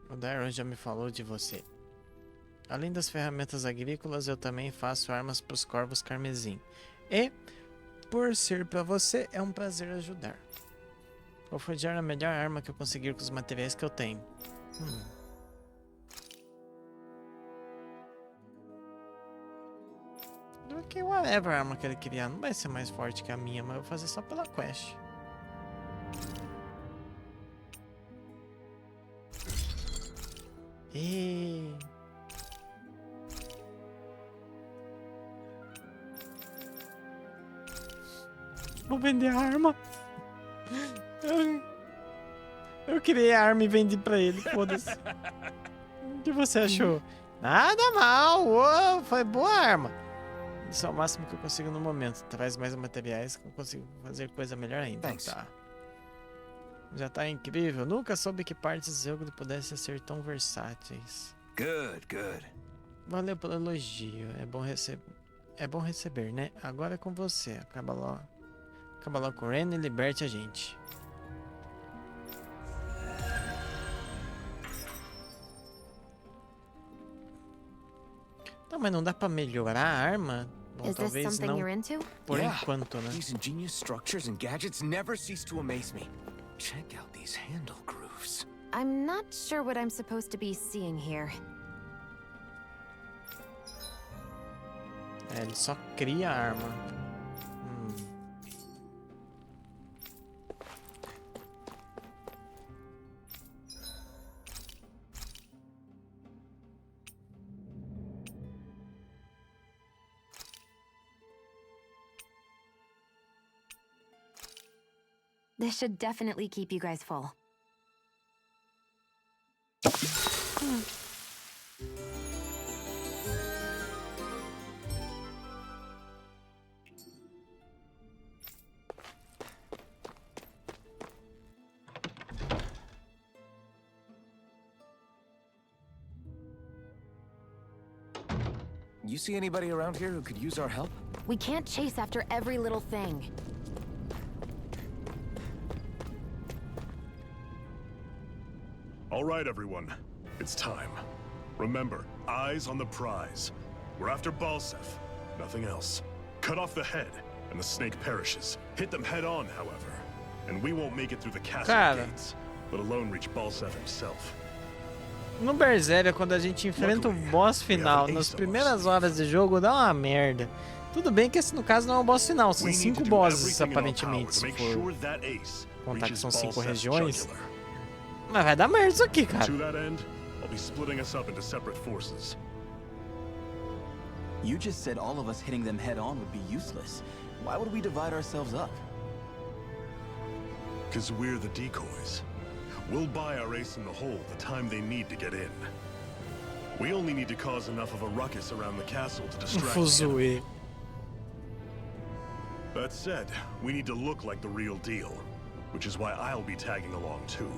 O Darren já me falou de você. Além das ferramentas agrícolas, eu também faço armas para os corvos carmesim. E, por ser para você, é um prazer ajudar. Vou forjar a melhor arma que eu conseguir com os materiais que eu tenho. Ok, whatever a arma que ele criar. Não vai ser mais forte que a minha, mas eu vou fazer só pela quest. E... Vou vender a arma. Eu criei a arma e vendi pra ele, foda-se. O que você achou? Nada mal, foi boa arma. Isso é o máximo que eu consigo no momento. Traz mais materiais que eu consigo fazer coisa melhor ainda. Thanks. Tá. Já tá incrível. Nunca soube que partes do jogo pudessem ser tão versáteis. Good, good. Valeu pelo elogio. É bom receber, né? Agora é com você. Acaba logo com o Ren e liberte a gente. Não, mas não dá pra melhorar a arma? Bom, Is this talvez something não you're into? por Yeah. enquanto, né? These ingenious structures and gadgets never cease to amaze me. Check out these handle grooves. I'm not sure what I'm supposed to be seeing here. É, ele só cria a arma. This should definitely keep you guys full. You see anybody around here who could use our help? We can't chase after every little thing. All right, everyone. It's time. Remember, eyes on the prize. We're after Balsef, nothing else. Cut off the head, and the snake perishes. Hit them head on, however. And we won't make it through the castle Cara. gates, let alone reach Balsef himself. No Berseria, quando a gente enfrenta o boss final, nas primeiras horas de jogo, dá uma merda. Tudo bem que esse, no caso, não é o boss final, são We need 5 to do bosses, everything in our power aparentemente, to se make for sure that ace contar que reaches são 5 Balsef's regiões. jugular. Mas vai dar merda isso aqui, cara. To that end, I'll be splitting us up into separate forces. You just said all of us hitting them head on would be useless. Why would we divide ourselves up? Because we're the decoys. We'll buy our ace in the hole the time they need to get in. We only need to cause enough of a ruckus around the castle to distract the enemy. Fuzuê. That said, we need to look like the real deal, which is why I'll be tagging along too.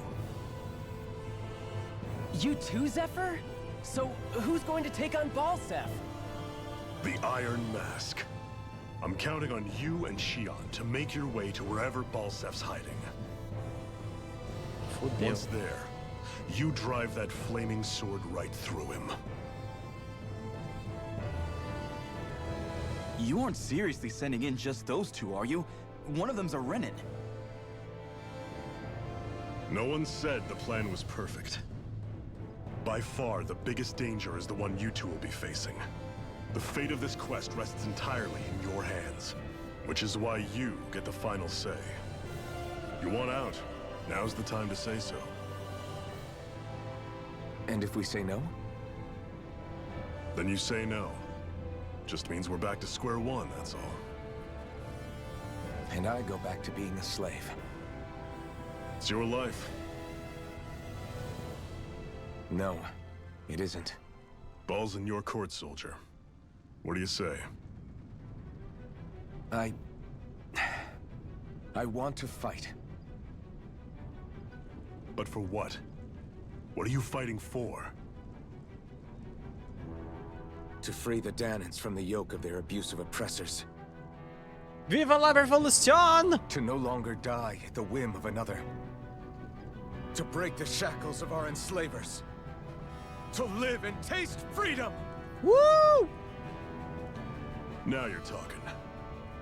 You too, Zephyr? So, who's going to take on Balsef? The Iron Mask. I'm counting on you and Shion to make your way to wherever Balsef's hiding. Fudeu. Once there, you drive that flaming sword right through him. You aren't seriously sending in just those two, are you? one of them's a Renin. No one said the plan was perfect. By far, the biggest danger is the one you two will be facing. The fate of this quest rests entirely in your hands, which is why you get the final say. You want out, now's the time to say so. And if we say no? Then you say no. Just means we're back to square one, that's all. And I go back to being a slave. It's your life. No, it isn't. Ball's in your court, soldier. What do you say? I want to fight. But for what? What are you fighting for? To free the Danans from the yoke of their abusive oppressors. Viva la revolution! To no longer die at the whim of another. To break the shackles of our enslavers. To live and taste freedom! Woo! Now you're talking.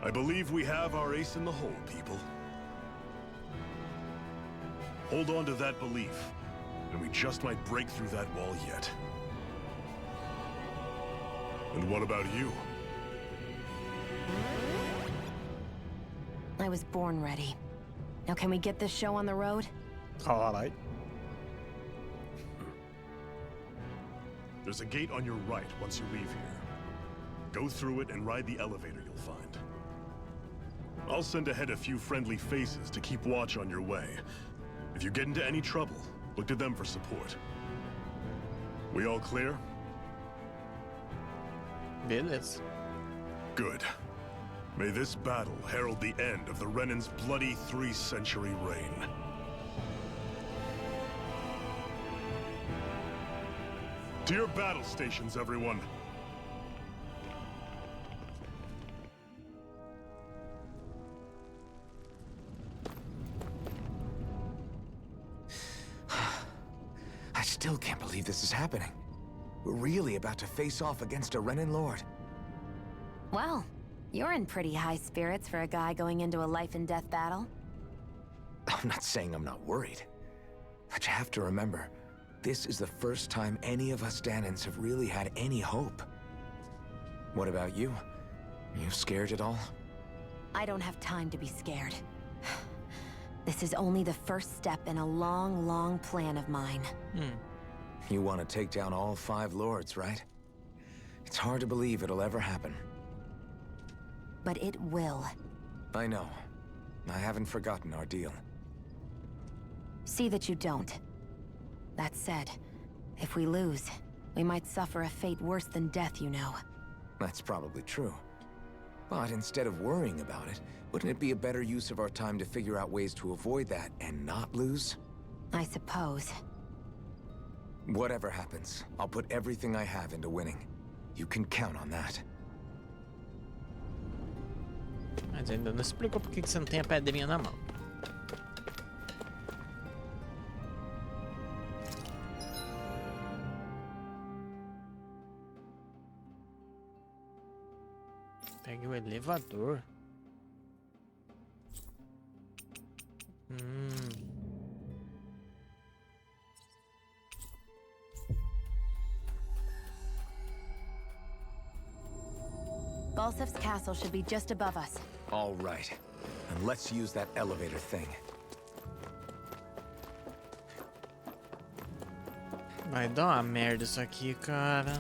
I believe we have our ace in the hole, people. Hold on to that belief, and we just might break through that wall yet. And what about you? I was born ready. Now can we get this show on the road? Alright. There's a gate on your right once you leave here. Go through it and ride the elevator you'll find. I'll send ahead a few friendly faces to keep watch on your way. If you get into any trouble, look to them for support. We all clear? Beleza. Good. May this battle herald the end of the Renan's bloody 3-century reign. To your battle stations, everyone. I still can't believe this is happening. We're really about to face off against a Renin Lord. Well, you're in pretty high spirits for a guy going into a life-and-death battle. I'm not saying I'm not worried. But you have to remember, this is the first time any of us Danans have really had any hope. What about you? You scared at all? I don't have time to be scared. This is only the first step in a long, long plan of mine. You want to take down all 5 lords, right? It's hard to believe it'll ever happen. But it will. I know. I haven't forgotten our deal. See that you don't. That said, if we lose, we might suffer a fate worse than death, you know. That's probably true. But instead of worrying about it, wouldn't it be a better use of our time to figure out ways to avoid that and not lose? I suppose. Whatever happens, I'll put everything I have into winning. You can count on that. Mas ainda não explicou por que você não tem a pedrinha na mão. Pegue o elevador. Balsef's castle should be just above us. All right. And let's use that elevator thing. Vai dar uma merda isso aqui, cara.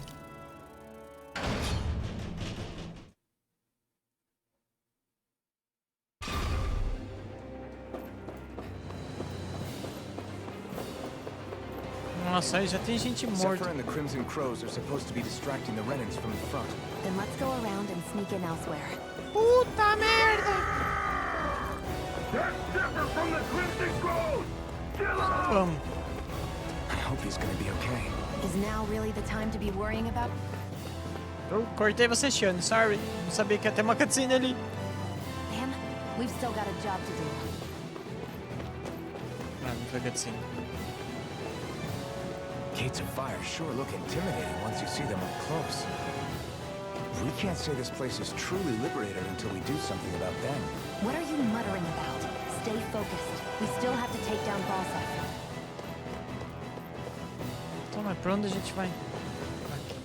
Nossa, aí já tem gente morta. Zephyr and the Crimson Crows are supposed to be distracting the Renans from the front. Then let's go around and sneak in elsewhere. Puta merda! That's Zephyr from the Crimson Crows! Kill him! Vamos. I hope he's gonna be okay. Is now really the time to be worrying about? Eu cortei você, Shane, sorry. Não sabia que ia ter uma cutscene ali. Man, we've still got a job to do. Ah, não foi cutscene. Gates of fire sure look intimidating once you see them up close. We can't say this place is truly liberated until we do something about them. What are you muttering about? Stay focused. We still have to take down Balsa. Então, mas pra onde a gente vai? Aqui.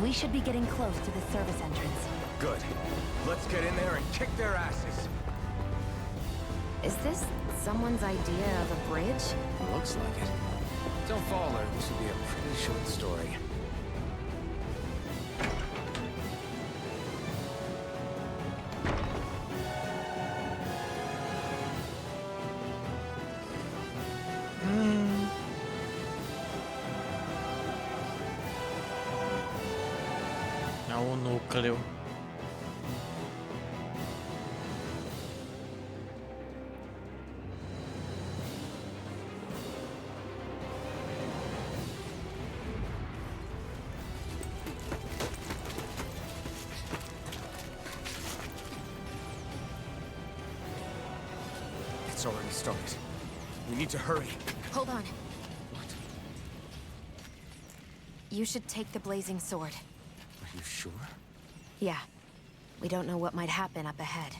We should be getting close to the service entrance. Good. Let's get in there and kick their asses. Is this someone's idea of a bridge? Looks like it. Don't fall or this will be a pretty short story. É o núcleo. It's already started. We need to hurry. Hold on. What? You should take the blazing sword. Are you sure? Yeah. We don't know what might happen up ahead.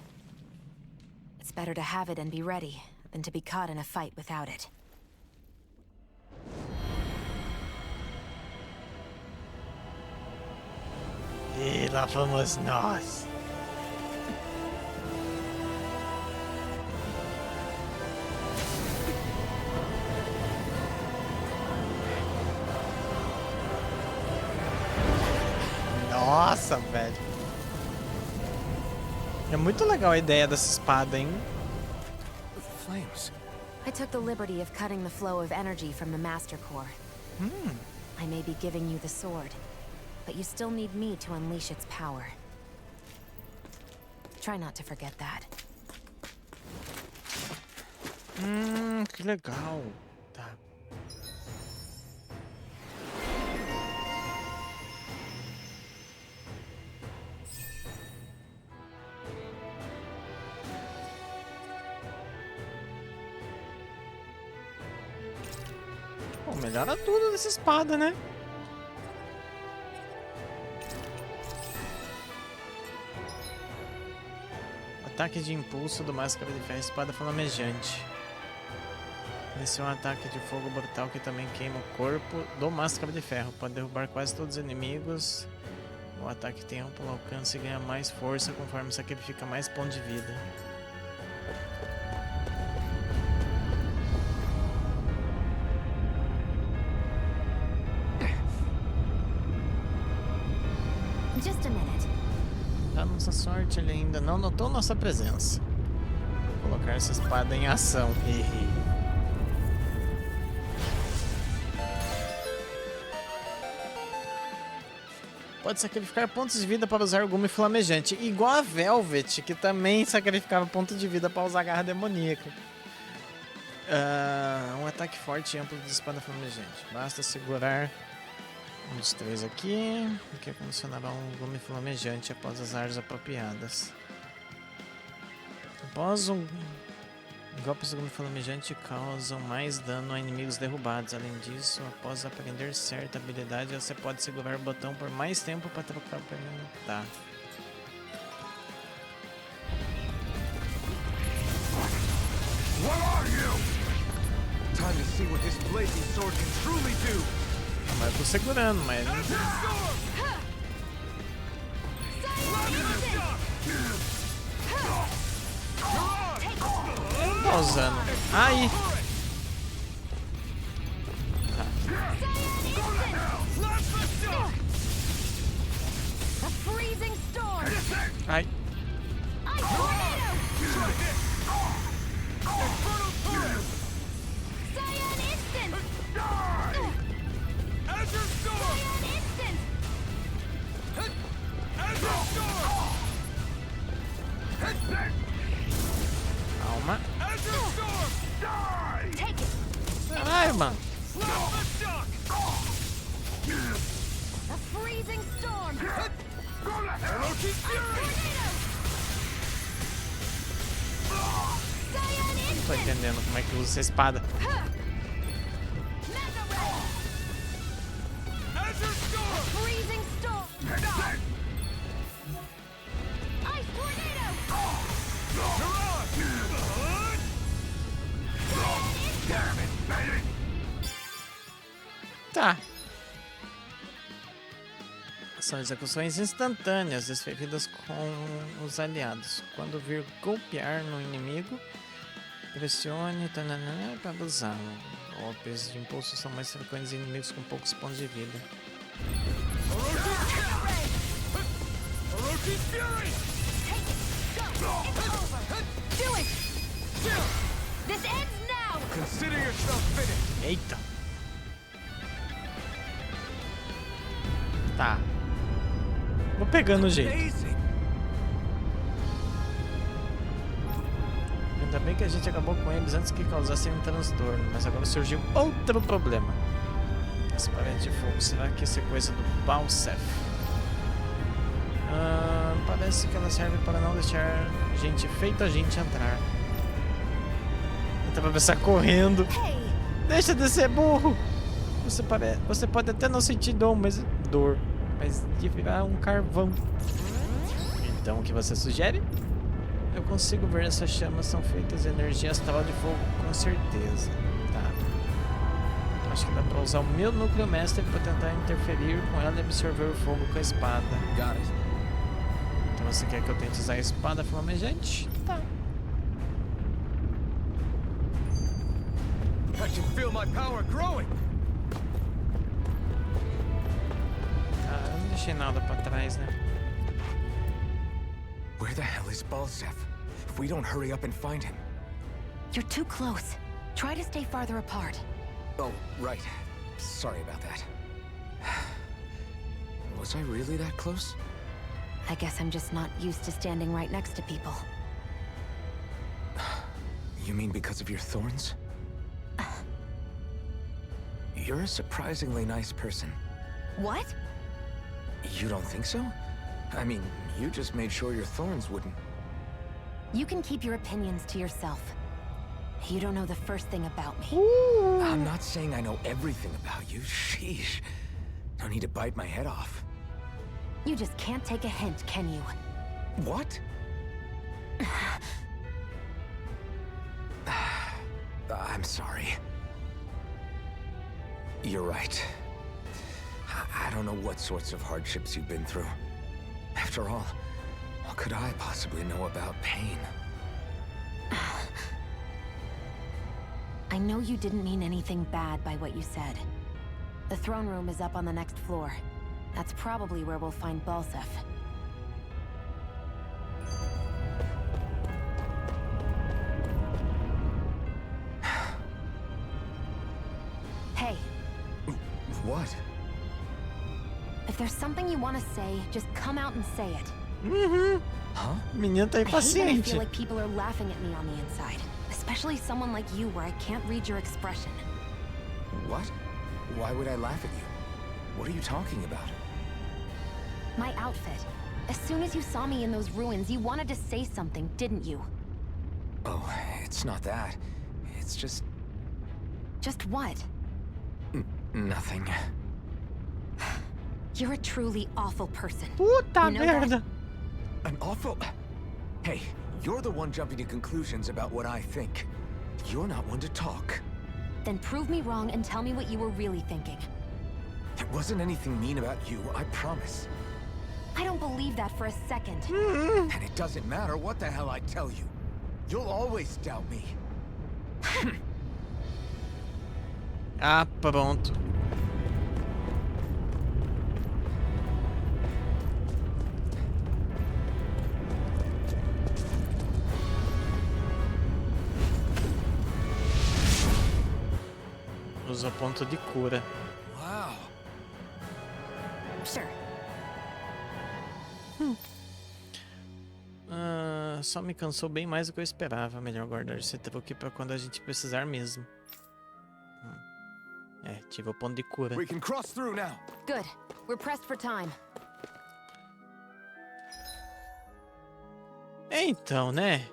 It's better to have it and be ready than to be caught in a fight without it. E lá vamos nós. Nossa, velho. É muito legal a ideia dessa espada, hein? Flames. I took the liberty of cutting the flow of energy from the Master Core. I may be giving you the sword, but you still need me to unleash its power. Try not to forget that. Que legal. Tá. Pô, melhora tudo dessa espada, né? Ataque de impulso do Máscara de Ferro, espada flamejante. Esse é um ataque de fogo brutal que também queima o corpo do Máscara de Ferro. Pode derrubar quase todos os inimigos. O ataque tem amplo alcance e ganha mais força conforme sacrifica mais pontos de vida. Just a minute. Pra nossa sorte, ele ainda não notou nossa presença. Vou colocar essa espada em ação. Pode sacrificar pontos de vida para usar o gume flamejante, igual a Velvet, que também sacrificava ponto de vida para usar a garra demoníaca. Um ataque forte e amplo de espada flamejante. Basta segurar um dos três aqui, que condicionará um gume flamejante após as áreas apropriadas. Após golpes do gume flamejante causam mais dano a inimigos derrubados. Além disso, após aprender certa habilidade, você pode segurar o botão por mais tempo para trocar o tá. What are you? Time to see what this blazing sword can truly do. Mas eu tô segurando, mas Not tá usando. Aí. Ai. Calma. Caralho, mano. freezing storm. Não tô entendendo como é que usa essa espada. Freezing storm. Ice tornado. Tá. São execuções instantâneas desferidas com os aliados. Quando vir golpear no inimigo, pressione para usá-lo. Golpes de impulso são mais frequentes em inimigos com poucos pontos de vida. Do it. This ends now. Consider yourself finished. Eita! Tá. Vou pegando o jeito. Amazing. Ainda bem que a gente acabou com eles antes que causassem um transtorno, mas agora surgiu outro problema. Esse parede de fogo, será que isso é coisa do Balsef? Parece que ela serve para não deixar gente feita a gente entrar. Então vai pensar correndo. Deixa de ser burro! Você pode até não sentir dor, mas de virar um carvão. Então o que você sugere? Eu consigo ver essas chamas são feitas de energia astral de fogo, com certeza. Tá. Acho que dá pra usar o meu núcleo mestre pra tentar interferir com ela e absorver o fogo com a espada. Got it. Então você quer que eu tente usar a espada flamejante? Tá. I can feel my power growing. Ah, eu não deixei nada pra trás, né? Where the hell is Balsef? If we don't hurry up and find him. You're too close. Try to stay farther apart. Oh, right. Sorry about that. Was I really that close? I guess I'm just not used to standing right next to people. You mean because of your thorns? You're a surprisingly nice person. What? You don't think so? I mean, you just made sure your thorns wouldn't... You can keep your opinions to yourself. You don't know the first thing about me. I'm not saying I know everything about you. Sheesh. No need to bite my head off. You just can't take a hint, can you? What? I'm sorry. You're right. I don't know what sorts of hardships you've been through. After all, what could I possibly know about pain? I know you didn't mean anything bad by what you said. The throne room is up on the next floor. That's probably where we'll find Balsef. Hey, What? if there's something you want to say, just come out and say it. Huh? Menina tá I hate when I impaciente. feel like people are laughing at me on the inside. Especially someone like you where I can't read your expression. What? Why would I laugh at you? What are you talking about? My outfit. As soon as you saw me in those ruins, you wanted to say something, didn't you? Oh, it's not that. It's just... Just what? nothing. You're a truly awful person. Puta You know that? merda. An awful... Hey, you're the one jumping to conclusions about what I think. You're not one to talk. Then prove me wrong and tell me what you were really thinking. There wasn't anything mean about you, I promise. I don't believe that for a second. And it doesn't matter what the hell I tell you. You'll always doubt me. Ah, pronto. Usa ponto de cura. Wow. Sure. Só me cansou bem mais do que eu esperava. Melhor guardar esse truque pra quando a gente precisar mesmo. É, ativa o ponto de cura. We can cross through now. Good. We're pressed for time. Então, né?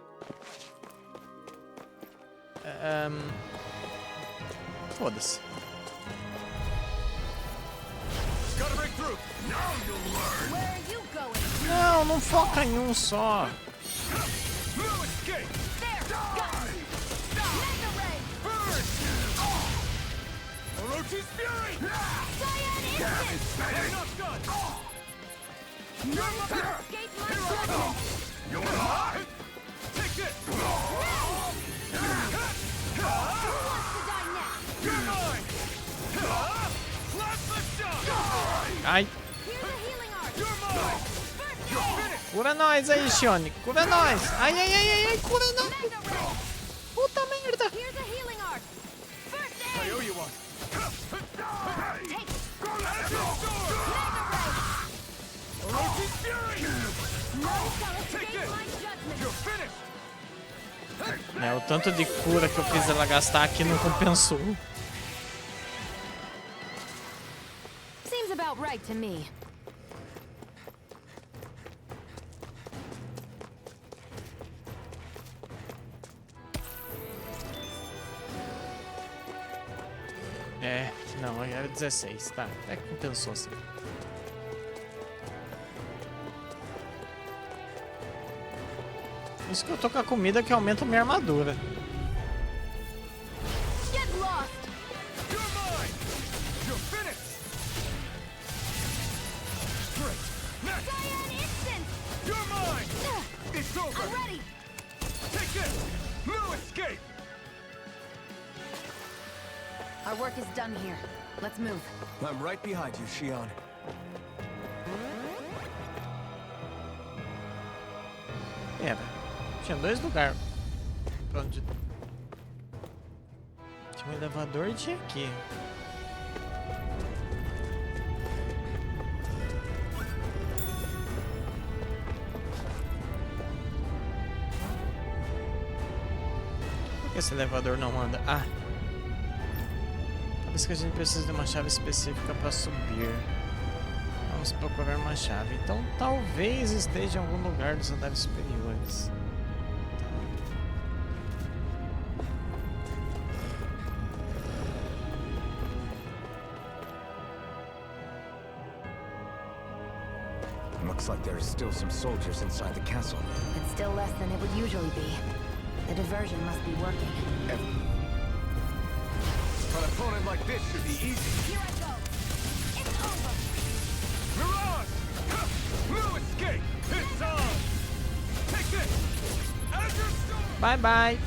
Foda-se. Gotta break through. Now you'll learn. Where are you going? Não, não foca em um só. No escape. There! Got it! Mega Ray! Burn. Orochi's fury. Cyan Instant! We're not done. None can escape my judgment! You're mine. Take this. Who wants to die next? You're mine. Last lift shot. Ai, Here's a healing art! You're mine. First You're aid! finished. cura nós aí, Shione. Cura nós. Ai, ai, ai, ai, ai, cura nós. Mega Ray! Puta merda. Here's a healing art! First I aid! owe you one. Take it! That's your sword. Mega Ray! Orochi's fury. None shall Take escape this. my judgment! You're finished. É, o tanto de cura que eu fiz ela gastar aqui não compensou. Seems about right to me. É, não, era 16, tá. Até que compensou assim. Isso que eu tô com a comida que aumenta minha armadura. Get lost! You're mine. You're finished. Great. Next. Cyan Instant! You're mine. It's over. I'm ready! Take this. No escape. Our work is done here. Let's move. I'm right behind you, Shion. Pera, tinha dois lugares. Pra onde... Tinha um elevador e tinha aqui. Por que esse elevador não anda? Ah! Parece que a gente precisa de uma chave específica para subir. Vamos procurar uma chave. Então talvez esteja em algum lugar dos andares superiores. Looks like there is still some soldiers inside the castle. It's still less than it would usually be. The diversion must be working. An opponent like this should be easy. Here I go! It's over! Mirage! No escape! It's on! Take this! As your sword! Bye bye!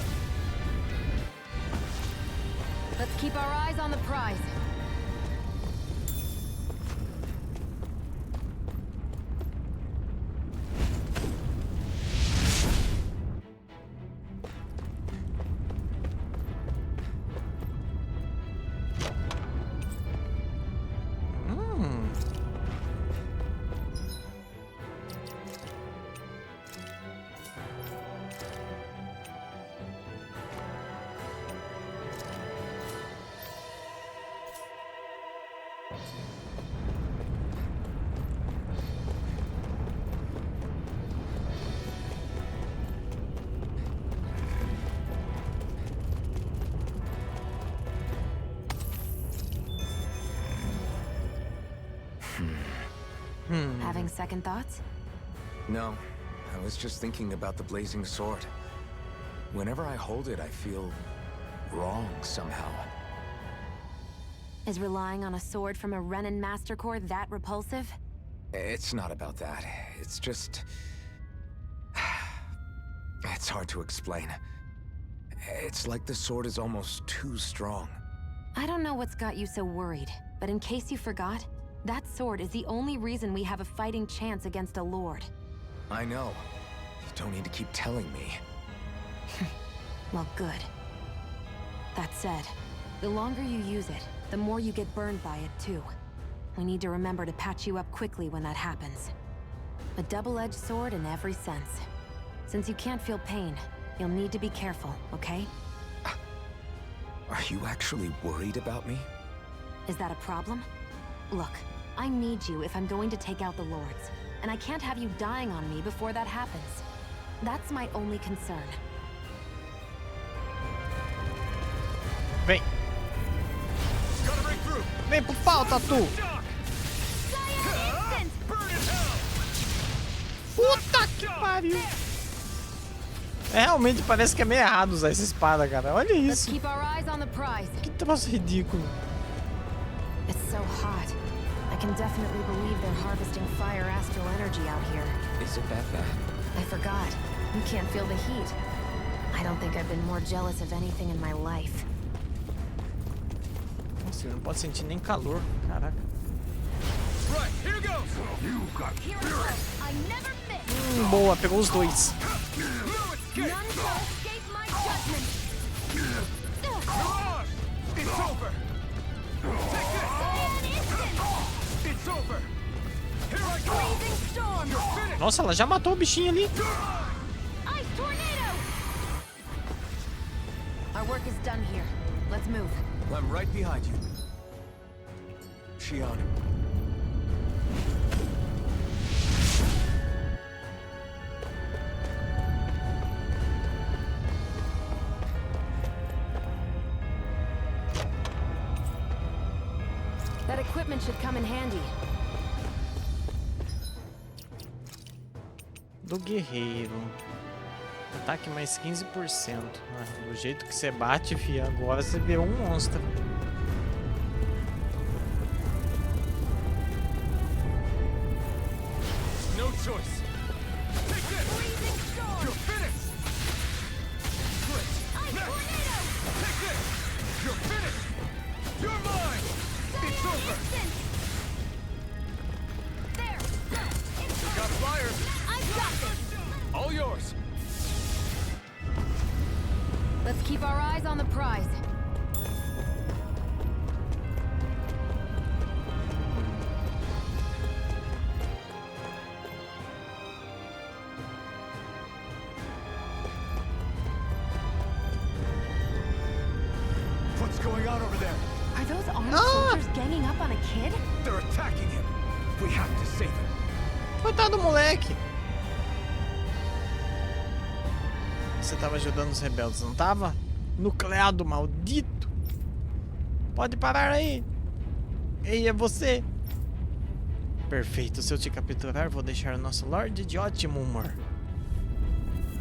Let's keep our eyes on the prize. Having second thoughts? No, I was just thinking about the blazing sword. Whenever I hold it, I feel wrong somehow. Is relying on a sword from a Renin Master Core that repulsive? It's not about that. It's just... It's hard to explain. It's like the sword is almost too strong. I don't know what's got you so worried, but in case you forgot, that sword is the only reason we have a fighting chance against a lord. I know. You don't need to keep telling me. Well, good. That said, the longer you use it, the more you get burned by it, too. We need to remember to patch you up quickly when that happens. A double-edged sword in every sense. Since you can't feel pain, you'll need to be careful, okay? Are you actually worried about me? Is that a problem? Look, I need you if I'm going to take out the Lords, and I can't have you dying on me before that happens. That's my only concern. Vem. Vem pro pau, Tatu. Puta que pariu. Realmente parece que é meio errado usar essa espada, cara. Olha Let's isso. keep our eyes on the prize. Que troço ridículo. It's so hot. I can definitely believe they're harvesting fire astral energy out here. Is it that bad? I forgot. You can't feel the heat. I don't think I've been more jealous of anything in my life. Nossa, ele não pode sentir nem calor. Caraca. Right, here goes! You got I never miss. Boa, pegou os dois. None shall escape my judgment. It's over! Take this! It's over! Here I go! Blazing storm. You're finished! Nossa, ela já matou o bichinho ali. Ice tornado. Our work is done here. Let's move. I'm right behind you. Shion. That equipment should come in handy. Do guerreiro. Ataque mais 15%. Ah, do jeito que você bate, fi, agora você virou um monstro. No choice. Take this! You're finished! Great! Take this! You're finished! You're mine! It's over! Got flyers! I've got this. All yours! Let's keep our eyes on the prize. What's going on over there? Are those armed soldiers ganging up on a kid? They're attacking him! We have to save him! Coitado do moleque. Você tava ajudando os rebeldes, não tava? Nucleado maldito. Pode parar aí. Ei, é você. Perfeito. Se eu te capturar, vou deixar o nosso Lorde de ótimo humor.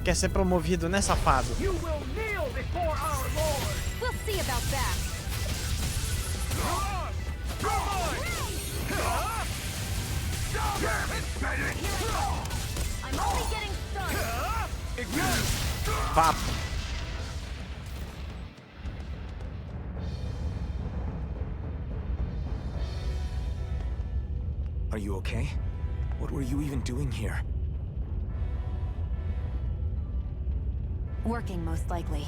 Quer ser promovido, né, safado? You will kneel before our Lord! We'll see about that. I'm only getting started. Papo. Are you okay? What were you even doing here? Working, most likely.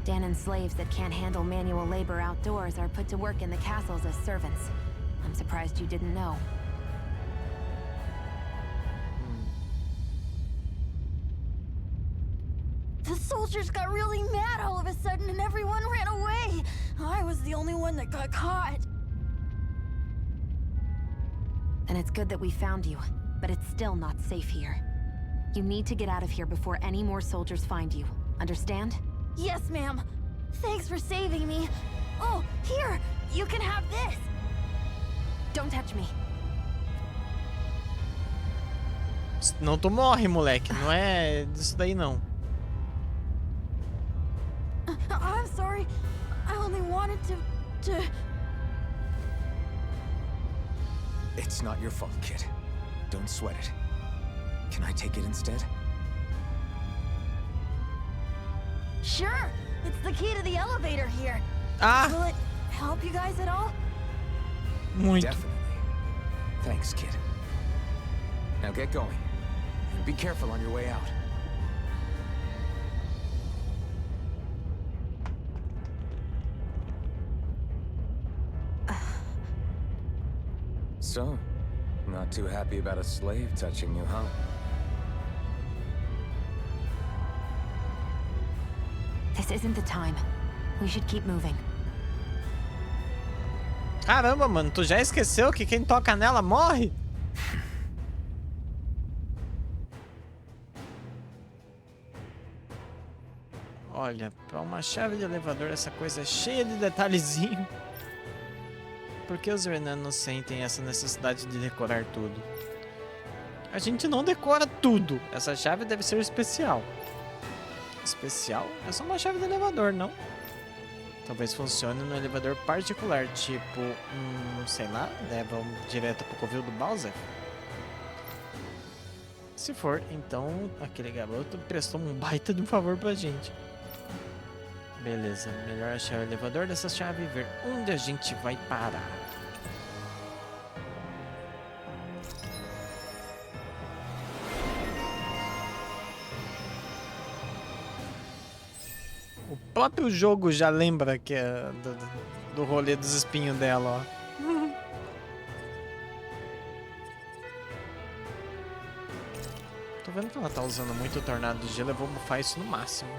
Danon slaves that can't handle manual labor outdoors are put to work in the castles as servants. I'm surprised you didn't know. The soldiers got really mad all of a sudden and everyone ran away. I was the only one that got caught. And it's good that we found you, but it's still not safe here. You need to get out of here before any more soldiers find you. Understand? Yes, ma'am. Thanks for saving me. Oh, here! You can have this! Don't touch me. Não, tu morre, moleque. Não é disso daí, não. I'm sorry. I only wanted to... It's not your fault, kid. Don't sweat it. Can I take it instead? Sure! It's the key to the elevator here. Ah! Will it help you guys at all? Muito. Definitely. Thanks, kid. Now get going. And be careful on your way out. So, not too happy about a slave touching you, huh? This isn't the time. We should keep moving. Caramba, mano, tu já esqueceu que quem toca nela morre? Olha, pra uma chave de elevador, essa coisa é cheia de detalhezinho. Por que os Renanos sentem essa necessidade de decorar tudo? A gente não decora tudo. Essa chave deve ser especial. Especial? É só uma chave de elevador, não? Talvez funcione no elevador particular, tipo, sei lá, leva direto pro covil do Bowser? Se for, então aquele garoto prestou um baita de um favor pra gente. Beleza, melhor achar o elevador dessa chave e ver onde a gente vai parar. O próprio jogo já lembra que é do rolê dos espinhos dela, ó. Tô vendo que ela tá usando muito o tornado de gelo, eu vou bufar isso no máximo.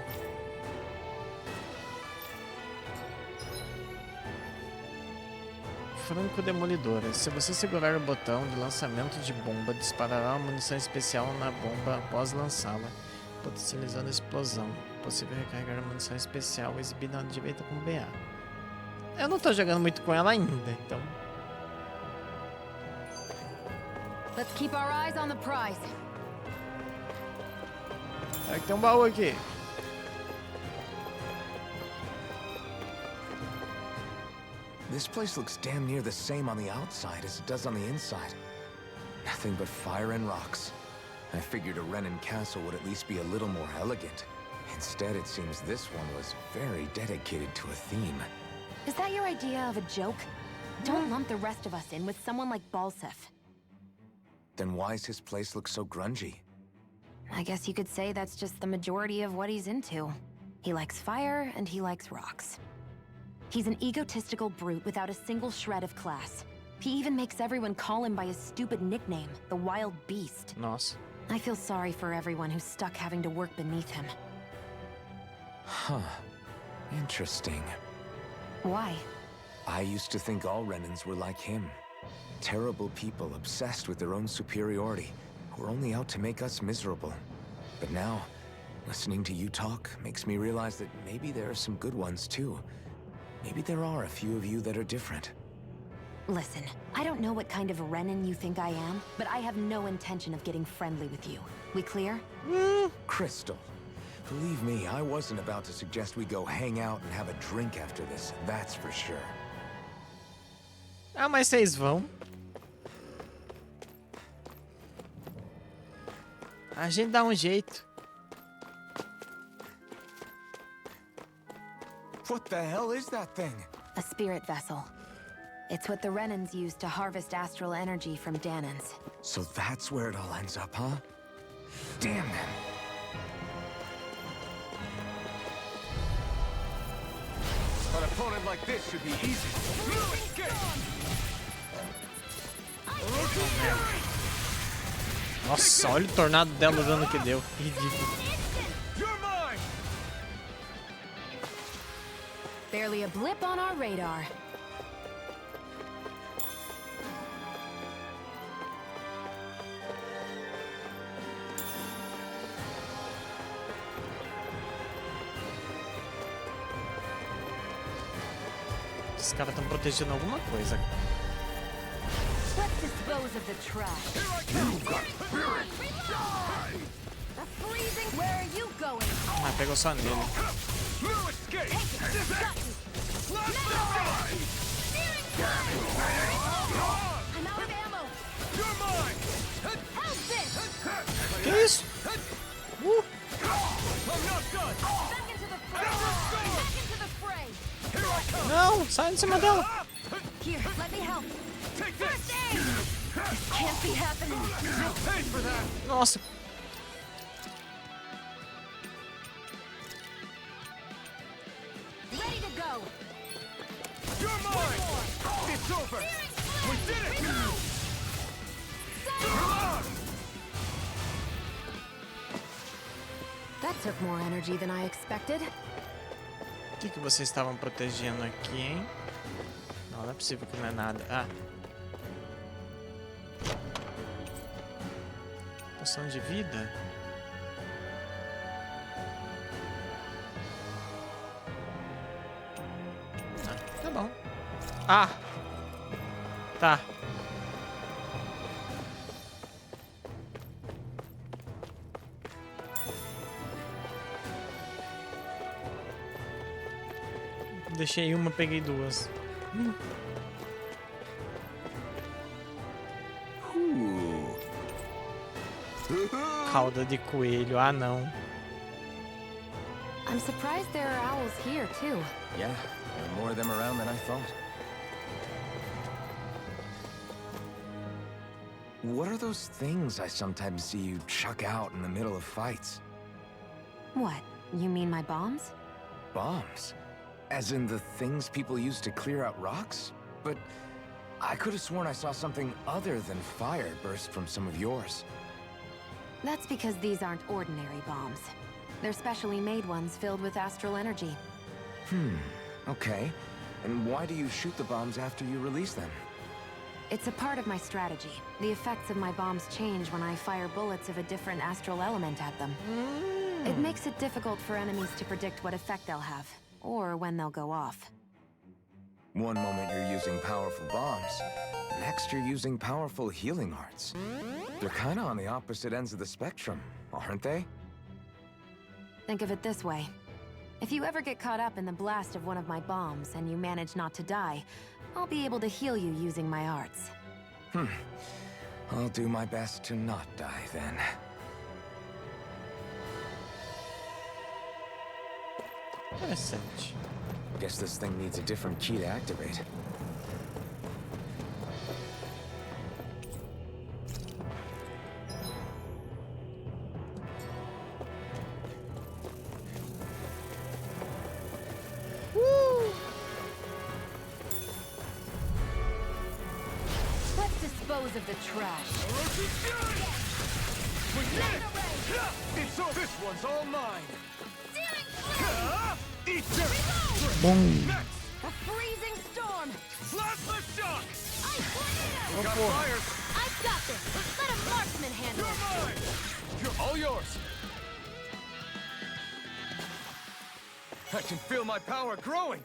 Franco Demolidora. Se você segurar o botão de lançamento de bomba, disparará uma munição especial na bomba após lançá-la, potencializando a explosão. Possível recarregar a munição especial exibida na direita com BA. Eu não tô jogando muito com ela ainda, então... Let's keep our eyes on the prize. É que tem um baú aqui. This place looks damn near the same on the outside as it does on the inside. Nothing but fire and rocks. I figured a Renan castle would at least be a little more elegant. Instead, it seems this one was very dedicated to a theme. Is that your idea of a joke? Don't lump the rest of us in with someone like Balsef. Then why's his place look so grungy? I guess you could say that's just the majority of what he's into. He likes fire and he likes rocks. He's an egotistical brute without a single shred of class. He even makes everyone call him by his stupid nickname, the Wild Beast. Nossa. I feel sorry for everyone who's stuck having to work beneath him. Huh. Interesting. Why? I used to think all Renans were like him. Terrible people obsessed with their own superiority, who are only out to make us miserable. But now, listening to you talk makes me realize that maybe there are some good ones too. Maybe there are a few of you that are different. Listen, I don't know what kind of Renan you think I am, but I have no intention of getting friendly with you. We clear? Crystal, believe me, I wasn't about to suggest we go hang out and have a drink after this, that's for sure. Ah, mas vocês vão. A gente dá um jeito. What the hell is that thing? A spirit vessel. It's what the Renans use to harvest astral energy from Danans. So that's where it all ends up, huh? Damn them. An opponent like this should be easy. Nossa, olha o tornado dela, o dano que deu. Ridículo. Barely a blip on our radar. Os caras estão protegendo alguma coisa. Let's dispose of the trash. Where are you going? Ah, pegou só nele. I'm out of ammo. Help this! Que isso? Back into the fray! Back into the fray! Não, sai de cima dela. Here, let me help. First aid! This can't be happening. Nossa. Ready to go. You're mine! It's over! We did it! That took more energy than I expected. que vocês estavam protegendo aqui, hein? Não é possível que não é nada. Ah. Poção de vida? Ah, tá bom. Ah! Tá. Deixei uma, peguei duas. Cauda de coelho, ah não. I'm surprised there are owls here, too. Yeah, there are more of them around than I thought. What are those things I sometimes see you chuck out in the middle of fights? What? You mean my bombs? Bombs? As in the things people use to clear out rocks? But I could have sworn I saw something other than fire burst from some of yours. That's because these aren't ordinary bombs. They're specially made ones filled with astral energy. Okay. And why do you shoot the bombs after you release them? It's a part of my strategy. The effects of my bombs change when I fire bullets of a different astral element at them. It makes it difficult for enemies to predict what effect they'll have, or when they'll go off. One moment you're using powerful bombs, next you're using powerful healing arts. They're kinda on the opposite ends of the spectrum, aren't they? Think of it this way. If you ever get caught up in the blast of one of my bombs and you manage not to die, I'll be able to heal you using my arts. I'll do my best to not die then. Interessante. Guess this thing needs a different key to activate. Let's dispose of the trash. It's all, this one's all mine. Boom. A freezing storm! Plasma shock! Ice tornado! Got fires! I've got this! Let a marksman handle You're it! mine! You're all yours! I can feel my power growing!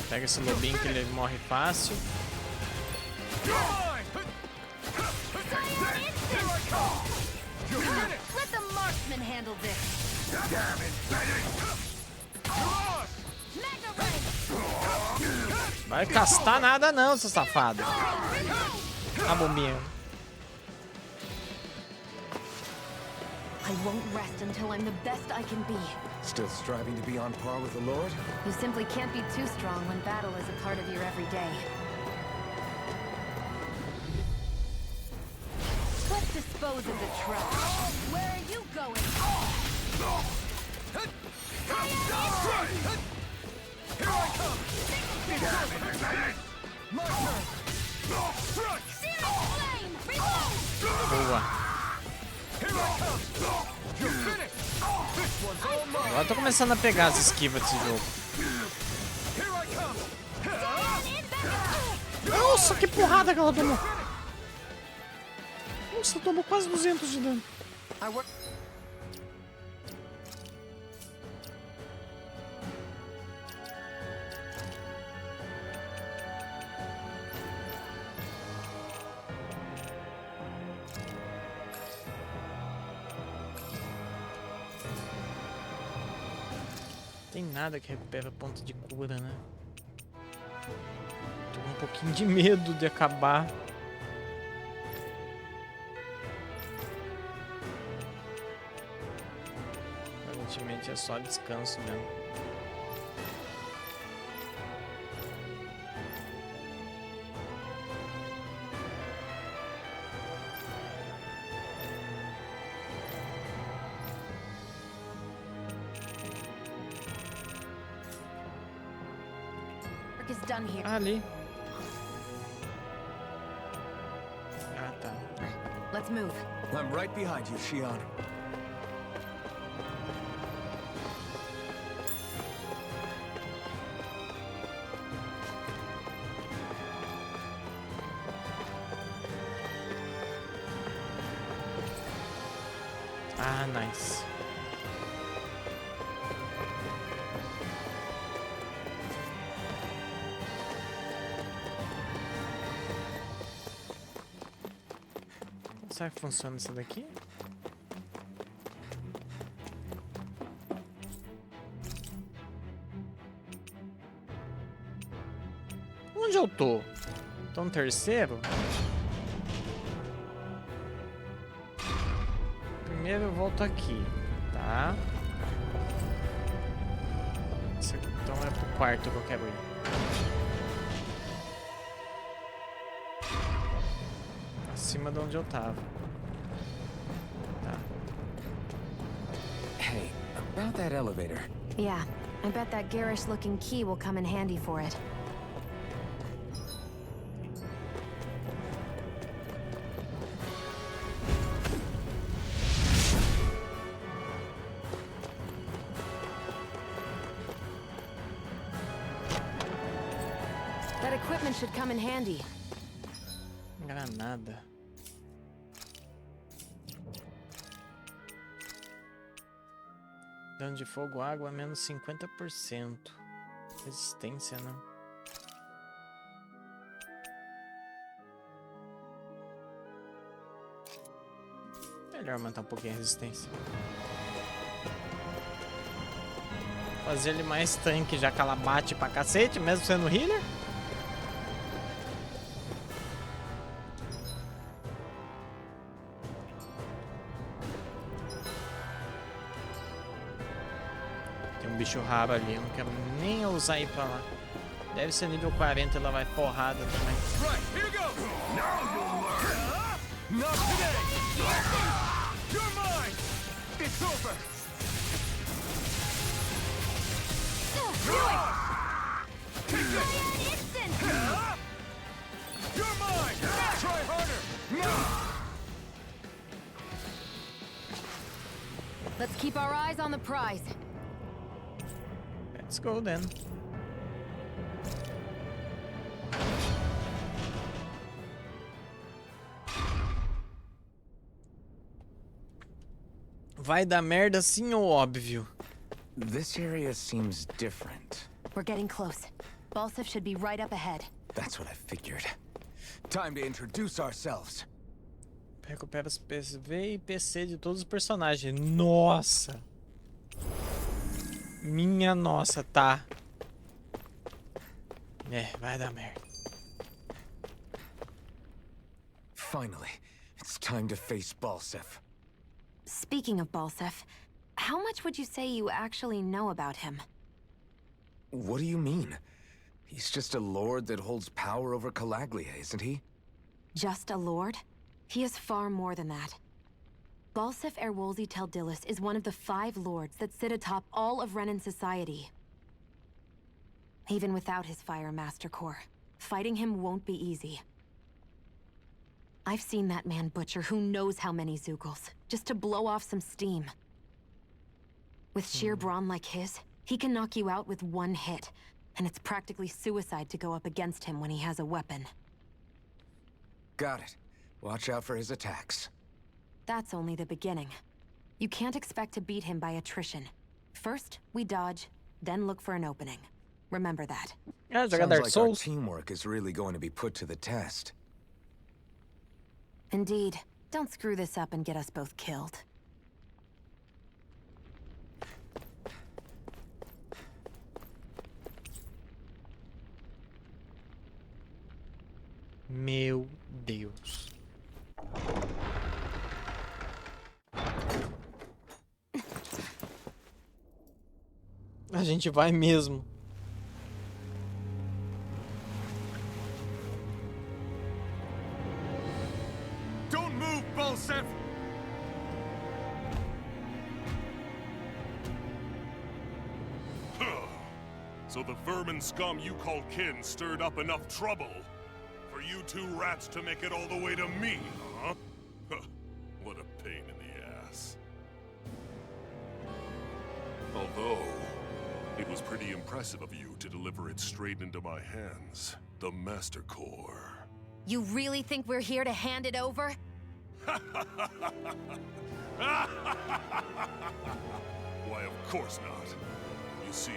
Pega esse lobinho que ele morre fácil. Let the marksman handle this! Mega ray! Vai castar nada não, seu safado. A bombinha. I won't rest until I'm the best I can be. Still striving to be on par with the Lord? You simply can't be too strong when battle is a part of your everyday. Let's dispose of the trash. Where are you going? Here I come! My turn! Strike! Searing flame! Reload! Boa. Here I come! You're finished! This one's all mine! Agora eu tô começando a pegar as esquivas desse jogo. Here I come! Nossa, que porrada que ela tomou. Nossa, tomou quase 200 de dano. Tem nada que recupera ponto de cura, né? Tô com um pouquinho de medo de acabar. Aparentemente é só descanso mesmo. Work is done here. Ali. Ah, tá. Let's move. I'm right behind you, Shion. Ah, nice. Será que funciona isso daqui? Onde eu tô? Tô no terceiro? Primeiro eu volto aqui, tá? Então é pro quarto que eu quero ir. Acima de onde eu tava. Tá. Hey, about that elevator. Yeah, I bet that garish-looking key will come in handy for it. That equipment should come in handy. Granada. Dano de fogo, água, menos 50%. Resistência, né? Melhor aumentar um pouquinho a resistência. Fazer ele mais tanque, já que ela bate pra cacete, mesmo sendo healer. Tem um bicho raro ali, eu não quero nem ousar ir pra lá. Deve ser nível 40, ela vai porrada também. Right, here goes! Now you'll learn! Not today! You're mine! It's over! You're mine! Try harder! Let's keep our eyes on the prize. Let's go then. Vai dar merda sim ou óbvio? This area seems different. We're getting close. Balsif should be right up ahead. That's what I figured. Time to introduce ourselves. Recupera os PV e PC de todos os personagens. Nossa! Minha nossa, tá. É, vai dar merda. Finally, it's time to face Balsif. Speaking of Balsif, how much would you say you actually know about him? What do you mean? He's just a lord that holds power over Calaglia, isn't he? Just a lord? He is far more than that. Balsif Erwolzi Teldilis is one of the 5 lords that sit atop all of Renan society. Even without his Fire Master Core, fighting him won't be easy. I've seen that man butcher who knows how many Zugals, just to blow off some steam. With sheer brawn like his, he can knock you out with one hit, and it's practically suicide to go up against him when he has a weapon. Got it. Watch out for his attacks. That's only the beginning. You can't expect to beat him by attrition. First, we dodge, then look for an opening. Remember that. Ah, jogar Sounds Dark like our Souls. teamwork is really going to be put to the test. Indeed. Don't screw this up and get us both killed. Meu Deus. A gente vai mesmo. Don't move, Bolsef! So the vermin scum you call kin stirred up enough trouble for you two rats to make it all the way to me, huh? What a pain in the ass. Although, it was pretty impressive of you to deliver it straight into my hands. The Master Core. You really think we're here to hand it over? Why, of course not. You see,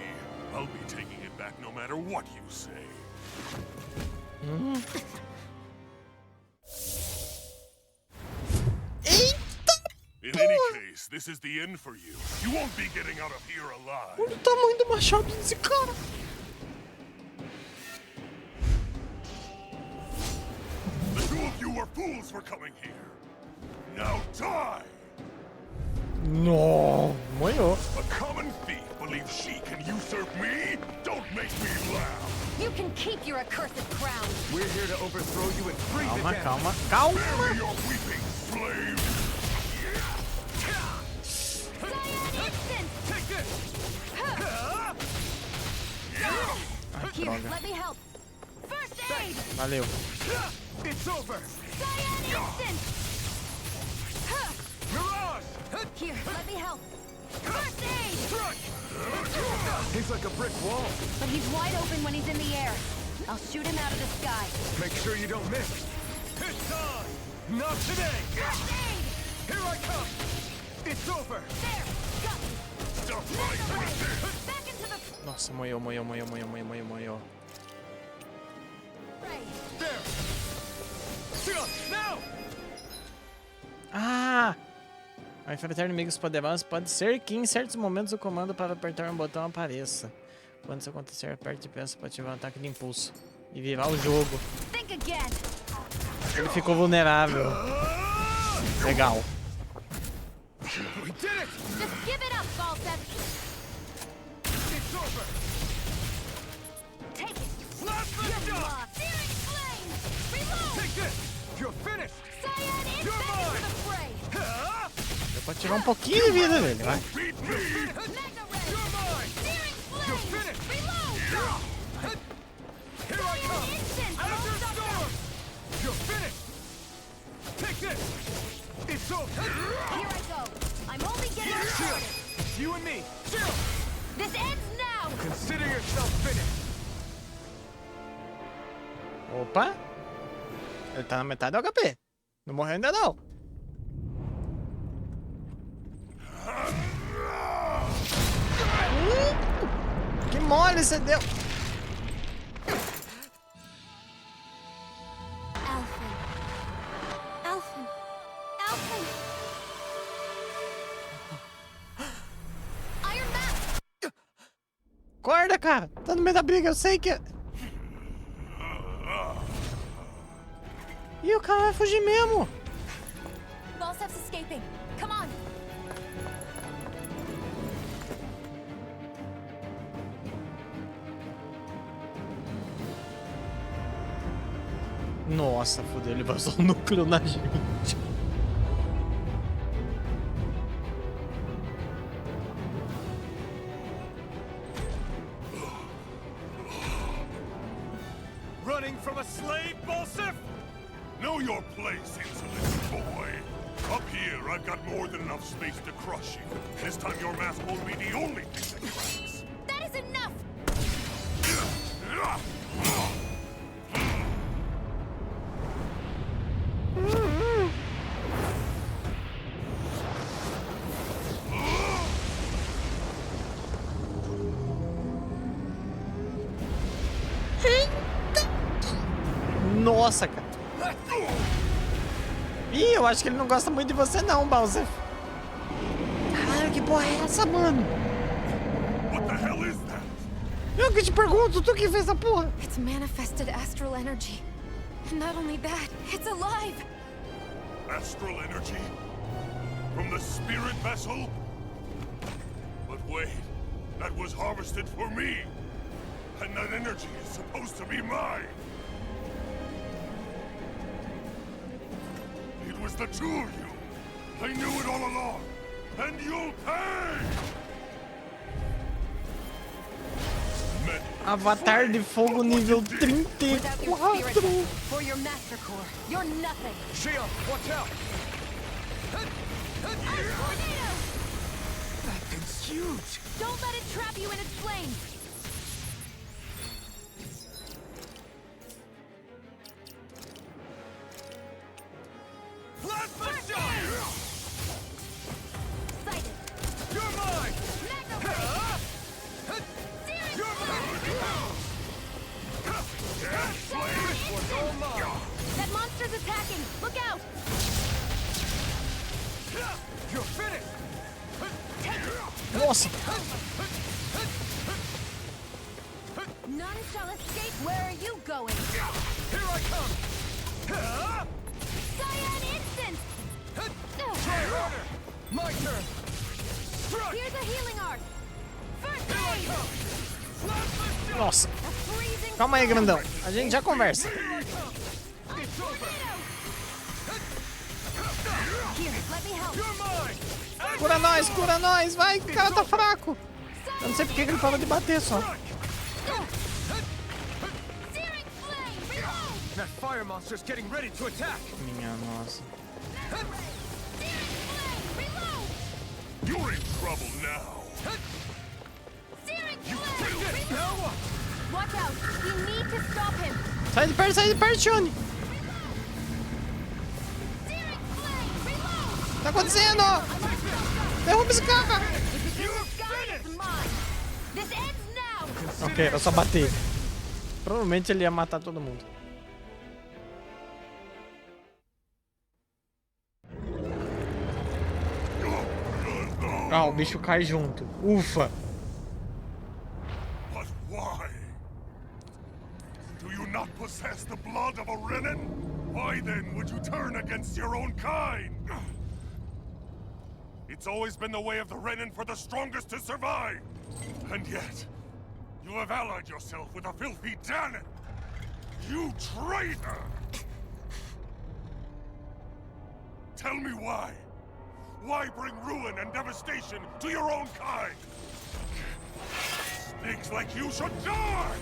I'll be taking it back no matter what you say. In any case, this is the end for you. You won't be getting out of here alive. Olha o tamanho do machado desse cara. The two of you were fools for coming here. Now die! No, moiou. A common thief believes she can usurp me? Don't make me laugh! You can keep your accursed crown. We're here to overthrow you and free the Calma, damned. calma, Spare calma. me your weeping, slave! Cyan instant! Take this! Ai, Here, droga. let me help. First aid! Valeu. It's over! Cyan instant! Mirage! Here, let me help. First aid! He's like a brick wall. But he's wide open when he's in the air. I'll shoot him out of the sky. Make sure you don't miss. It's on! Not today! First aid! Here I come! It's over! There! Got me! Stop That's fighting the way! with this! Back into the Nossa, moiou. fray! There! Now! Ah! Ao enfrentar inimigos poderosos, pode ser que em certos momentos o comando para apertar um botão apareça. Quando isso acontecer, aperte e peça para ativar um ataque de impulso e virar o jogo. Think again! Ele ficou vulnerável. Legal. We did it! Just give it up, Balsep! It's over! Take it! Blast the You're stuff! lost! Searing flame! Reload! Take this! You're finished! Cyan in You're back into mine! the fray! Deu pra tirar um pouquinho de vida dele, vai. Beat me! Mega ray! You're mine! Searing You're flame! finished! Reload! Here I Cyan come! instant! Thunderstorm! You're finished! Take this! It's over! Here I go! I'm only getting Chill! started! It's you and me! Chill! This ends now! Consider yourself finished! Opa! Ele tá na metade do HP. Não morreu ainda não. Que mole você deu. Alphen. Alphen. Alphen. Iron Man. Acorda, cara. Tá no meio da briga, eu sei que... Ih, o cara vai fugir mesmo. Balsep's escaping. Come on. Nossa, fodeu, ele vazou o núcleo na gente. Running from a slave, Bolsef? Know your place, insolent boy. Up here, I've got more than enough space to crush you. This time your mask won't be the only thing that cracks. That is enough. Nossa, cara. Ih, eu acho que ele não gosta muito de você não, Bowser. Caralho, que porra é essa, mano? What the hell is that? Eu que te pergunto, tu que fez essa porra? It's manifested astral energy. And not only that, it's alive. Astral energy? From the spirit vessel? But wait, that was harvested for me. And that energy is supposed to be mine. It was the two of you. I knew it all along. And you'll pay! Avatar de fogo nível 34. For your master core, you're nothing. Shield, watch out! That thing's huge! Don't let it trap you in its flames. Plasma shot! Sighted. You're mine! You're This one's all mine! That monster's attacking. Look out. You're finished! Nossa. None shall escape. Where are you going? Here I come! Cyan instant. Try harder! My turn! Struck! Here's a healing art. First Here I aid. come! Plasma shot! Nossa. A freezing Calma aí, grandão. A gente já conversa. Here I come! It's over! Here, let me help. You're mine! Cura nós, vai, o cara tá fraco. Eu não sei porque que ele parou de bater só. Searing flame. Reload. That fire monster's getting ready to attack! Minha nossa. Searing flame. Reload. You're in trouble now. Searing flame. Take it! Now what? Watch out. We need to stop him. Sai de perto, Johnny. Searing flame. Reload. Tá acontecendo? Derruba esse cara. It's mine. This ends now. Ok, eu só bati. Provavelmente ele ia matar todo mundo. Ah, o bicho cai junto. Ufa. But why? Do you not possess the blood of a Renin? Why then would you turn against your own kind? It's always been the way of the Renin for the strongest to survive! And yet, you have allied yourself with a filthy Danon! You traitor! Tell me why? Why bring ruin and devastation to your own kind? Snakes like you should die!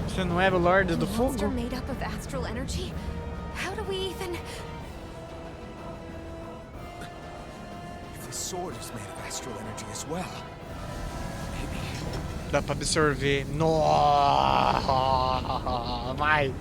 Você não era o Lorde do Fogo? Monster made up of astral energy? How do we even... If the sword is made of astral energy as well, maybe... Dá pra absorver. Nossa! Vai!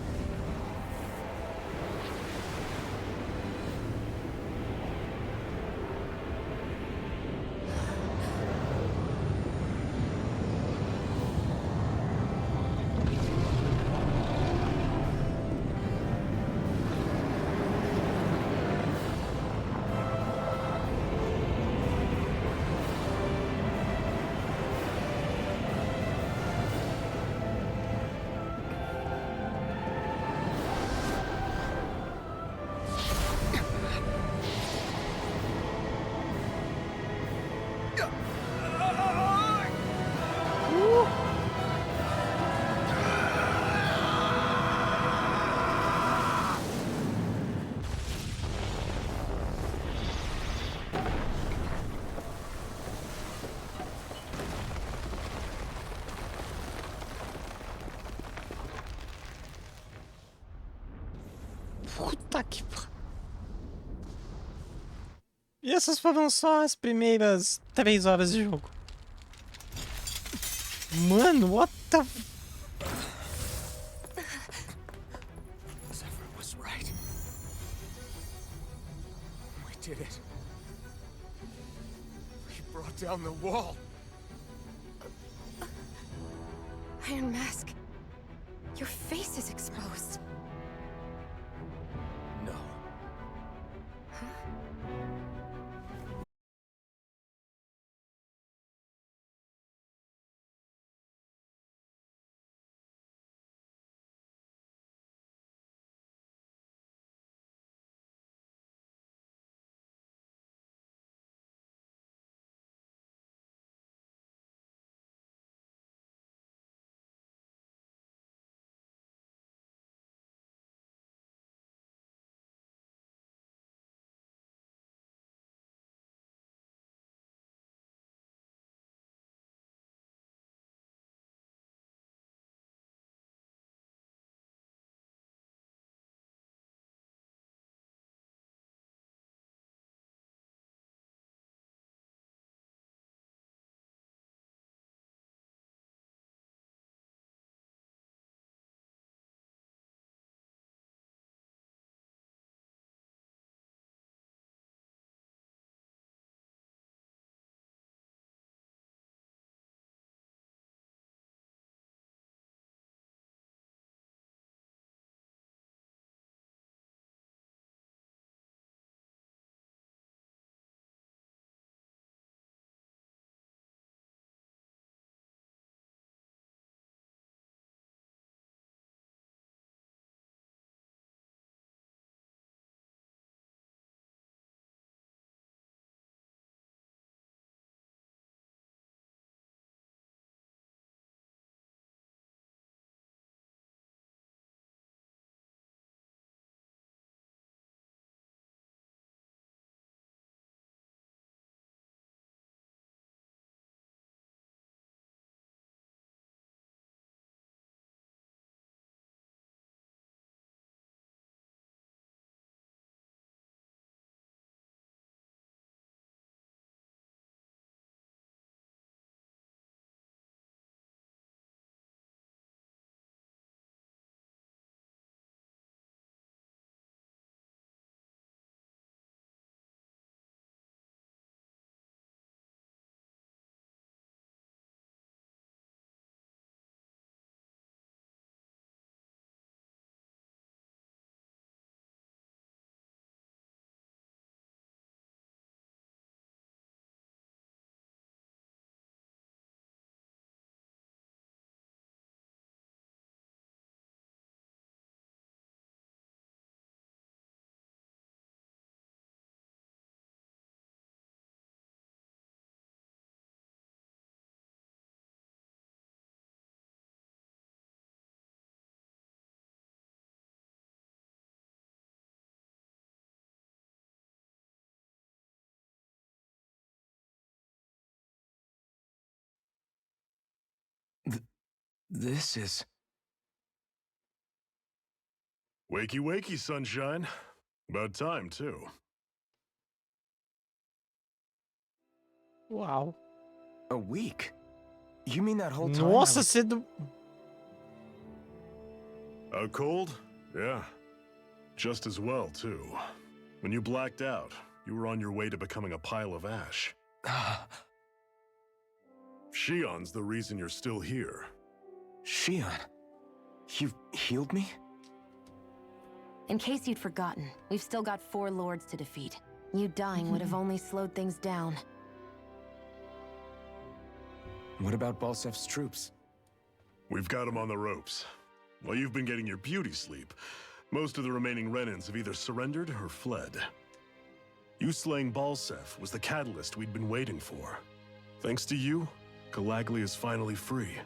Puta que pariu. E essas foram só as primeiras 3 horas de jogo. Mano, what the... Zephyr was right. We did it. We brought down the wall. Iron Mask. Your face face is exposed. No. This is... Wakey, wakey, sunshine. About time, too. Uau. a week? You mean that whole time Nossa, I was... você... Out cold? Yeah. Just as well, too. When you blacked out, you were on your way to becoming a pile of ash. Shion's the reason you're still here. Shion, you healed me? In case you'd forgotten, we've still got 4 lords to defeat. You dying would have only slowed things down. What about Balsef's troops? We've got him on the ropes. While you've been getting your beauty sleep, most of the remaining Renans have either surrendered or fled. You slaying Balsef was the catalyst we'd been waiting for. Thanks to you, Galagly is finally free.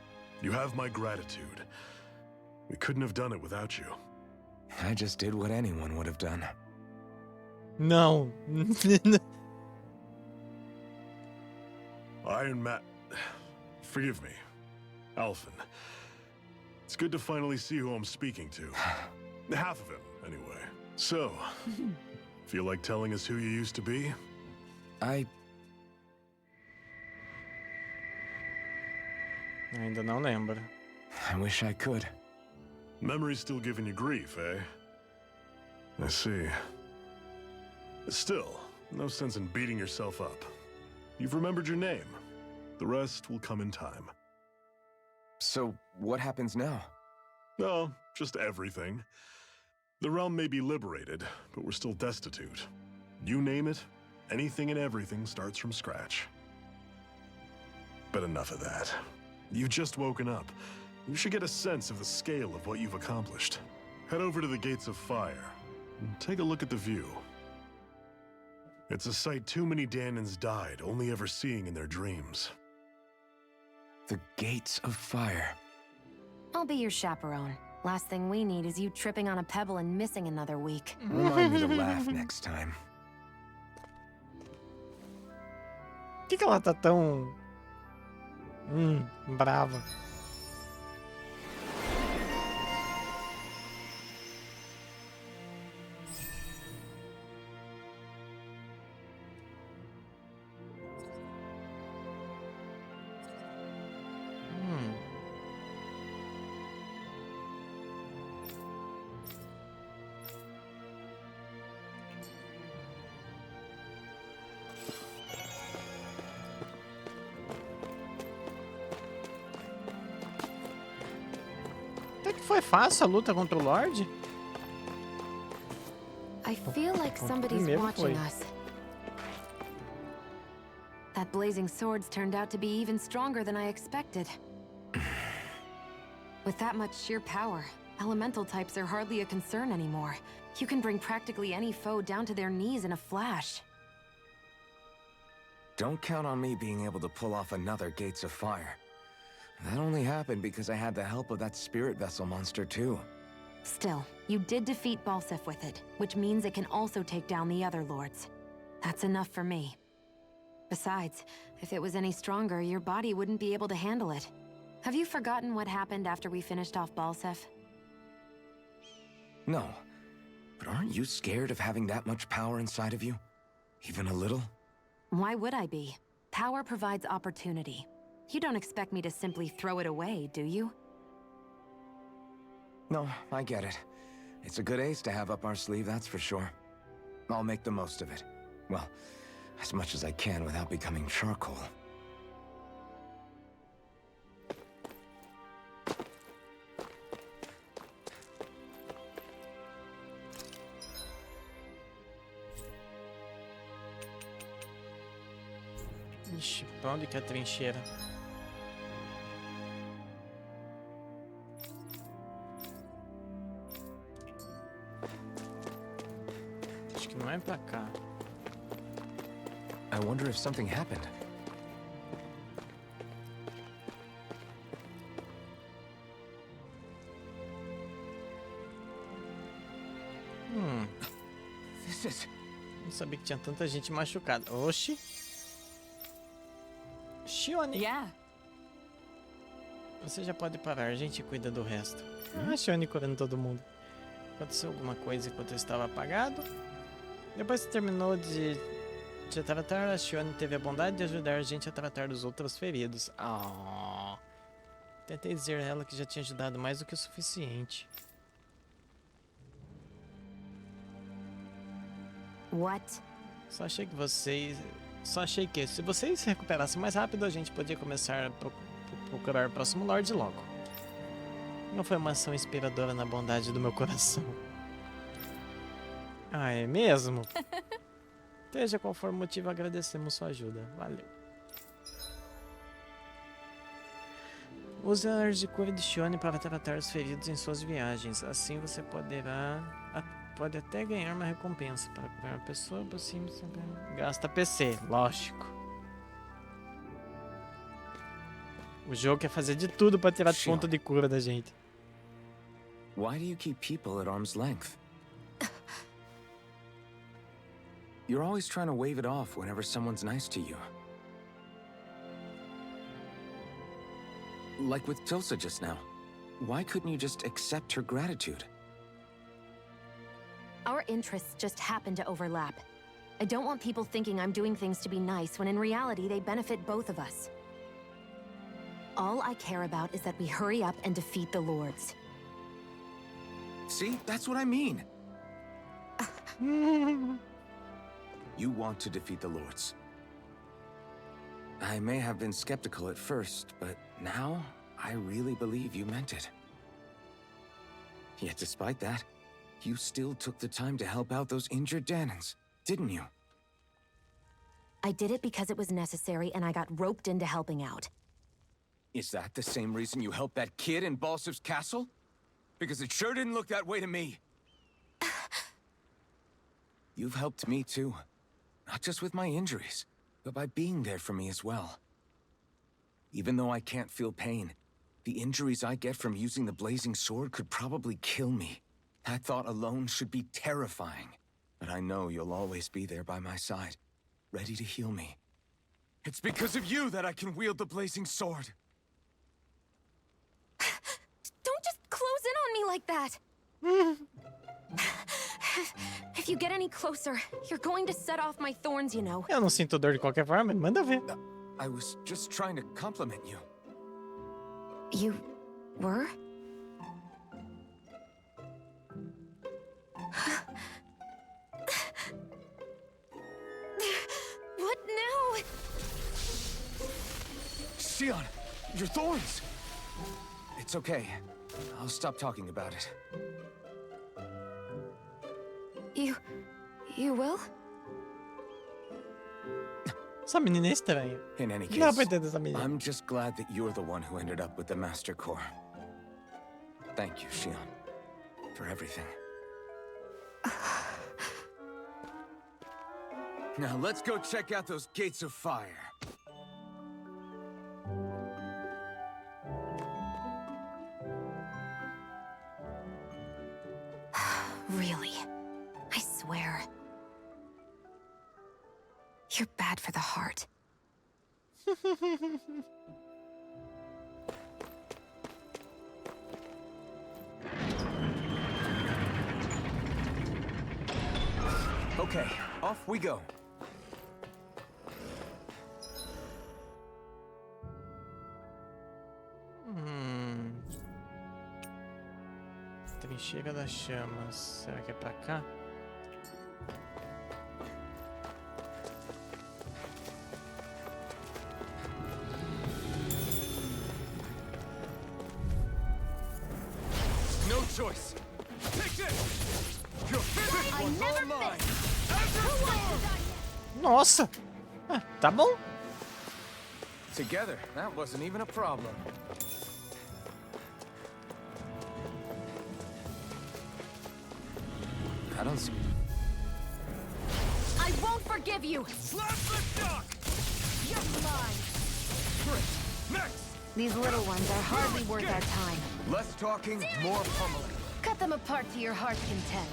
You have my gratitude. We couldn't have done it without you. I just did what anyone would have done. Não. Iron Man... Forgive me. Alphen. It's good to finally see who I'm speaking to. Half of him, anyway. So, feel like telling us who you used to be? Ainda não lembro. I wish I could. Memory's still giving you grief, eh? I see. Still, no sense in beating yourself up. You've remembered your name. The rest will come in time. So, what happens now? Oh, just everything. The realm may be liberated, but we're still destitute. You name it, anything and everything starts from scratch. But enough of that. You've just woken up. You should get a sense of the scale of what you've accomplished. Head over to the Gates of Fire and take a look at the view. It's a sight too many Danans died only ever seeing in their dreams. The Gates of Fire. I'll be your chaperone. Last thing we need is you tripping on a pebble and missing another week. Remind me to laugh next time. Por que ela tá tão... brava? Até que foi fácil a luta contra o Lorde. I feel like somebody's primeiro watching foi. us. That blazing sword's turned out to be even stronger than I expected. With that much sheer power, elemental types are hardly a concern anymore. You can bring practically any foe down to their knees in a flash. Don't count on me being able to pull off another Gates of Fire. That only happened because I had the help of that spirit vessel monster too. Still, you did defeat Balsef with it, which means it can also take down the other lords. That's enough for me. Besides, if it was any stronger, your body wouldn't be able to handle it. Have you forgotten what happened after we finished off Balsef? No. But aren't you scared of having that much power inside of you? Even a little? Why would I be? Power provides opportunity. You don't expect me to simply throw it away, do you? No, I get it. It's a good ace to have up our sleeve, that's for sure. I'll make the most of it. Well, as much as I can without becoming charcoal. Ixi, pra onde que é a trincheira? Acho que não é pra cá. I wonder if something happened. This is... Não sabia que tinha tanta gente machucada. Oxi. Shione, Yeah. você já pode parar, a gente cuida do resto. Ah, Shione curando todo mundo. Aconteceu alguma coisa enquanto eu estava apagado. Depois que terminou de tratar, a Shione teve a bondade de ajudar a gente a tratar dos outros feridos. Ah, tentei dizer a ela que já tinha ajudado mais do que o suficiente. What? Só achei que se vocês se recuperassem mais rápido, a gente podia começar a procurar o próximo Lorde logo. Não foi uma ação inspiradora na bondade do meu coração. Ah, é mesmo? Seja qual for o motivo, agradecemos sua ajuda. Valeu. Use a arte de cura de Shione para tratar os feridos em suas viagens. Assim você pode até ganhar uma recompensa para curar uma pessoa por cima. Gasta PC, lógico. O jogo quer fazer de tudo para tirar ponto de cura da gente. Why do you keep people at arm's length? You're always trying to wave it off whenever someone's nice to you. Like with Tilsa just now. Why couldn't you just accept her gratitude? Our interests just happen to overlap. I don't want people thinking I'm doing things to be nice when in reality they benefit both of us. All I care about is that we hurry up and defeat the Lords. See? That's what I mean. You want to defeat the Lords. I may have been skeptical at first, but now I really believe you meant it. Yet despite that, you still took the time to help out those injured Danans, didn't you? I did it because it was necessary and I got roped into helping out. Is that the same reason you helped that kid in Balsev's castle? Because it sure didn't look that way to me. You've helped me too. Not just with my injuries, but by being there for me as well. Even though I can't feel pain, the injuries I get from using the blazing sword could probably kill me. That thought alone should be terrifying. But I know you'll always be there by my side, ready to heal me. It's because of you that I can wield the blazing sword. Don't just close in on me like that! If you get any closer, you're going to set off my thorns, you know. Eu não sinto dor de qualquer forma, manda ver. I was just trying to compliment you. You were? What now? Xion, your thorns! It's okay. I'll stop talking about it. You will? Essa menina é estranha. In any Não dá pra case, entender essa menina. I'm just glad that you're the one who ended up with the Master Core. Thank you, Xion, for everything. Now let's go check out those gates of fire. Really? I swear. You're bad for the heart. Okay, off we go. Trincheira das chamas. Será que é pra cá? No choice. Take this! Your fifth one's all mine! Nossa! Ah, tá bom. Together, that wasn't even a problem. I don't see... I won't forgive you! Slap the duck! You're mine! Great! Next! These little ones are hardly worth our time. Less talking, more pummeling. Cut them apart to your heart's content.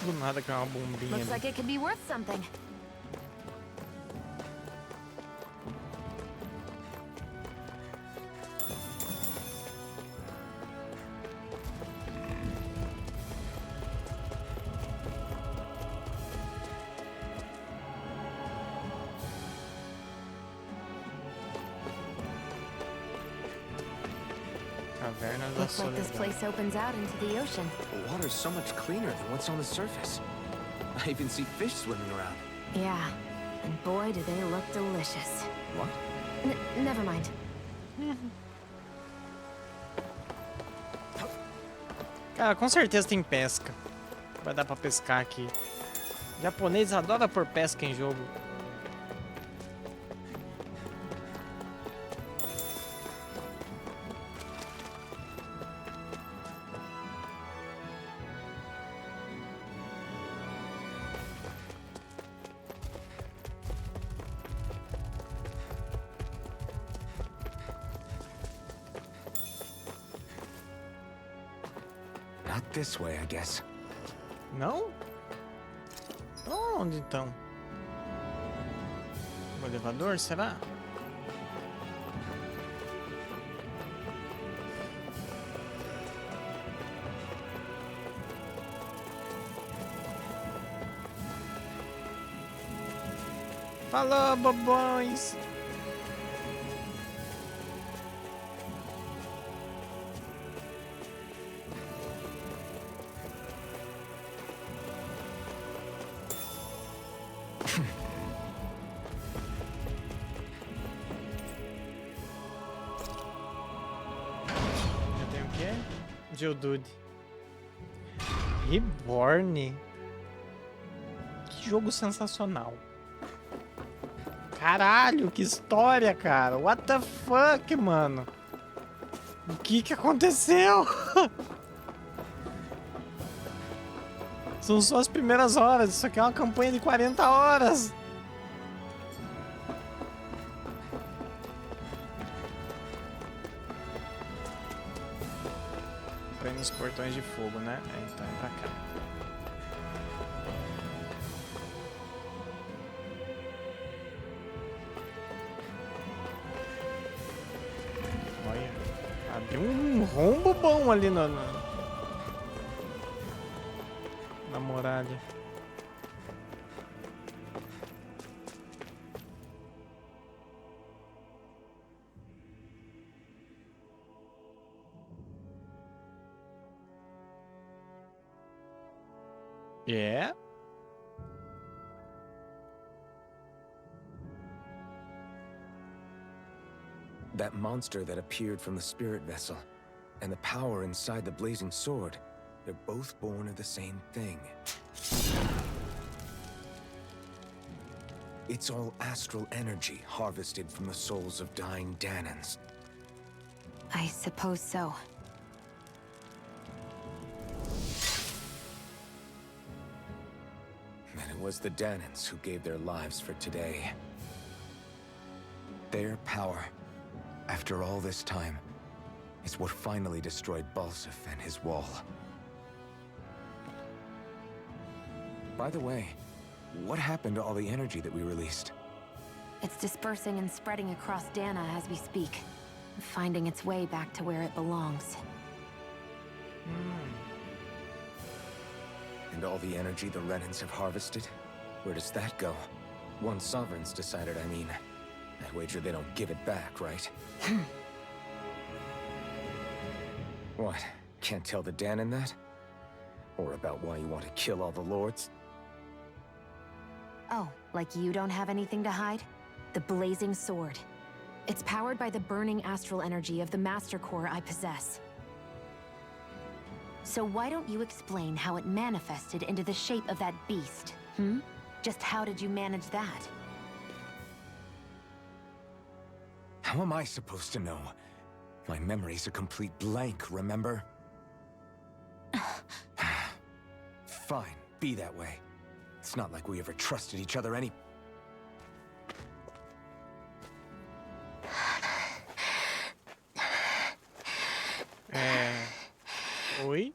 Do nada com uma bombinha. Looks like it could be worth something. Caverna da Looks like this Solidão. place opens out into the ocean. The water's so much cleaner than what's on the surface. I even see fish swimming around. Yeah, and boy do they look delicious. What? Never mind. Cara, com certeza tem pesca. Vai dar pra pescar aqui. Japonês adora pôr pesca em jogo. Not this way, I guess. Não? Pra onde então? O elevador, será? Falou, bobões! Eu tenho o quê? Geodude. Reborn. Que jogo sensacional. Caralho, que história, cara. What the fuck, mano? O que aconteceu? São só as primeiras horas. Isso aqui é uma campanha de 40 horas. Pra ir nos portões de fogo, né? É, então é pra cá. Olha. Abriu um rombo bom ali na muralha. Yeah. That monster that appeared from the spirit vessel, and the power inside the blazing sword, they're both born of the same thing. It's all astral energy harvested from the souls of dying Danans. I suppose so. And it was the Danans who gave their lives for today. Their power, after all this time, is what finally destroyed Balsif and his wall. By the way, what happened to all the energy that we released? It's dispersing and spreading across Dana as we speak, finding its way back to where it belongs. And all the energy the Renans have harvested? Where does that go? Once Sovereign's decided, I mean. I wager they don't give it back, right? What? Can't tell the Danan that? Or about why you want to kill all the lords? Oh, like you don't have anything to hide? The Blazing Sword. It's powered by the burning astral energy of the Master Core I possess. So why don't you explain how it manifested into the shape of that beast, hmm? Just how did you manage that? How am I supposed to know? My memory's a complete blank, remember? Fine, be that way. It's not like we ever trusted each other any... Oi?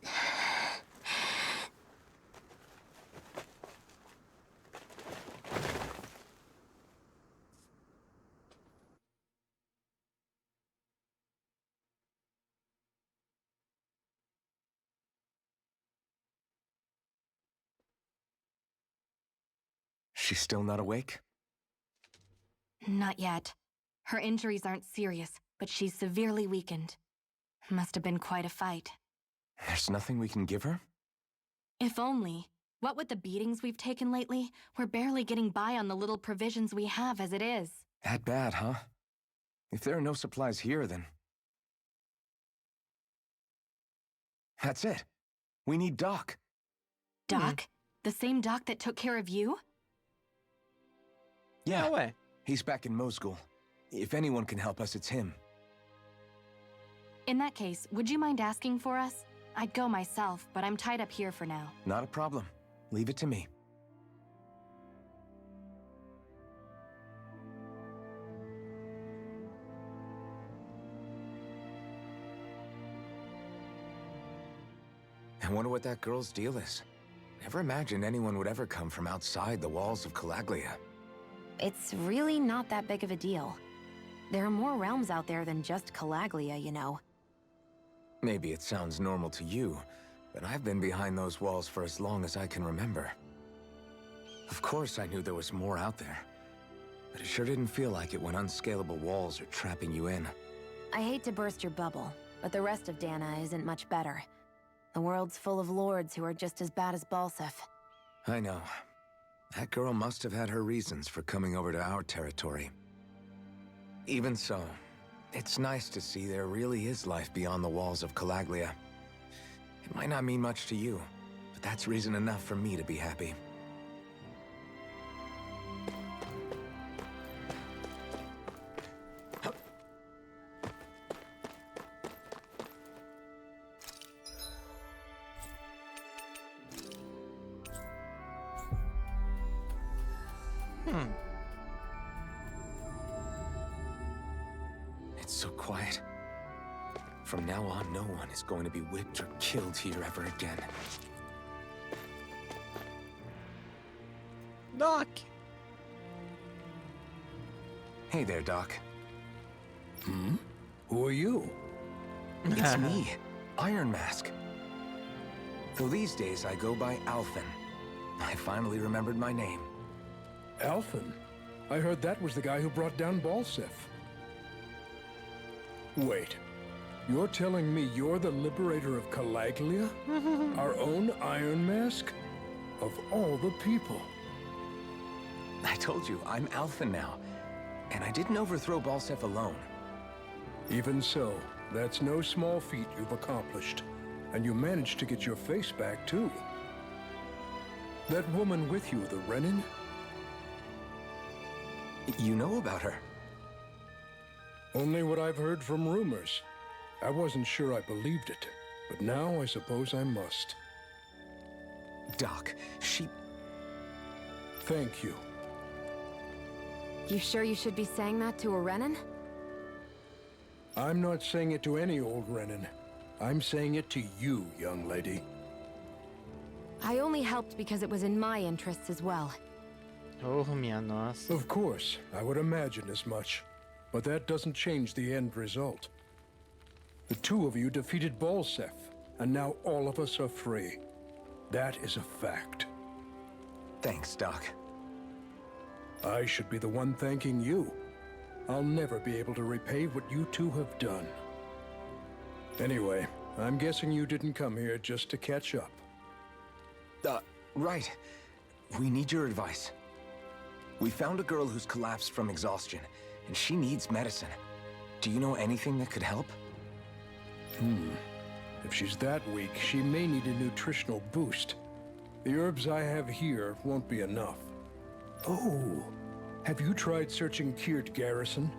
She's still not awake? Not yet. Her injuries aren't serious, but she's severely weakened. Must have been quite a fight. There's nothing we can give her? If only. What with the beatings we've taken lately, we're barely getting by on the little provisions we have as it is. That bad, huh? If there are no supplies here, then... That's it. We need Doc. Doc? The same Doc that took care of you? Yeah, No way. he's back in Mosgul. If anyone can help us, it's him. In that case, would you mind asking for us? I'd go myself, but I'm tied up here for now. Not a problem. Leave it to me. I wonder what that girl's deal is. Never imagined anyone would ever come from outside the walls of Calaglia. It's really not that big of a deal. There are more realms out there than just Calaglia, you know. Maybe it sounds normal to you, but I've been behind those walls for as long as I can remember. Of course I knew there was more out there, but it sure didn't feel like it when unscalable walls are trapping you in. I hate to burst your bubble, but the rest of Dana isn't much better. The world's full of lords who are just as bad as Balsif. I know. That girl must have had her reasons for coming over to our territory. Even so, it's nice to see there really is life beyond the walls of Calaglia. It might not mean much to you, but That's reason enough for me to be happy. It's so quiet. From now on, no one is going to be whipped or killed here ever again. Doc! Hey there, Doc. Who are you? It's me, Iron Mask. Though these days I go by Alphen. I finally remembered my name. Alphen? I heard that was the guy who brought down Balsef. Wait. You're telling me you're the liberator of Calaglia? Our own Iron Mask? Of all the people. I told you, I'm Alphen now. And I didn't overthrow Balsef alone. Even so, that's no small feat you've accomplished. And you managed to get your face back, too. That woman with you, the Renin? You know about her? Only what I've heard from rumors. I wasn't sure I believed it, but now I suppose I must. Doc, she... Thank you. You sure you should be saying that to a Renin? I'm not saying it to any old Renin. I'm saying it to you, young lady. I only helped because it was in my interests as well. Oh, minha nossa. Of course, I would imagine as much. But that doesn't change the end result. The two of you defeated Balsef, and now all of us are free. That is a fact. Thanks, Doc. I should be the one thanking you. I'll never be able to repay what you two have done. Anyway, I'm guessing you didn't come here just to catch up. Right. We need your advice. We found a girl who's collapsed from exhaustion, and she needs medicine. Do you know anything that could help? If she's that weak, she may need a nutritional boost. The herbs I have here won't be enough. Oh, have you tried searching Kirt Garrison?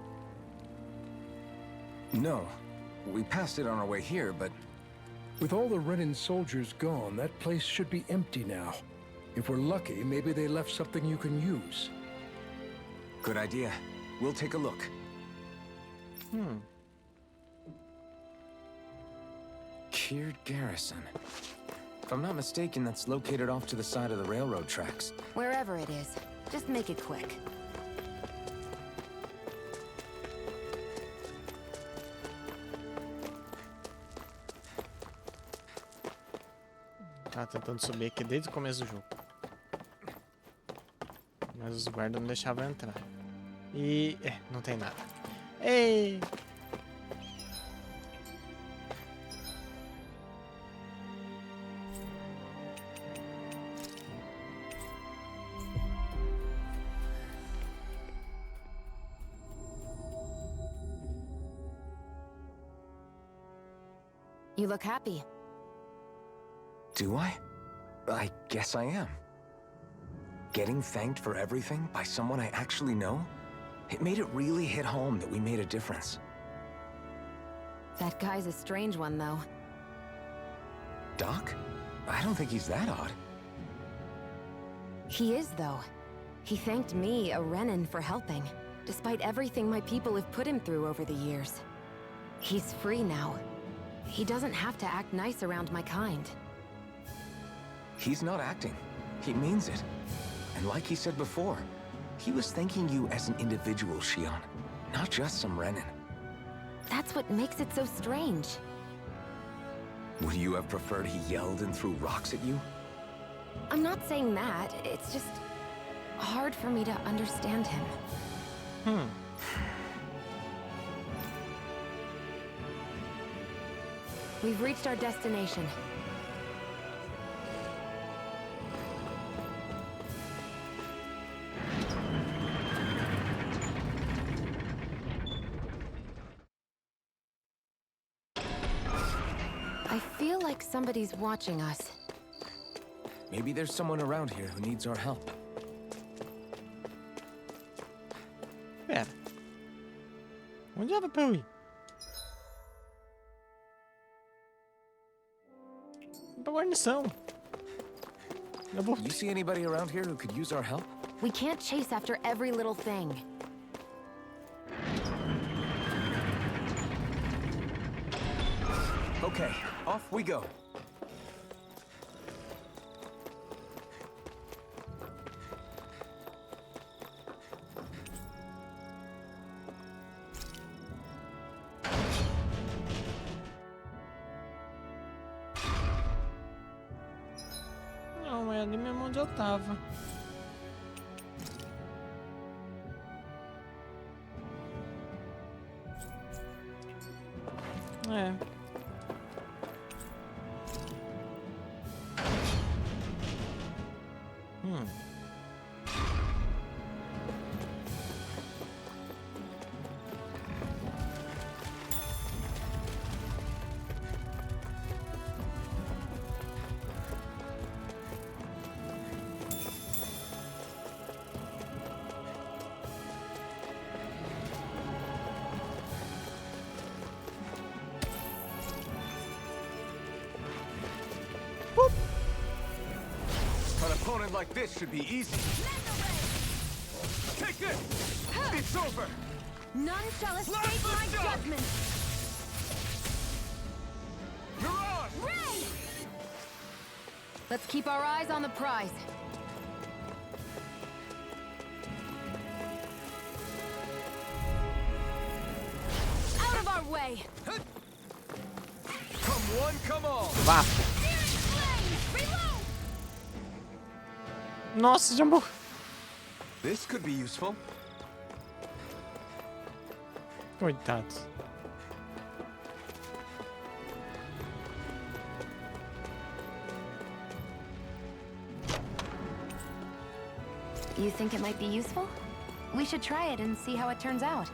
No. We passed it on our way here, but... With all the Renin soldiers gone, that place should be empty now. If we're lucky, maybe they left something you can use. Good idea. We'll take a look. Kirt Garrison. If I'm not mistaken, that's located off to the side of the railroad tracks. Wherever it is, just make it quick. Tá tentando subir aqui desde o começo do jogo. Mas os guardas não deixavam entrar. E... não tem nada. Ei! You look happy. Do I? I guess I am. Getting thanked for everything by someone I actually know? It made it really hit home that we made a difference. That guy's a strange one, though. Doc? I don't think he's that odd. He is, though. He thanked me, a Renin, for helping, despite everything my people have put him through over the years. He's free now. He doesn't have to act nice around my kind. He's not acting. He means it. And like he said before, he was thanking you as an individual, Shion, not just some Renin. That's what makes it so strange. Would you have preferred he yelled and threw rocks at you? I'm not saying that. It's just hard for me to understand him. We've reached our destination. I feel like somebody's watching us. Maybe there's someone around here who needs our help. Pera. Onde era pra eu ir? Pra guarnição. Eu vou... You see anybody around here who could use our help? We can't chase after every little thing. Okay, off we go. Não, é ali mesmo onde eu tava. É. An opponent like this should be easy. Take this! It's over! None shall escape my judgment! You're on! Ray! Let's keep our eyes on the prize. Out of our way! Come one, come all! Vá. Reload! Nossa, já morreu. This could be useful. Coitados. You think it might be useful? We should try it and see how it turns out.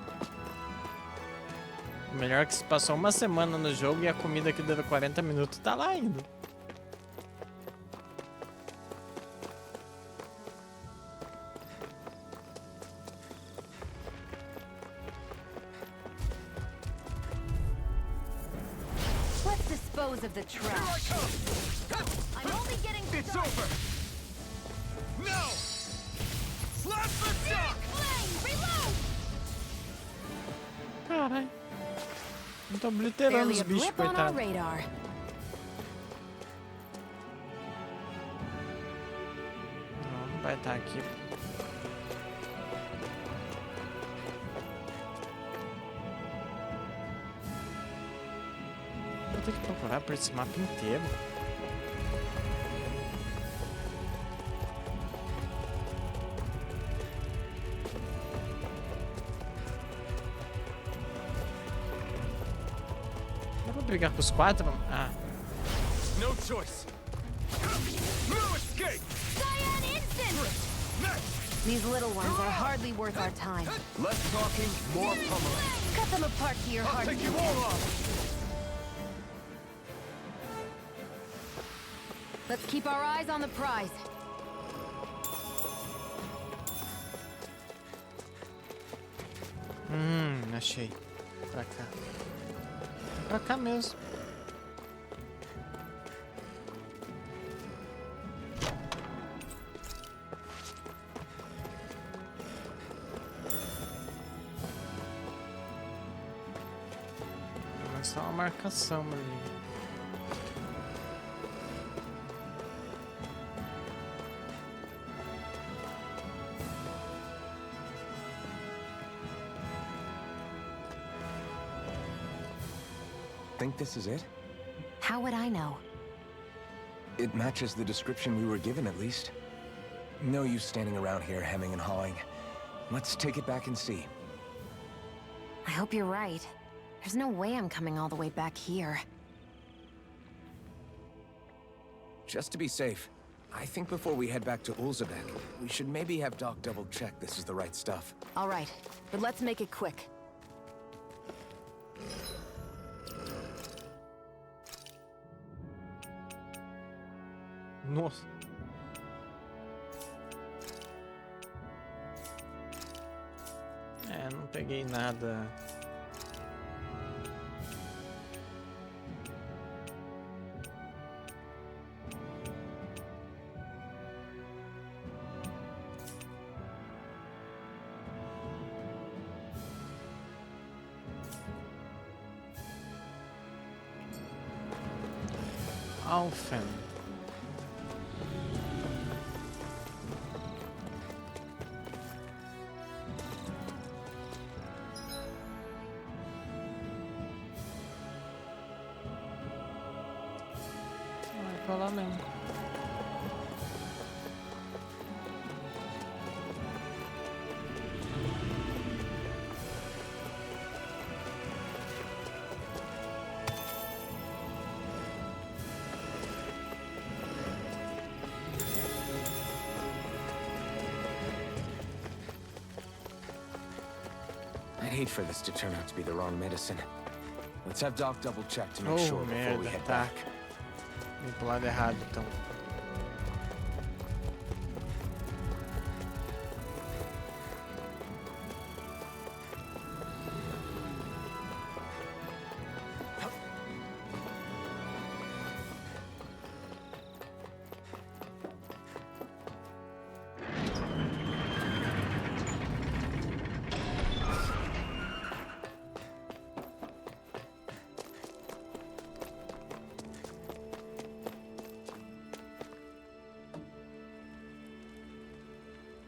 Melhor que se passou uma semana no jogo e a comida que dura 40 minutos tá lá ainda. Let's dispose of the trash. I'm only getting It's started! over! No! Slap the duck! Flame! Reload! Caralho. Eu tô obliterando Barely os a bichos, blip on our coitado. radar. Não vai estar aqui. Vou ter que procurar por esse mapa inteiro. Eu vou brigar com os quatro? Ah, No choice! No escape! Cyan Instant! Next! These little ones are hardly worth our time. Less talking, more pummeling. Cut them apart to your I'll heart. take you all on! Let's keep our eyes on the prize. achei. Pra cá. Pra cá mesmo. Mas só uma marcação ali. Think this is it? How would I know? It matches the description we were given, at least. No use standing around here hemming and hawing. Let's take it back and see. I hope you're right. There's no way I'm coming all the way back here. Just to be safe, I think before we head back to Ulzabek, we should maybe have Doc double-check this is the right stuff. All right, but let's make it quick. Nossa. não peguei nada. Alphen. Vai falar mesmo. I'd hate for this to turn out to be the wrong medicine. Let's have Doc double check to make Oh, sure before we merda, head tá. back. Vim pro lado errado, então.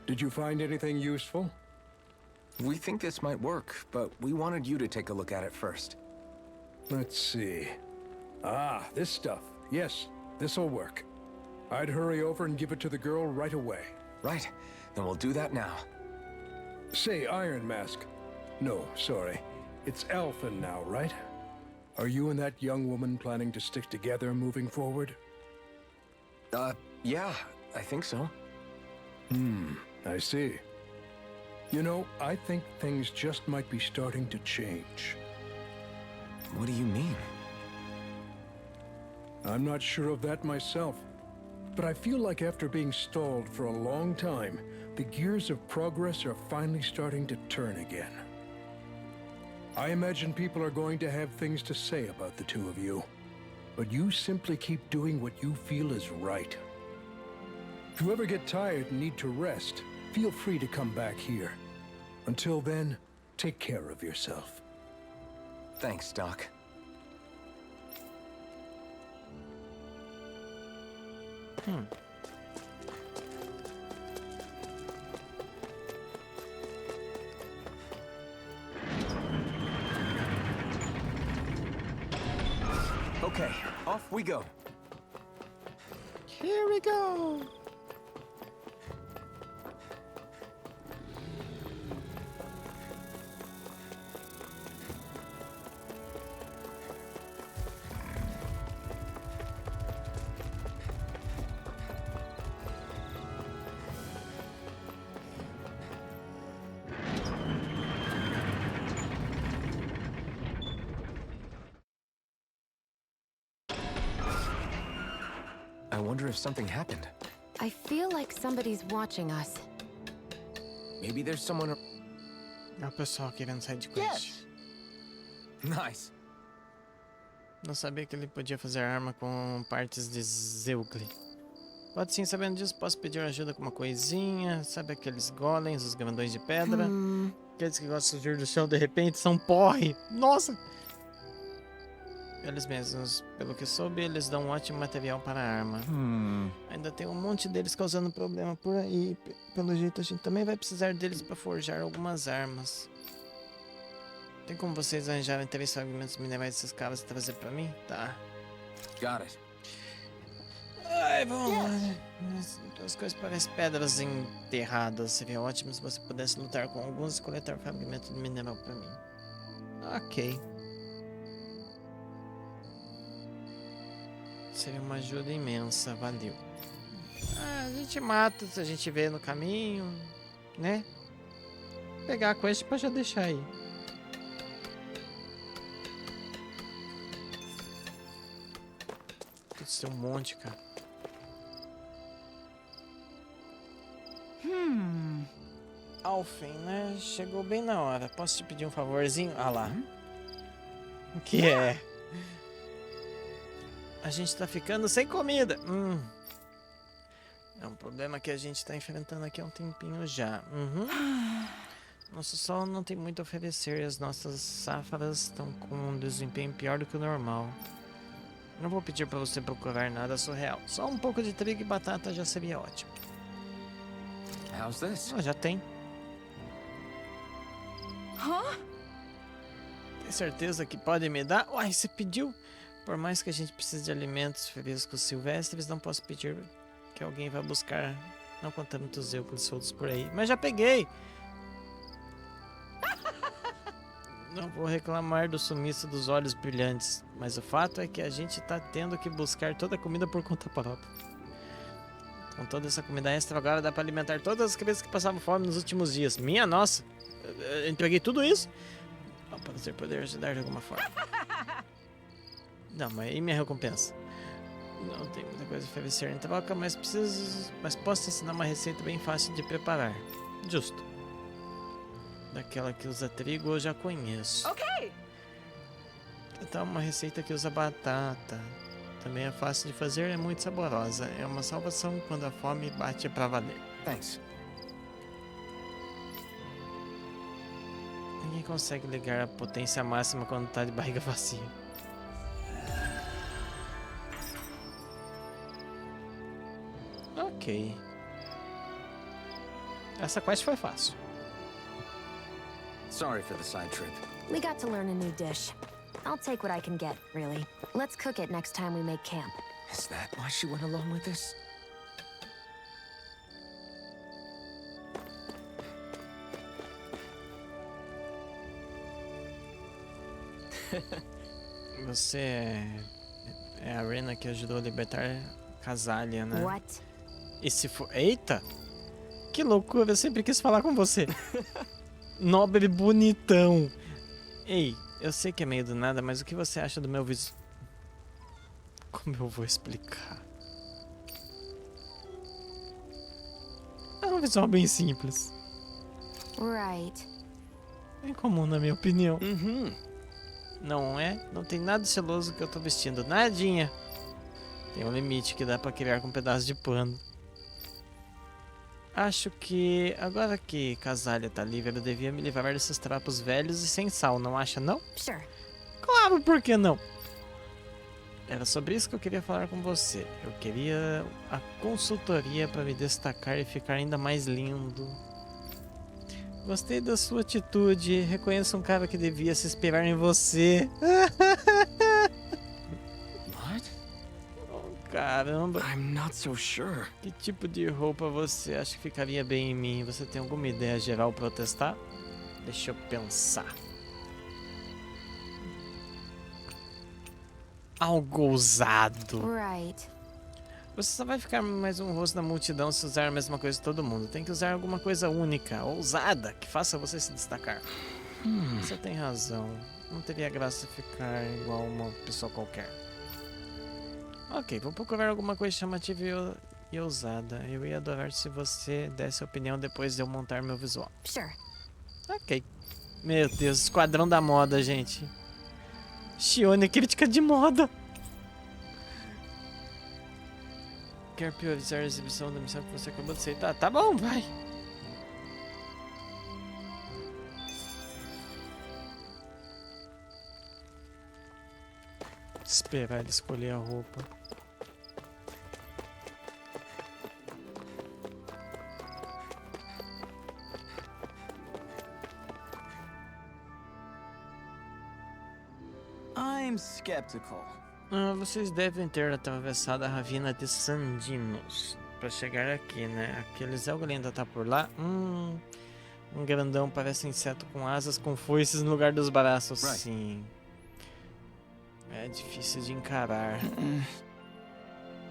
Did you find anything useful? We think this might work, but we wanted you to take a look at it first. Let's see. Ah, this stuff. Yes, this'll work. I'd hurry over and give it to the girl right away. Right, then we'll do that now. Say, Iron Mask. No, sorry. It's Alphen now, right? Are you and that young woman planning to stick together moving forward? Yeah, I think so. I see. You know, I think things just might be starting to change. What do you mean? I'm not sure of that myself, but I feel like after being stalled for a long time, the gears of progress are finally starting to turn again. I imagine people are going to have things to say about the two of you, but you simply keep doing what you feel is right. If you ever get tired and need to rest, feel free to come back here. Until then, take care of yourself. Thanks, Doc. Okay, off we go. Here we go. I wonder if something happened. I feel like somebody's watching us. Maybe there's someone... É o pessoal querendo sair de quest. Nice. Não sabia que ele podia fazer arma com partes de Zeugli. Pode sim, sabendo disso, posso pedir ajuda com uma coisinha. Sabe aqueles golems, os grandões de pedra? Aqueles que gostam de surgir do chão de repente são porre. Nossa! Eles mesmos, pelo que soube, eles dão um ótimo material para a arma. Ainda tem um monte deles causando problema por aí. Pelo jeito, a gente também vai precisar deles para forjar algumas armas. Tem como vocês arranjarem 3 fragmentos minerais dessas caras e trazer para mim? Tá. Got it. Ai, vamos lá. As coisas parecem pedras enterradas. Seria ótimo se você pudesse lutar com alguns e coletar fragmentos de mineral para mim. Ok. Seria uma ajuda imensa, valeu. A gente mata se a gente vê no caminho, né? Pegar a quest pra já deixar aí. Putz, tem um monte, Alfen, né? Chegou bem na hora. Posso te pedir um favorzinho? Ah lá. O que é? A gente tá ficando sem comida. É um problema que a gente tá enfrentando aqui há um tempinho já. Nosso sol não tem muito a oferecer. As nossas safras estão com um desempenho pior do que o normal. Não vou pedir pra você procurar nada surreal. Só um pouco de trigo e batata já seria ótimo. How's this? Já tem. Huh? Tem certeza que pode me dar? Uai, você pediu? Por mais que a gente precise de alimentos frescos silvestres, não posso pedir que alguém vá buscar. Não com tantos euclides soltos por aí. Mas já peguei! Não vou reclamar do sumiço dos olhos brilhantes, mas o fato é que a gente tá tendo que buscar toda a comida por conta própria. Com toda essa comida extra agora dá pra alimentar todas as crianças que passavam fome nos últimos dias. Minha nossa! Eu entreguei tudo isso? Para você poder ajudar de alguma forma. Não, mas e minha recompensa? Não tem muita coisa a oferecer em troca, mas posso te ensinar uma receita bem fácil de preparar. Justo. Daquela que usa trigo eu já conheço. Ok. Então uma receita que usa batata. Também é fácil de fazer e é muito saborosa. É uma salvação quando a fome bate pra valer. Thanks. Ninguém consegue ligar a potência máxima quando tá de barriga vazia. Ok. Essa quest foi fácil. Sorry for the side trip. We got to learn a new dish. I'll take what I can get, really. Let's cook it next time we make camp. Is that why she went along with this? Você é a Rena que ajudou a libertar Casália, né? What? E se for... Eita! Que loucura, eu sempre quis falar com você. Nobre bonitão. Ei, eu sei que é meio do nada, mas o que você acha do meu visual? Como eu vou explicar? É um visual bem simples. Right. Bem comum, na minha opinião. Não é? Não tem nada estiloso que eu tô vestindo. Nadinha. Tem um limite que dá pra criar com um pedaço de pano. Acho que agora que Casália tá livre, eu devia me livrar desses trapos velhos e sem sal, não acha não? Sure. Claro, por que não? Era sobre isso que eu queria falar com você. Eu queria a consultoria para me destacar e ficar ainda mais lindo. Gostei da sua atitude. Reconheço um cara que devia se inspirar em você. What? Oh, caramba. I'm not so sure. Que tipo de roupa você acha que ficaria bem em mim? Você tem alguma ideia geral para eu testar? Deixa eu pensar. Algo ousado. Right. Você só vai ficar mais um rosto na multidão se usar a mesma coisa que todo mundo. Tem que usar alguma coisa única, ousada, que faça você se destacar. Você tem razão. Não teria graça ficar igual uma pessoa qualquer. Ok, vou procurar alguma coisa chamativa e ousada. Eu ia adorar se você desse a opinião depois de eu montar meu visual. Sure. Ok. Meu Deus, esquadrão da moda, gente. Shione, crítica de moda. Quer priorizar a exibição da missão que você acabou de aceitar? Tá bom, vai. Esperar ele escolher a roupa. I'm skeptical. Vocês devem ter atravessado a ravina de Sandinos para chegar aqui, né? Aquele Zelglen ainda tá por lá. Um grandão parece inseto com asas com foices no lugar dos braços. Right. Sim. É difícil de encarar.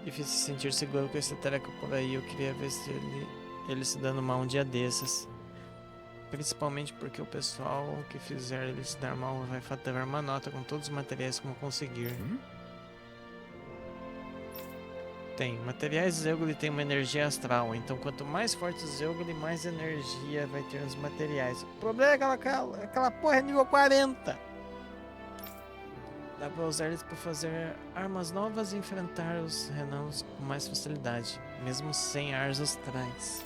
Difícil se sentir seguro com esse treco por aí. Eu queria ver se ele se dando mal um dia desses. Principalmente porque o pessoal que fizer ele se dar mal vai faturar uma nota com todos os materiais como conseguir. tem? Materiais Zeugli tem uma energia astral, então quanto mais forte o Zeugli, mais energia vai ter nos materiais. O problema é que aquela porra é nível 40. Dá pra usar eles pra fazer armas novas e enfrentar os renanos com mais facilidade, mesmo sem ars astrais.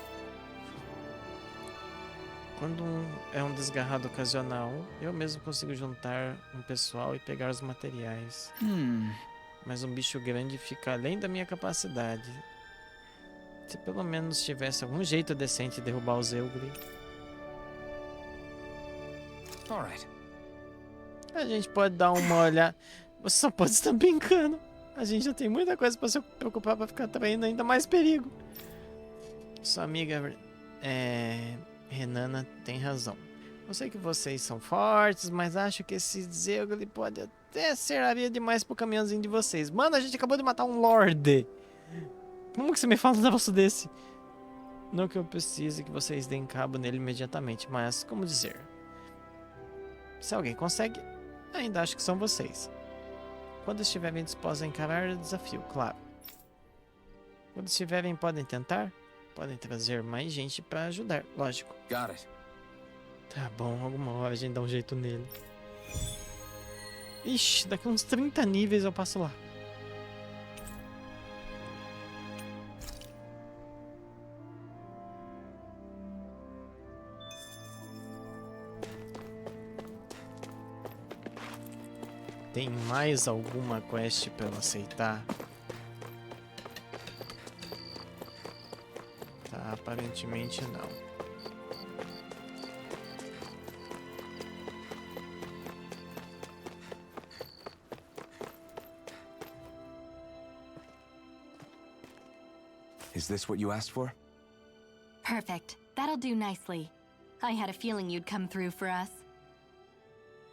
Quando é um desgarrado ocasional, eu mesmo consigo juntar um pessoal e pegar os materiais. Mas um bicho grande fica além da minha capacidade. Se pelo menos tivesse algum jeito decente de derrubar o Zeugli. Alright. A gente pode dar uma olhada. Você só pode estar brincando. A gente já tem muita coisa pra se preocupar pra ficar traindo ainda mais perigo. Sua amiga Renana tem razão. Eu sei que vocês são fortes, mas acho que esse Zeugli pode até ser areia demais pro caminhãozinho de vocês. Mano, a gente acabou de matar um Lorde. Como que você me fala um negócio desse? Não que eu precise que vocês deem cabo nele imediatamente, mas, como dizer... Se alguém consegue, ainda acho que são vocês. Quando estiverem dispostos a encarar o desafio, claro. Quando estiverem, podem tentar. Podem trazer mais gente pra ajudar, lógico. Got it. Tá bom, alguma hora a gente dá um jeito nele. Ixi, daqui uns 30 níveis eu passo lá. Tem mais alguma quest pra eu aceitar? Tá, aparentemente não. Is this what you asked for? Perfect. That'll do nicely. I had a feeling you'd come through for us.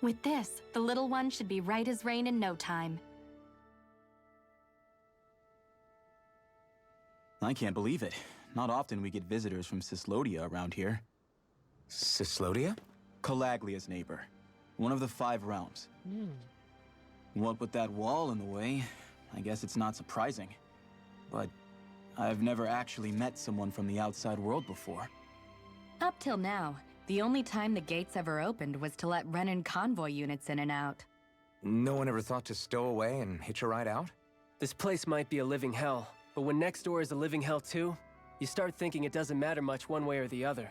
With this, the little one should be right as rain in no time. I can't believe it. Not often we get visitors from Cislodia around here. Cislodia? Calaglia's neighbor. One of the 5 realms. What with that wall in the way, I guess it's not surprising. But I've never actually met someone from the outside world before. Up till now, the only time the gates ever opened was to let Renan convoy units in and out. No one ever thought to stow away and hitch a ride out? This place might be a living hell, but when next door is a living hell too, you start thinking it doesn't matter much one way or the other.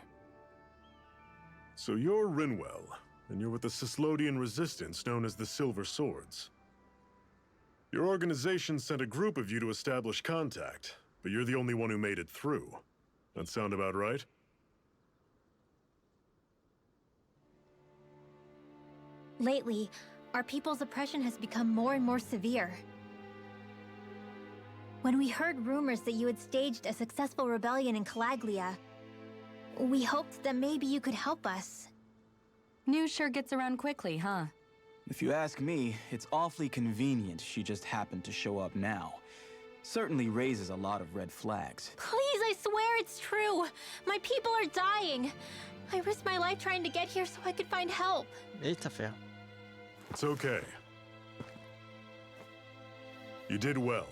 So you're Rinwell, and you're with the Cislodian resistance known as the Silver Swords. Your organization sent a group of you to establish contact, but you're the only one who made it through. That sound about right? Lately, our people's oppression has become more and more severe. When we heard rumors that you had staged a successful rebellion in Calaglia, we hoped that maybe you could help us. News sure gets around quickly, huh? If you ask me, it's awfully convenient she just happened to show up now. Certainly raises a lot of red flags. Please, I swear it's true! My people are dying! I risked my life trying to get here so I could find help. Eita ferro. It's okay. You did well.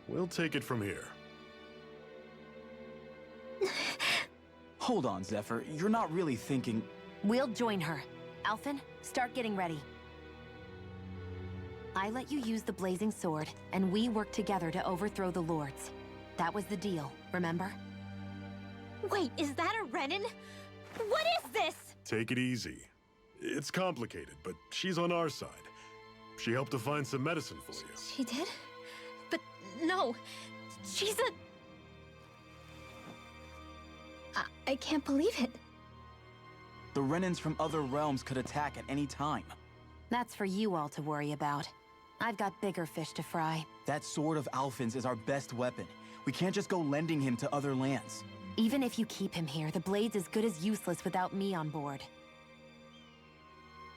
We'll take it from here. Hold on, Zephyr. You're not really thinking... We'll join her. Alphen, start getting ready. I let you use the blazing sword, and we work together to overthrow the lords. That was the deal, remember? Wait, is that a Renan? What is this? Take it easy. It's complicated, but she's on our side. She helped to find some medicine for you. She did? But no, she's a... I can't believe it. The Renans from other realms could attack at any time. That's for you all to worry about. I've got bigger fish to fry. That sword of Alphen's is our best weapon. We can't just go lending him to other lands. Even if you keep him here, the blade's as good as useless without me on board.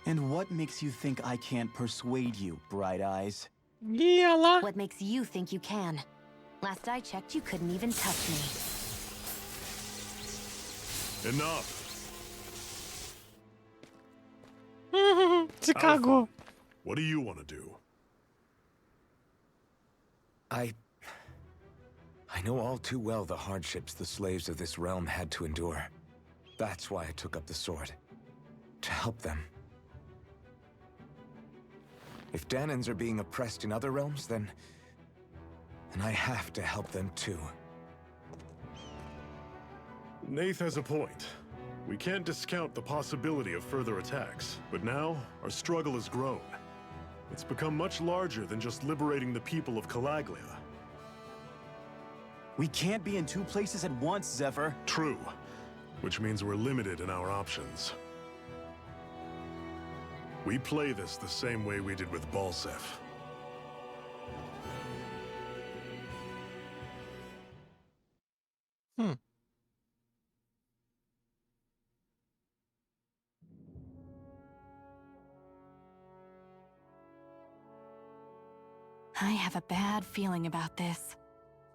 And what makes you think I can't persuade you, Bright Eyes? Yeah, lá. What makes you think you can? Last I checked, you couldn't even touch me. Enough. Se cagou. What do you want to do? I know all too well the hardships the slaves of this realm had to endure. That's why I took up the sword. To help them. If Danans are being oppressed in other realms, then I have to help them too. Nath has a point. We can't discount the possibility of further attacks, but now our struggle has grown. It's become much larger than just liberating the people of Calaglia. We can't be in two places at once, Zephyr. True, which means we're limited in our options. We play this the same way we did with Balsef. I have a bad feeling about this.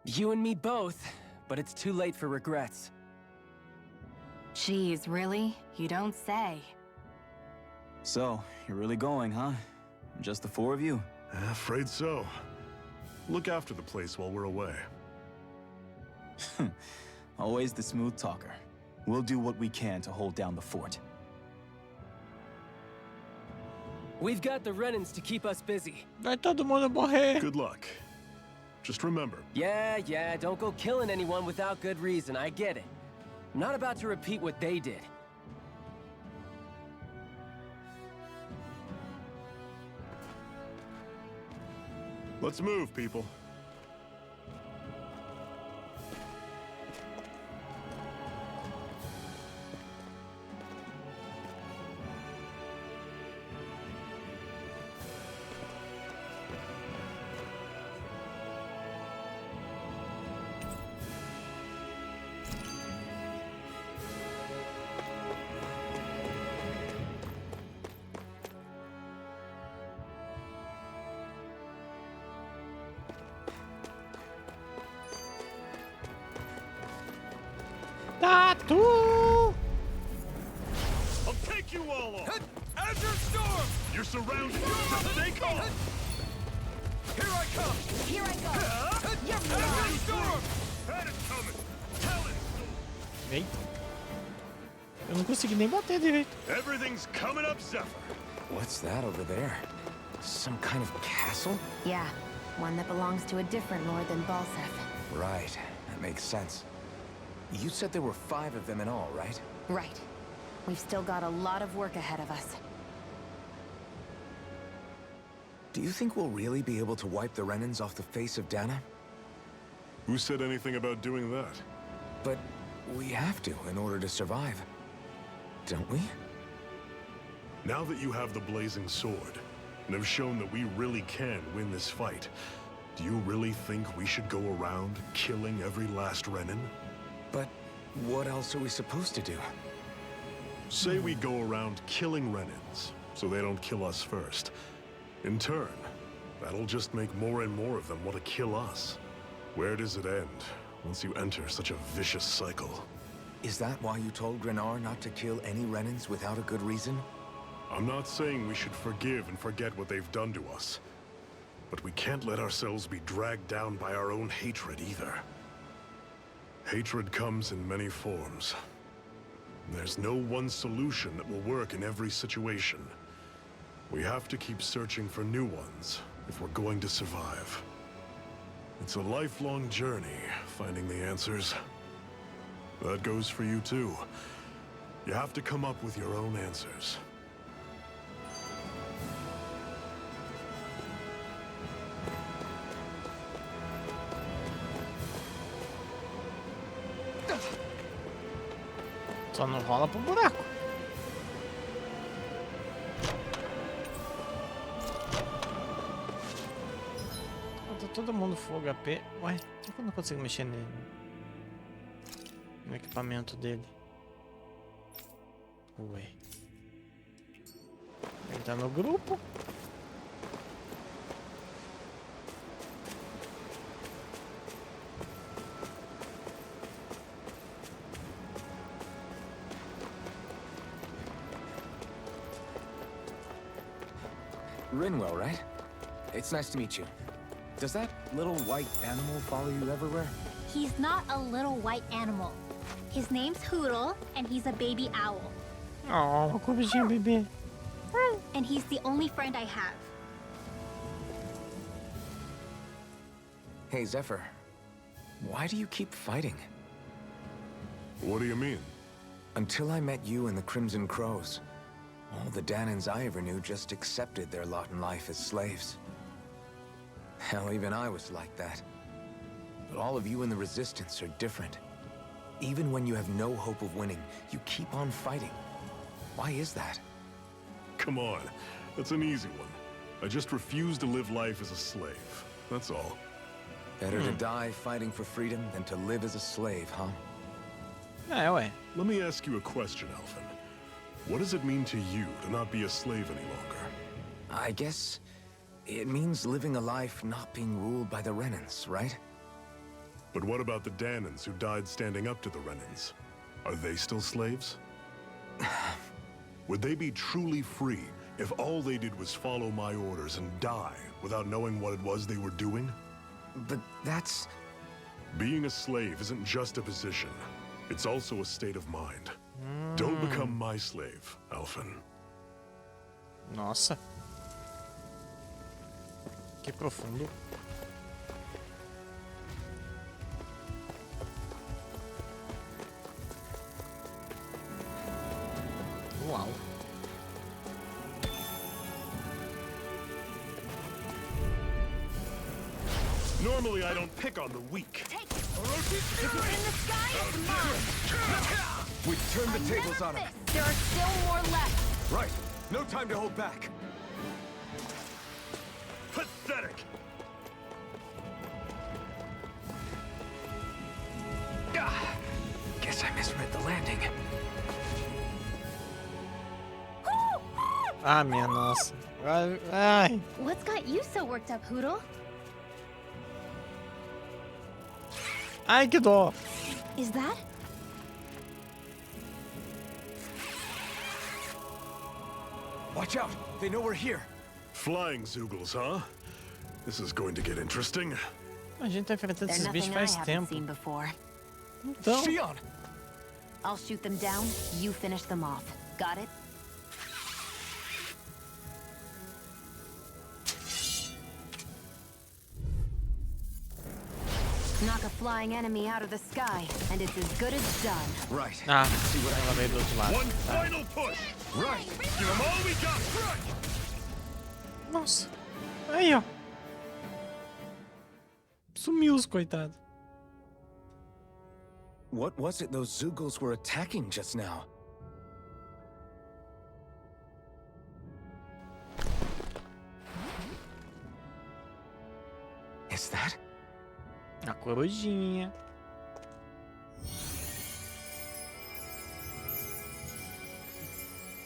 You and me both, but it's too late for regrets. Geez, really? You don't say. So, you're really going, huh? Just the four of you? Afraid so. Look after the place while we're away. Always the smooth talker. We'll do what we can to hold down the fort. We've got the Renans to keep us busy. Vai todo mundo morrer. Good luck. Just remember. Yeah, don't go killing anyone without good reason, I get it. I'm not about to repeat what they did. Let's move, people. Tatu! I'll take you all on! Azure Storm! You're surrounded! Stay calm! Here I come! Here I go! Azure Storm! Had it coming! Tell it! Eita. Eu não consegui nem bater direito. Everything's coming up, Zephyr! What's that over there? Some kind of castle? Yeah, one that belongs to a different lord than Balsef. Right, that makes sense. You said there were 5 of them in all, right? Right. We've still got a lot of work ahead of us. Do you think we'll really be able to wipe the Renans off the face of Dana? Who said anything about doing that? But we have to in order to survive. Don't we? Now that you have the blazing sword, and have shown that we really can win this fight, do you really think we should go around killing every last Renan? But what else are we supposed to do? Say we go around killing Renans, so they don't kill us first. In turn, that'll just make more and more of them want to kill us. Where does it end, once you enter such a vicious cycle? Is that why you told Grenar not to kill any Renans without a good reason? I'm not saying we should forgive and forget what they've done to us. But we can't let ourselves be dragged down by our own hatred either. Hatred comes in many forms. There's no one solution that will work in every situation. We have to keep searching for new ones if we're going to survive. It's a lifelong journey, finding the answers. That goes for you too. You have to come up with your own answers. Só não rola pro buraco. Tá todo mundo full HP. Ué, por que eu não consigo mexer nele? No equipamento dele. Ué. Ele tá no grupo. Rinwell, right? It's nice to meet you. Does that little white animal follow you everywhere? He's not a little white animal. His name's Hoodle, and he's a baby owl. Oh, como bebê. And he's the only friend I have. Hey, Zephyr. Why do you keep fighting? What do you mean? Until I met you and the Crimson Crows, all the Danans I ever knew just accepted their lot in life as slaves. Hell, even I was like that. But all of you in the Resistance are different. Even when you have no hope of winning, you keep on fighting. Why is that? Come on, that's an easy one. I just refuse to live life as a slave. That's all. Better to die fighting for freedom than to live as a slave, huh? É, ué. Let me ask you a question, Alphen. What does it mean to you to not be a slave any longer? I guess it means living a life not being ruled by the Renans, right? But what about the Danans who died standing up to the Renans? Are they still slaves? Would they be truly free if all they did was follow my orders and die without knowing what it was they were doing? But that's... Being a slave isn't just a position. It's also a state of mind. Don't become my slave, Alphen. Nossa. Que profundo. Uau. Normally I don't pick on the weak. We turned the tables on him. There are still more left. Right. No time to hold back. Pathetic! Guess I misread the landing. Ah, minha nossa. Ai. What's got you so worked up, Hoodle? Ai, que dó. Is that? Watch out. They know we're here. Flying Zoogles, huh? This is going to get interesting. A gente tá enfrentando They're esses bichos nothing I faz haven't tempo. seen before. Então, Shion! I'll shoot them down, you finish them off. Got it? Knock a flying enemy out of the sky, and it's as good as done. Right. ah, ela veio do outro lado. One final push! Right. Give them all we got! Right! Nossa. Aí, ó. Sumiu os coitados. What was it those Zoogles were attacking just now? Is that? A corujinha.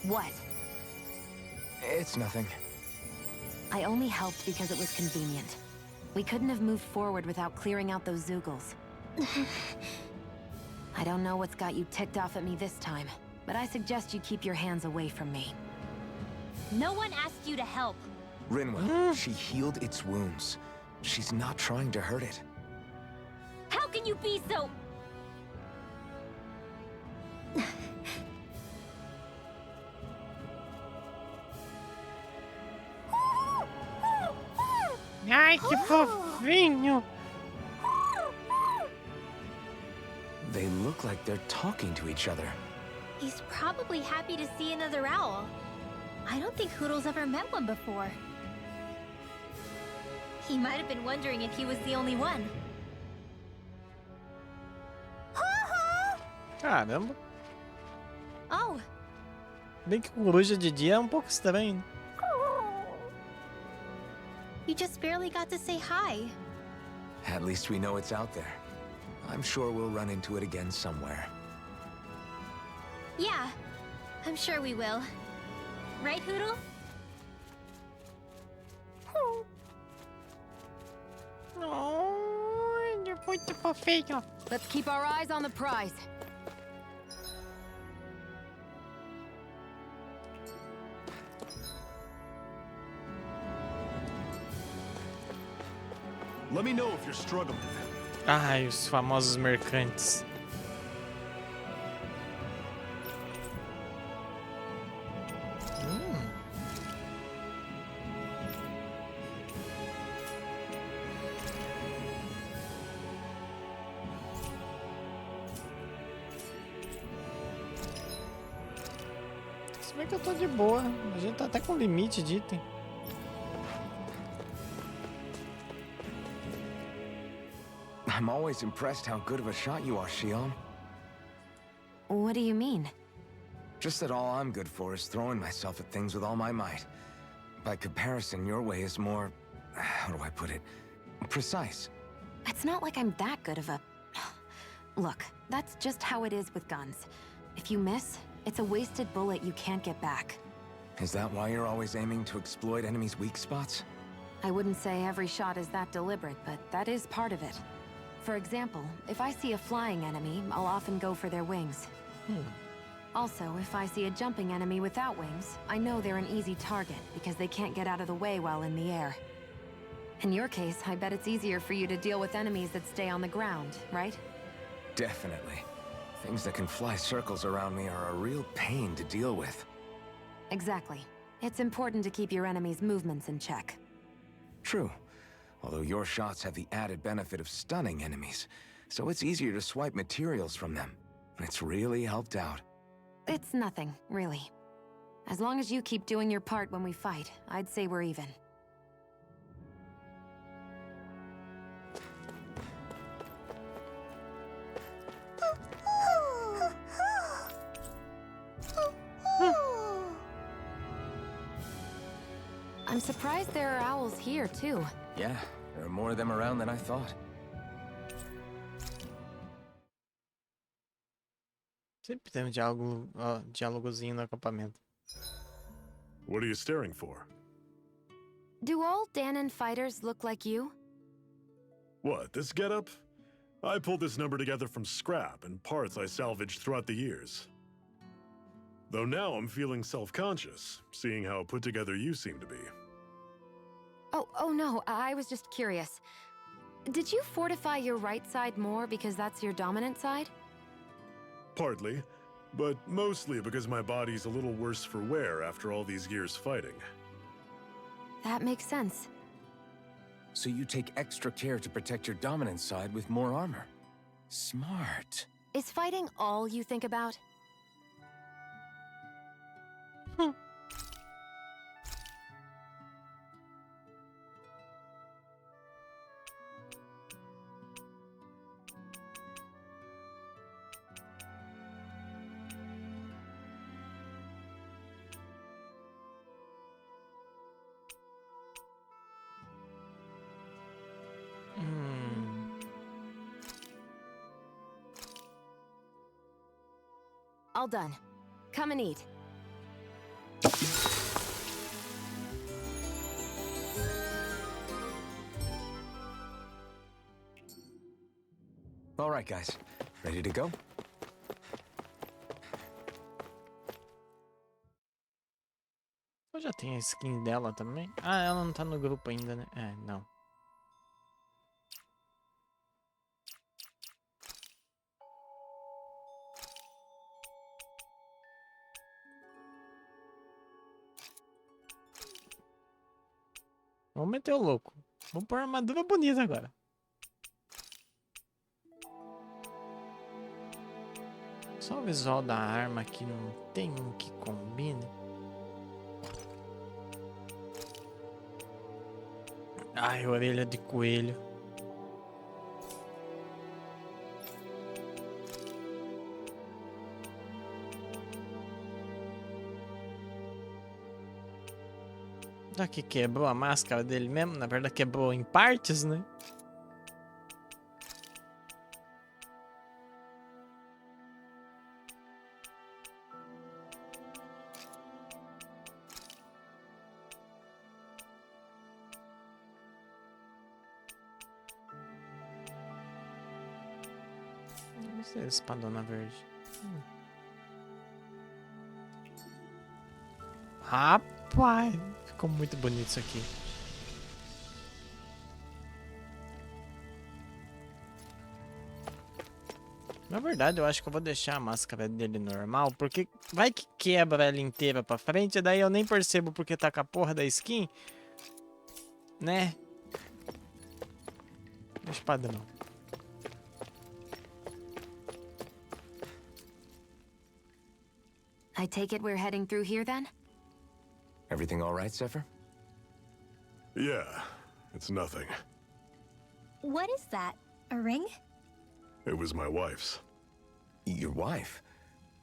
What? It's nothing. I only helped because it was convenient. We couldn't have moved forward without clearing out those Zoogles. I don't know what's got you ticked off at me this time, but I suggest you keep your hands away from me. No one asked you to help. Rinwell, she healed its wounds. She's not trying to hurt it. How can you be so... Ai, que fofinho. They look like they're talking to each other. He's probably happy to see another owl. I don't think Hoodle's ever met one before. He might have been wondering if he was the only one. Caramba. Oh, Bem que coruja de dia é um pouco estranho. you just barely got to say hi. At least we know it's out there. I'm sure we'll run into it again somewhere. Yeah, I'm sure we will. Right, Hoodle? Oh, ele é muito fofinho. Let's keep our eyes on the prize. Let me know if you're struggling. Ai, os famosos mercantes. Se bem que eu tô de boa. A gente tá até com limite de item. I'm always impressed how good of a shot you are, Shion. What do you mean? Just that all I'm good for is throwing myself at things with all my might. By comparison, your way is more... how do I put it? Precise. It's not like I'm that good of a... Look, that's just how it is with guns. If you miss, it's a wasted bullet you can't get back. Is that why you're always aiming to exploit enemies' weak spots? I wouldn't say every shot is that deliberate, but that is part of it. For example, if I see a flying enemy, I'll often go for their wings. Also, if I see a jumping enemy without wings, I know they're an easy target because they can't get out of the way while in the air. In your case, I bet it's easier for you to deal with enemies that stay on the ground, right? Definitely. Things that can fly circles around me are a real pain to deal with. Exactly. It's important to keep your enemies' movements in check. True. Although your shots have the added benefit of stunning enemies, so it's easier to swipe materials from them. It's really helped out. It's nothing, really. As long as you keep doing your part when we fight, I'd say we're even. I'm surprised there are owls here, too. Yeah, there are more of them around than I thought. Sempre tem um diálogo, diálogozinho no acampamento. What are you staring for? Do all Danon fighters look like you? What, this getup? I pulled this number together from scrap and parts I salvaged throughout the years. Though now I'm feeling self-conscious, seeing how put together you seem to be. Oh no, I was just curious. Did you fortify your right side more because that's your dominant side? Partly, but mostly because my body's a little worse for wear after all these years fighting. That makes sense. So you take extra care to protect your dominant side with more armor. Smart. Is fighting all you think about? All done. Come and eat. All right, guys. Ready to go? Eu já tenho a skin dela também. Ah, ela não tá no grupo ainda, né? É, não. Vamos meter o louco. Vamos pôr armadura bonita agora. Só o visual da arma aqui não tem um que combine. Ai, orelha de coelho. Já que quebrou a máscara dele mesmo, na verdade quebrou em partes, né? Gostei dessa espadona verde. Rapaz, ficou muito bonito isso aqui. Na verdade, eu acho que eu vou deixar a máscara dele normal, porque vai que quebra ela inteira pra frente, e daí eu nem percebo porque tá com a porra da skin, né? Deixa padrão. I take it we're heading through here then? Everything all right, Zephyr? Yeah, it's nothing. What is that? A ring? It was my wife's. Your wife?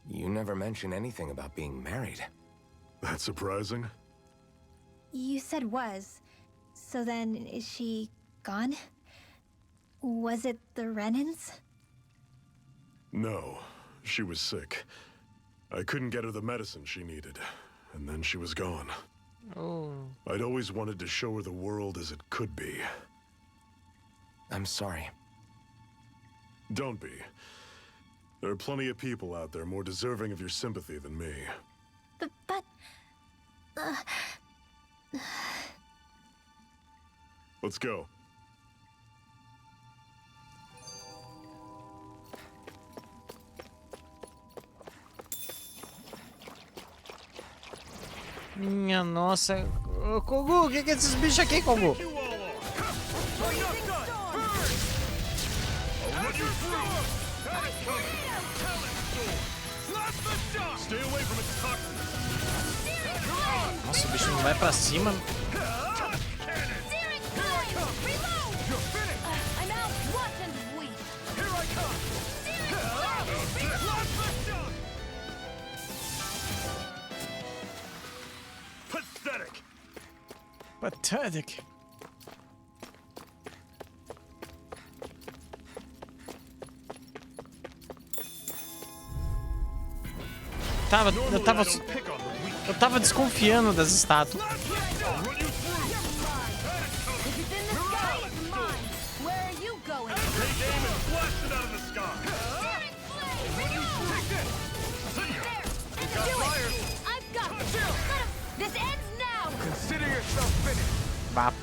You never mentioned anything about being married. That's surprising? You said was. So then, is she gone? Was it the Renans? No, she was sick. I couldn't get her the medicine she needed, and then she was gone. Oh. I'd always wanted to show her the world as it could be. I'm sorry. Don't be. There are plenty of people out there more deserving of your sympathy than me. But... Let's go. Minha nossa. Ô, Kogu, o que é esses bichos aqui, Kogu? Nossa, o bicho não vai pra cima. Pathetic. Eu tava desconfiando das estátuas. Bap.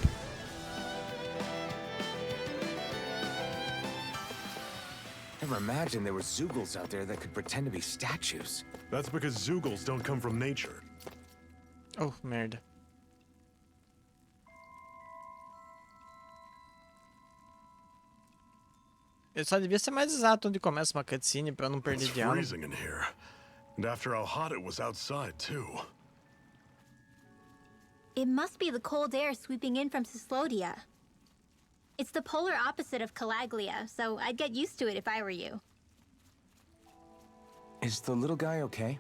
Never imagined there were Zeugles out there that could pretend to be statues. That's because Zeugles don't come from nature. Oh, merda. Eu só devia ser mais exato onde começa uma cutscene pra eu não perder It's diálogo. freezing in here. And after how hot it was outside, too. It must be the cold air sweeping in from Cyslodia. It's the polar opposite of Calaglia, so I'd get used to it if I were you. Is the little guy okay?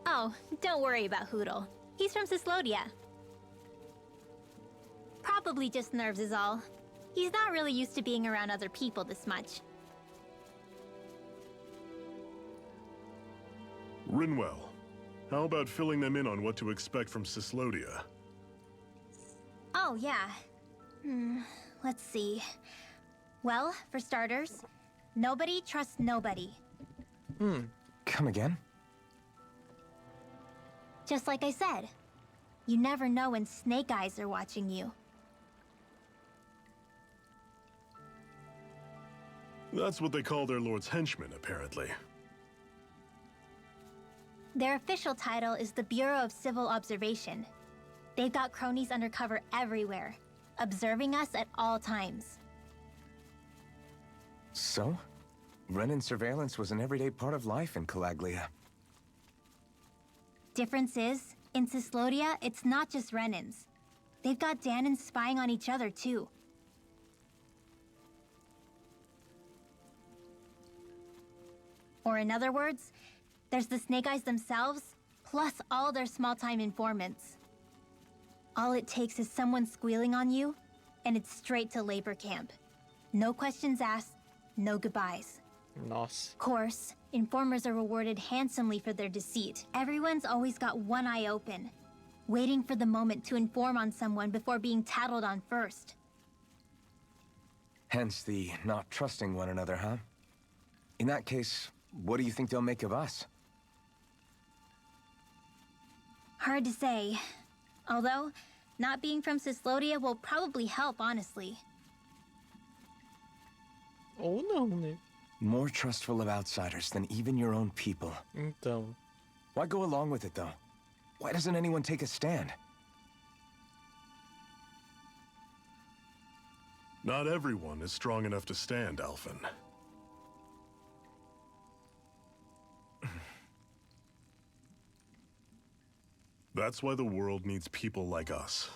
Oh, don't worry about Hoodle. He's from Cyslodia. Probably just nerves is all. He's not really used to being around other people this much. Rinwell, how about filling them in on what to expect from Cyslodia? Oh, yeah. Let's see. Well, for starters, nobody trusts nobody. Come again? Just like I said. You never know when Snake Eyes are watching you. That's what they call their lord's henchmen, apparently. Their official title is the Bureau of Civil Observation. They've got cronies undercover everywhere, observing us at all times. So? Renan surveillance was an everyday part of life in Calaglia. Difference is, in Cyslodia, it's not just Renans. They've got Danans spying on each other, too. Or in other words, there's the Snake Eyes themselves, plus all their small-time informants. All it takes is someone squealing on you, and it's straight to labor camp. No questions asked, no goodbyes. Nossa. Of course, informers are rewarded handsomely for their deceit. Everyone's always got one eye open, waiting for the moment to inform on someone before being tattled on first. Hence the not trusting one another, huh? In that case, what do you think they'll make of us? Hard to say. Although, not being from Cyslodia will probably help, honestly. Ou não, né? More trustful of outsiders than even your own people. Então. Why go along with it, though? Why doesn't anyone take a stand? Not everyone is strong enough to stand, Alphen. That's why the world needs people like us.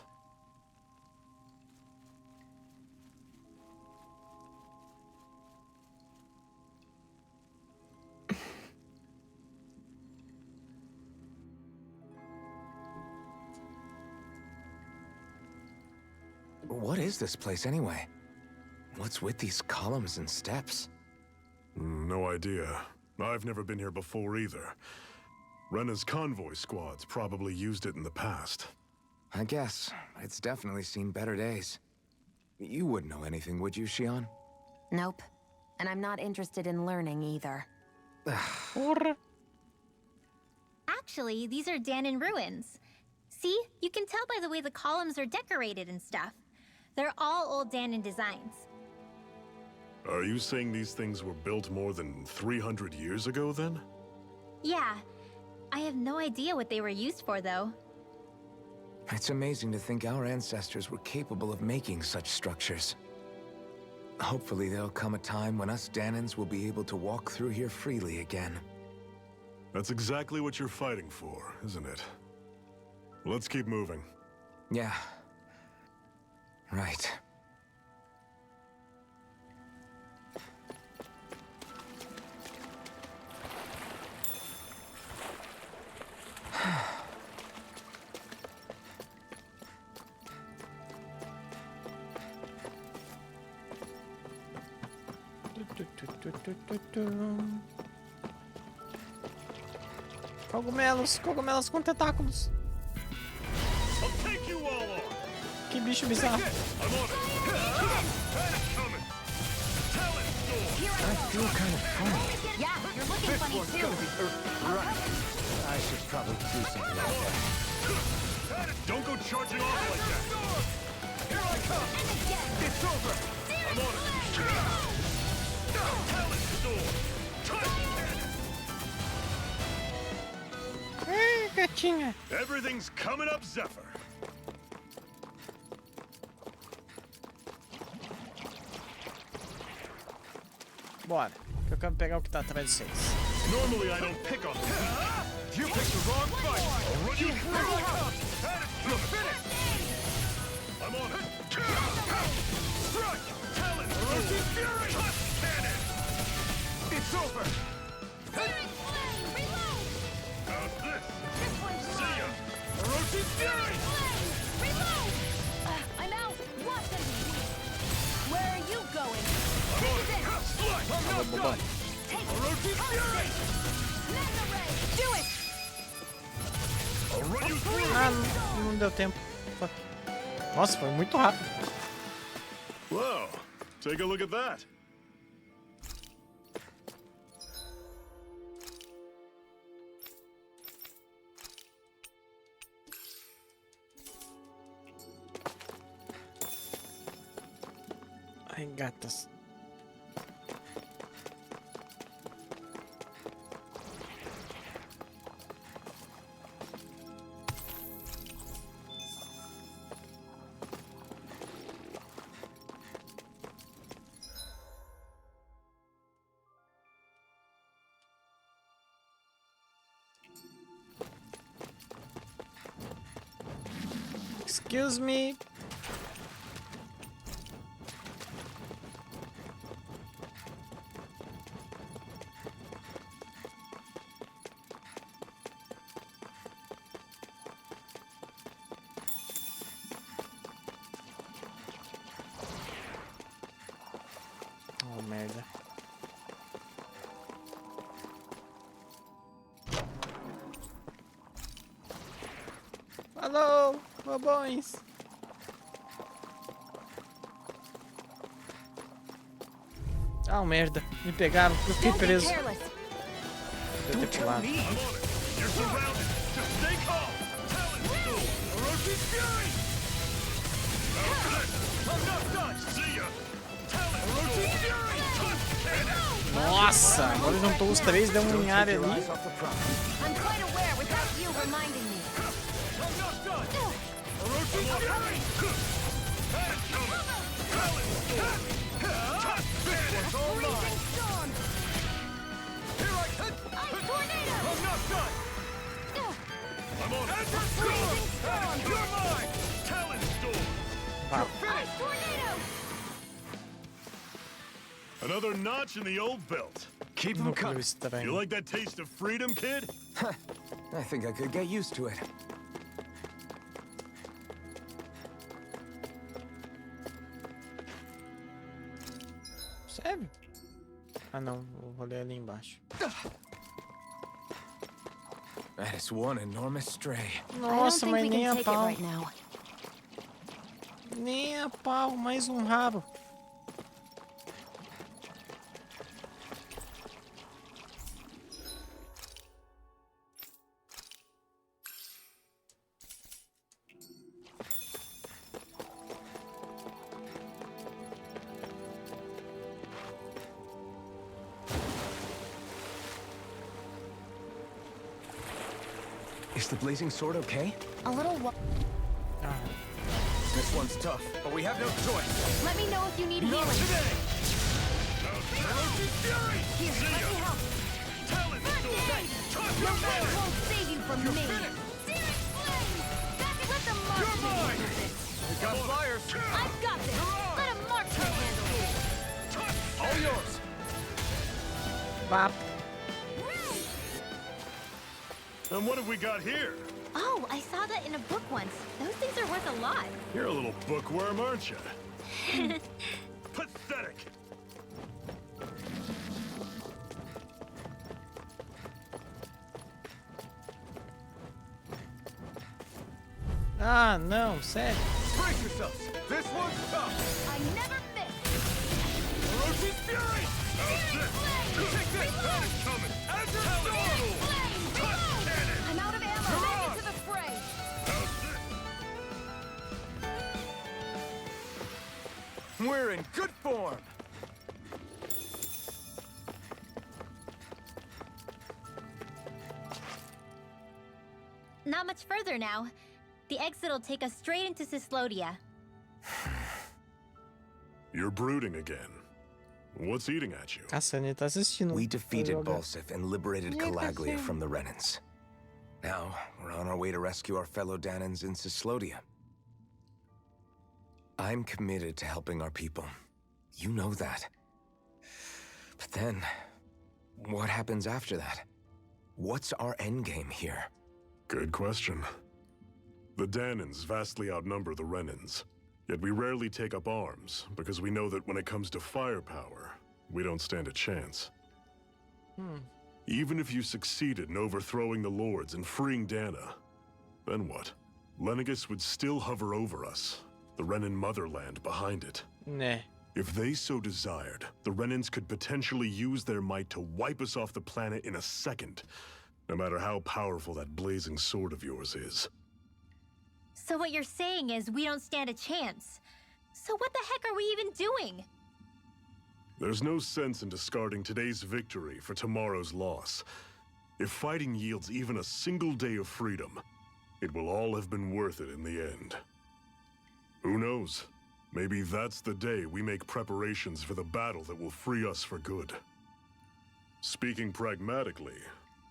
What is this place, anyway? What's with these columns and steps? No idea. I've never been here before either. Rena's convoy squads probably used it in the past. I guess. It's definitely seen better days. You wouldn't know anything, would you, Shion? Nope. And I'm not interested in learning either. Actually, these are Danon ruins. See? You can tell by the way the columns are decorated and stuff. They're all old Danon designs. Are you saying these things were built more than 300 years ago, then? Yeah. I have no idea what they were used for, though. It's amazing to think our ancestors were capable of making such structures. Hopefully there'll come a time when us Danons will be able to walk through here freely again. That's exactly what you're fighting for, isn't it? Let's keep moving. Yeah. Right. Cogumelos, cogumelos com tentáculos. I'll take you all on. Que bicho bizarro. I'm on it. Panic coming. Talent storm. I feel kind of funny. Yeah, you're looking funny too. Right. I should probably do something like that. Don't go charging off like that. Here I come! It's over! I'm on it. Talent storm. Gatinha. Everything's coming up, Zephyr. Bora. Que eu quero pegar o que tá atrás de vocês. Normally I don't pick on them. You picked the wrong fight! I'll run you through. You're finished! I'm on it. Strike! Talent Roasting Fury! cannon. It's over! How's this? See ya. Roasting Fury! I'm out. Watch them. Where are you going? I'm on it. Slide. I'm not done! Take Roasting Fury! Mega Ray. Do it. I'll run you through. Ah, não deu tempo. Fuck. Nossa, foi muito rápido. Whoa. Take a look at that. Ai, gatas. Excuse me. Oh, merda. Alô, bobões. Ah, merda. Me pegaram. Eu fiquei preso. Eu ter pulado. I'm on it. You're surrounded. Just stay calm. Talent storm. Roasting Fury! How's this? I'm not done! See ya. Talent Roasting storm. Fury! Nossa, agora juntou os três, deu um área ali. I'm quite aware without you reminding me. Freezing storm! Ice tornado! I'm not done! I'm on it! Freezing storm! You're mine! Talent storm! Ice tornado! Another notch in the old belt. Keep them Núcleo coming. You estranho. like that taste of freedom, kid? I think I could get used to it. Sério? Ah não, vou ler ali embaixo. That is one enormous stray. I don't Nossa, think mas we nem can a take it pau. right now. Nem a pau, mais um rabo. Is the blazing sword okay? A little This one's tough, but we have no choice. Let me know if you need healing. Today! Here, let me help. Talent storm! Your friends won't save you from me. Searing flame! Back and let the marksman handle this. We got flyers. I've got this. Let a marksman handle this. All yours. Vá. And what have we got here? Oh, I saw that in a book once. Those things are worth a lot. You're a little bookworm, aren't you? Pathetic! Ah, não, sério. Brace yourselves. This one's tough. I never miss. Orochi's fury. Take this! Coming! Searing flame! Reload! I'm out of ammo. Back into the fray. We're in good form. Not much further now. The exit'll take us straight into Cislodia. You're brooding again. What's eating at you? Nossa, ele tá assistindo. We o defeated jogo. Balsif and liberated Calaglia from the Renans. Now, we're on our way to rescue our fellow Danans in Cislodia. I'm committed to helping our people. You know that. But then, what happens after that? What's our endgame here? Good question. The Danans vastly outnumber the Renans. Yet we rarely take up arms, because we know that when it comes to firepower, we don't stand a chance. Even if you succeeded in overthrowing the Lords and freeing Dana, then what? Lenegus would still hover over us, the Renan motherland behind it. Né. If they so desired, the Renans could potentially use their might to wipe us off the planet in a second, no matter how powerful that blazing sword of yours is. So what you're saying is we don't stand a chance. So what the heck are we even doing? There's no sense in discarding today's victory for tomorrow's loss. If fighting yields even a single day of freedom, it will all have been worth it in the end. Who knows? Maybe that's the day we make preparations for the battle that will free us for good. Speaking pragmatically,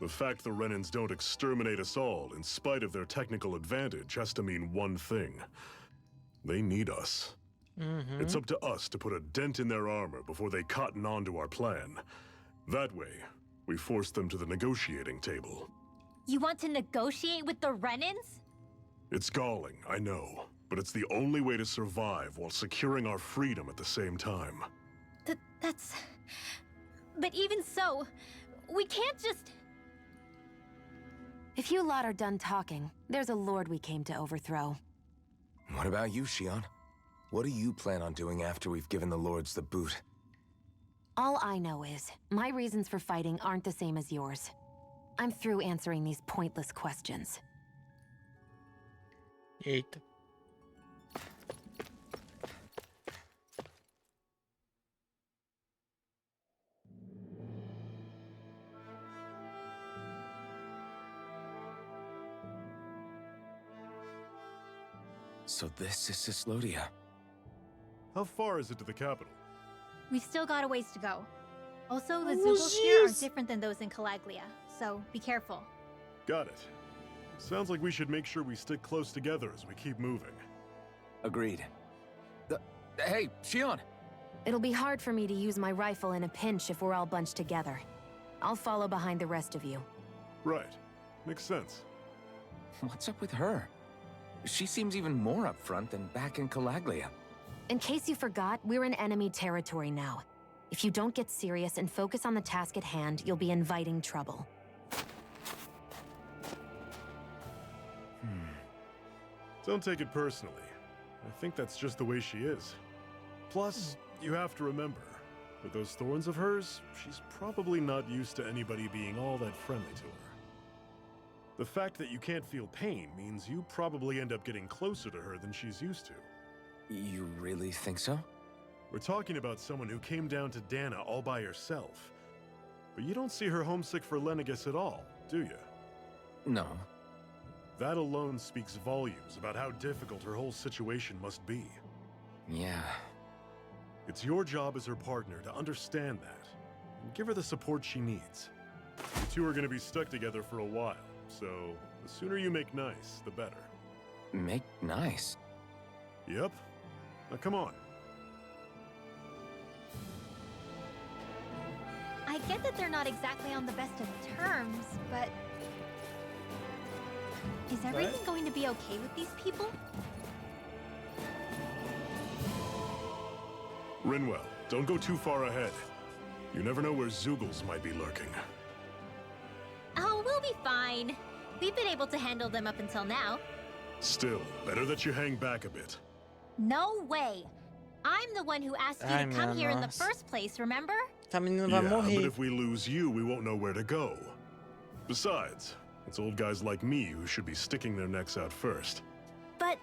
the fact the Renans don't exterminate us all in spite of their technical advantage has to mean one thing. They need us. It's up to us to put a dent in their armor before they cotton on to our plan. That way, we force them to the negotiating table. You want to negotiate with the Renans? It's galling, I know, but it's the only way to survive while securing our freedom at the same time. That's... But even so, we can't just... If you lot are done talking, there's a lord we came to overthrow. What about you, Shion? What do you plan on doing after we've given the Lords the boot? All I know is, my reasons for fighting aren't the same as yours. I'm through answering these pointless questions. Eita. So this is Cislodia. How far is it to the capital? We've still got a ways to go. Also, the Oh, Zoogles here are jeez. different than those in Calaglia, so be careful. Got it. Sounds like we should make sure we stick close together as we keep moving. Agreed. Hey, Shion! It'll be hard for me to use my rifle in a pinch if we're all bunched together. I'll follow behind the rest of you. Right. Makes sense. What's up with her? She seems even more upfront than back in Calaglia. In case you forgot, we're in enemy territory now. If you don't get serious and focus on the task at hand, you'll be inviting trouble. Don't take it personally. I think that's just the way she is. Plus, you have to remember, with those thorns of hers, she's probably not used to anybody being all that friendly to her. The fact that you can't feel pain means you probably end up getting closer to her than she's used to. You really think so? We're talking about someone who came down to Dana all by herself. But you don't see her homesick for Lenegis at all, do you? No. That alone speaks volumes about how difficult her whole situation must be. Yeah. It's your job as her partner to understand that, and give her the support she needs. You two are going to be stuck together for a while, so the sooner you make nice, the better. Make nice? Yep. Now come on. I get that they're not exactly on the best of terms, but... Is everything going to be okay with these people? Rinwell, don't go too far ahead. You never know where Zoogles might be lurking. Oh, we'll be fine. We've been able to handle them up until now. Still, better that you hang back a bit. No way! I'm the one who asked you Ai, to come minha here in the nossa. first place, remember? Essa menina Yeah, vai but morrer. if we lose you, we won't know where to go. Besides, it's old guys like me who should be sticking their necks out first. But...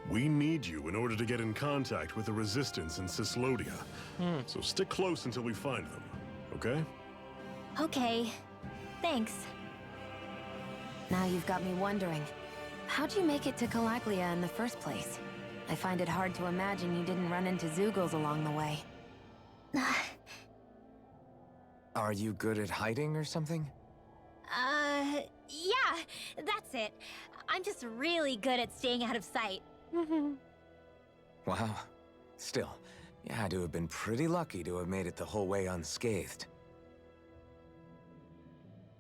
We need you in order to get in contact with the Resistance in Cislodia. So stick close until we find them, okay? Okay. Thanks. Now you've got me wondering, how'd you make it to Calaglia in the first place? I find it hard to imagine you didn't run into Zoogles along the way. Are you good at hiding or something? Yeah, that's it. I'm just really good at staying out of sight. Wow. Still, you had to have been pretty lucky to have made it the whole way unscathed.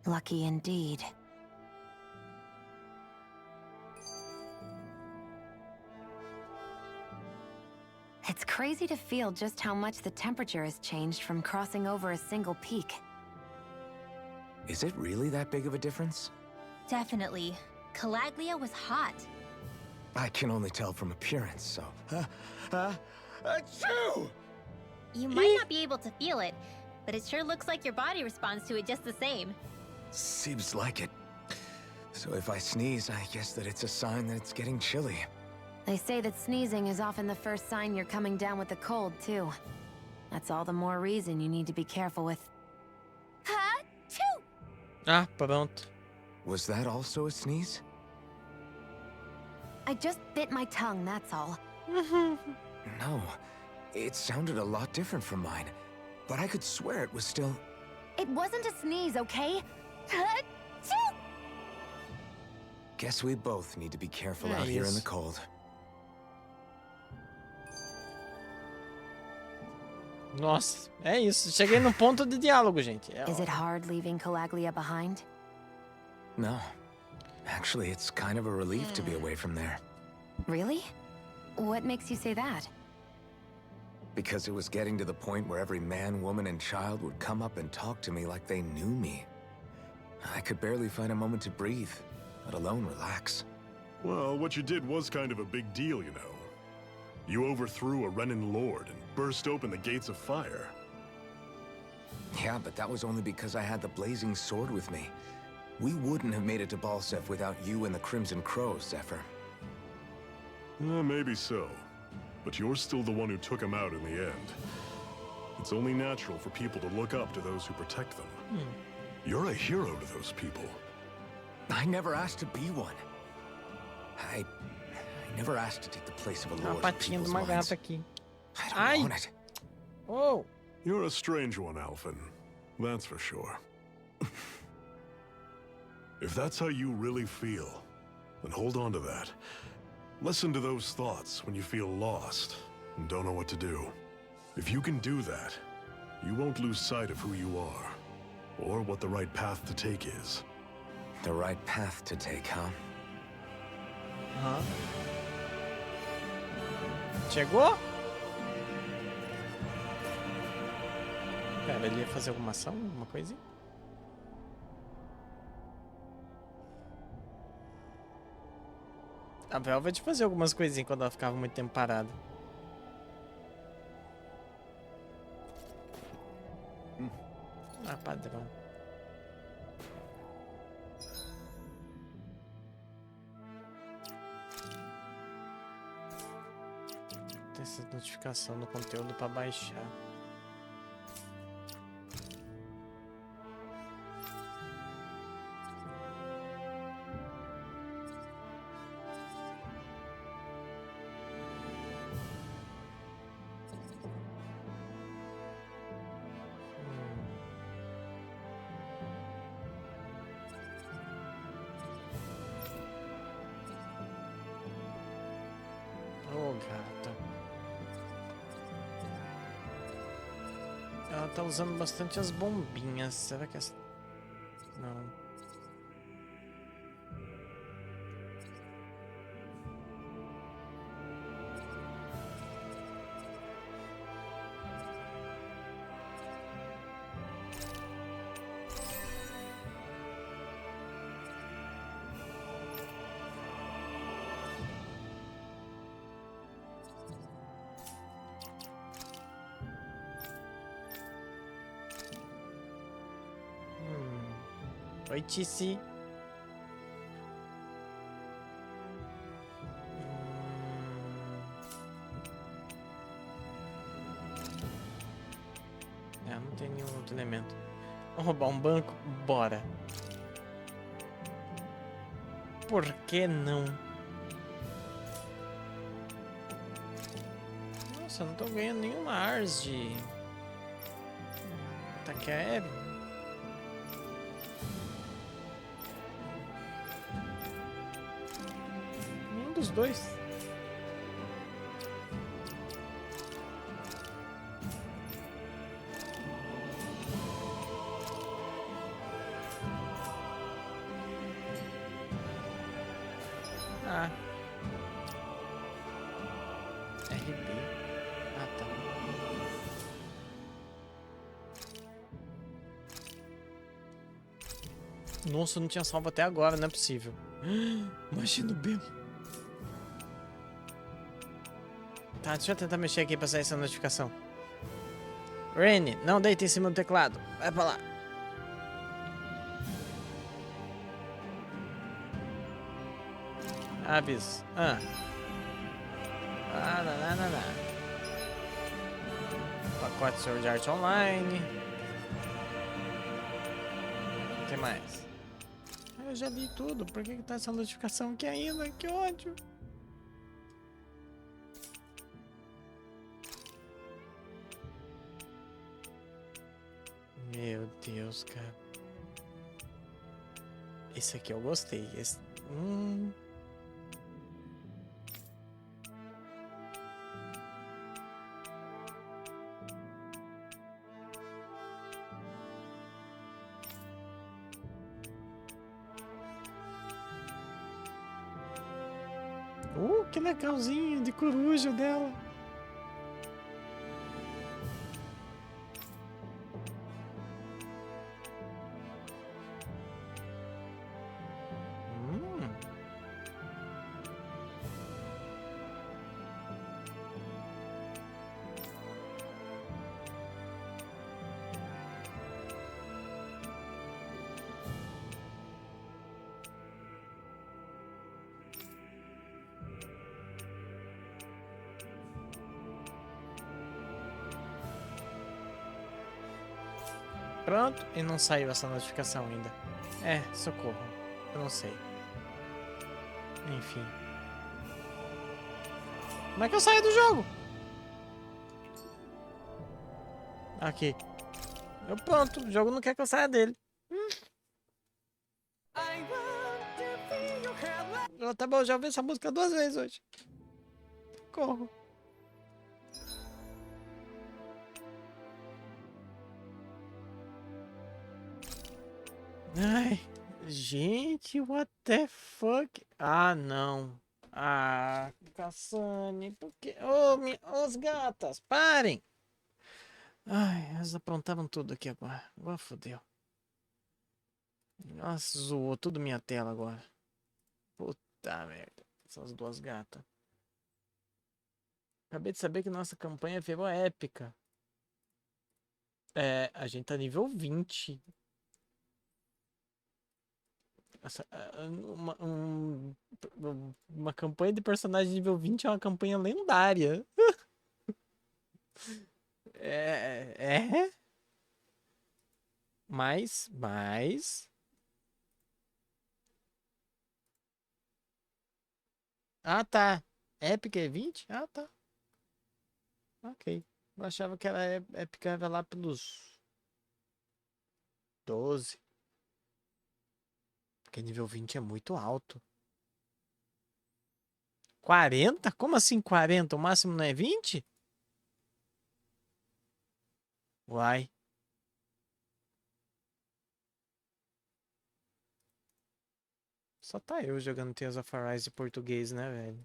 Lucky indeed. It's crazy to feel just how much the temperature has changed from crossing over a single peak. Is it really that big of a difference? Definitely. Calaglia was hot. I can only tell from appearance, so... Achoo! You might not be able to feel it, but it sure looks like your body responds to it just the same. Seems like it. So if I sneeze, I guess that it's a sign that it's getting chilly. They say that sneezing is often the first sign you're coming down with a cold, too. That's all the more reason you need to be careful with... Ha-choo! Ah, pronto. Was that also a sneeze? I just bit my tongue, that's all. No. It sounded a lot different from mine. But I could swear it was still... It wasn't a sneeze, okay? Ha-choo! Guess we both need to be careful out here in the cold. Nossa, é isso. Cheguei no ponto de diálogo, gente. Is it hard leaving Calaglia behind? No. Actually, it's kind of a relief to be away from there. Really? What makes you say that? Because it was getting to the point where every man, woman, and child would come up and talk to me like they knew me. I could barely find a moment to breathe, let alone relax. Well, what you did was kind of a big deal, you know. You overthrew a Renin lord and burst open the gates of fire. Yeah, but that was only because I had the blazing sword with me. We wouldn't have made it to Balsef without you and the Crimson Crows, Zephyr. Maybe so. But you're still the one who took him out in the end. It's only natural for people to look up to those who protect them. You're a hero to those people. I never asked to be one. I never asked to take the place of a Tem uma lord in patinha de people's uma minds. gata aqui. I don't Ai! want it. Oh! You're a strange one, Alphen. That's for sure. If that's how you really feel, then hold on to that. Listen to those thoughts when you feel lost and don't know what to do. If you can do that, you won't lose sight of who you are, or what the right path to take is. The right path to take, huh? Aham. Chegou? Pera, ele ia fazer alguma ação? Alguma coisinha? A Velvet fazia algumas coisinhas quando ela ficava muito tempo parada. Ah, padrão. Tem essa notificação no conteúdo para baixar. Ô, gata. Ela tá usando bastante as bombinhas. Será que essa... Não. Oi, Tissi. Não tem nenhum outro elemento. Vamos roubar um banco? Bora. Por que não? Nossa, eu não tô ganhando nenhuma Ars de ataque aéreo. Nenhum dos dois. Ah. RB. Ah, tá. Nossa, eu não tinha salvo até agora, não é possível. Imagina o Bemo. Tá, deixa eu tentar mexer aqui pra sair essa notificação. Rainy, não deita em cima do teclado. Vai pra lá. Aviso. Ah. Ah, não. Pacote Sword Art Online. O que mais? Eu já li tudo. Por que tá essa notificação aqui ainda? Que ódio. Meu Deus, cara. Esse aqui eu gostei. Esse... que legalzinho de coruja dela. Pronto, e não saiu essa notificação ainda. É, socorro. Eu não sei. Enfim. Como é que eu saio do jogo? Aqui. Eu pronto, o jogo não quer que eu saia dele. Tá bom, já ouvi essa música 2 vezes hoje. Corro. Ai, gente, what the fuck? Ah, não. Ah, Cassane, por que? Os gatas, parem! Ai, elas aprontavam tudo aqui agora. Agora fodeu. Nossa, zoou tudo minha tela agora. Puta merda. Essas duas gatas. Acabei de saber que nossa campanha virou épica. É, a gente tá nível 20. Uma campanha de personagem nível 20 é uma campanha lendária. É. Mas. Ah, tá. Épica é 20? Ah, tá. Ok. Eu achava que era épica era lá pelos 12. Porque nível 20 é muito alto. 40? Como assim 40? O máximo não é 20? Uai. Só tá eu jogando Tales of Arise em português, né, velho?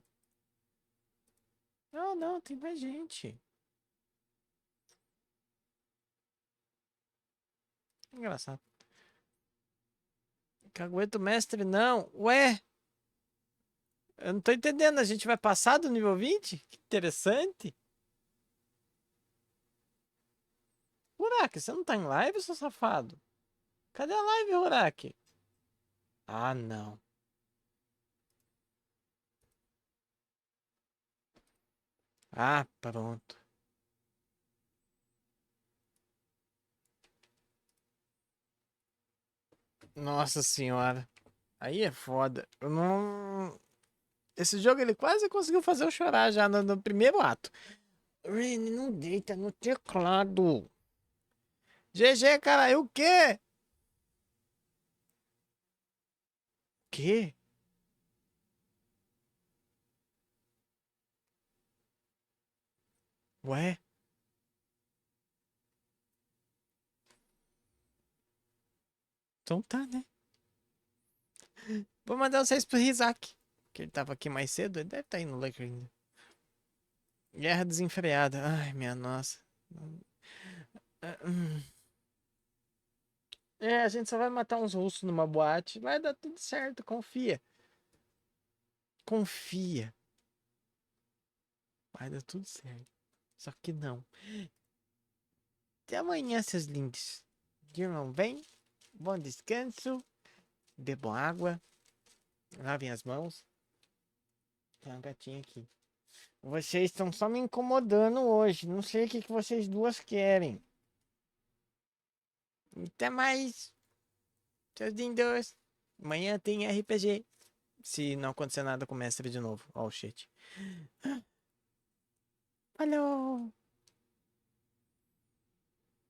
Não, não, tem mais gente. Engraçado. Cagueto mestre, não. Ué? Eu não tô entendendo. A gente vai passar do nível 20? Que interessante. Uraki, você não tá em live, seu safado? Cadê a live, Uraki? Ah, não. Ah, pronto. Nossa senhora. Aí é foda. Eu não. Esse jogo ele quase conseguiu fazer eu chorar já no primeiro ato. Rene, não deita no teclado. GG, cara, e o quê? Quê? Ué? Então tá, né? Vou mandar vocês pro Rizak. Que ele tava aqui mais cedo. Ele deve estar aí no Lurker ainda. Guerra desenfreada. Ai, minha nossa. É, a gente só vai matar uns russos numa boate. Vai dar tudo certo, confia. Confia. Vai dar tudo certo. Só que não. Até amanhã, seus lindos. Dirmão, vem. Bom descanso. Bebam água. Lavem as mãos. Tem uma gatinha aqui. Vocês estão só me incomodando hoje. Não sei o que vocês duas querem. Até mais. Seus lindos. Amanhã tem RPG. Se não acontecer nada com o mestre de novo. Ó, o shit. Falou.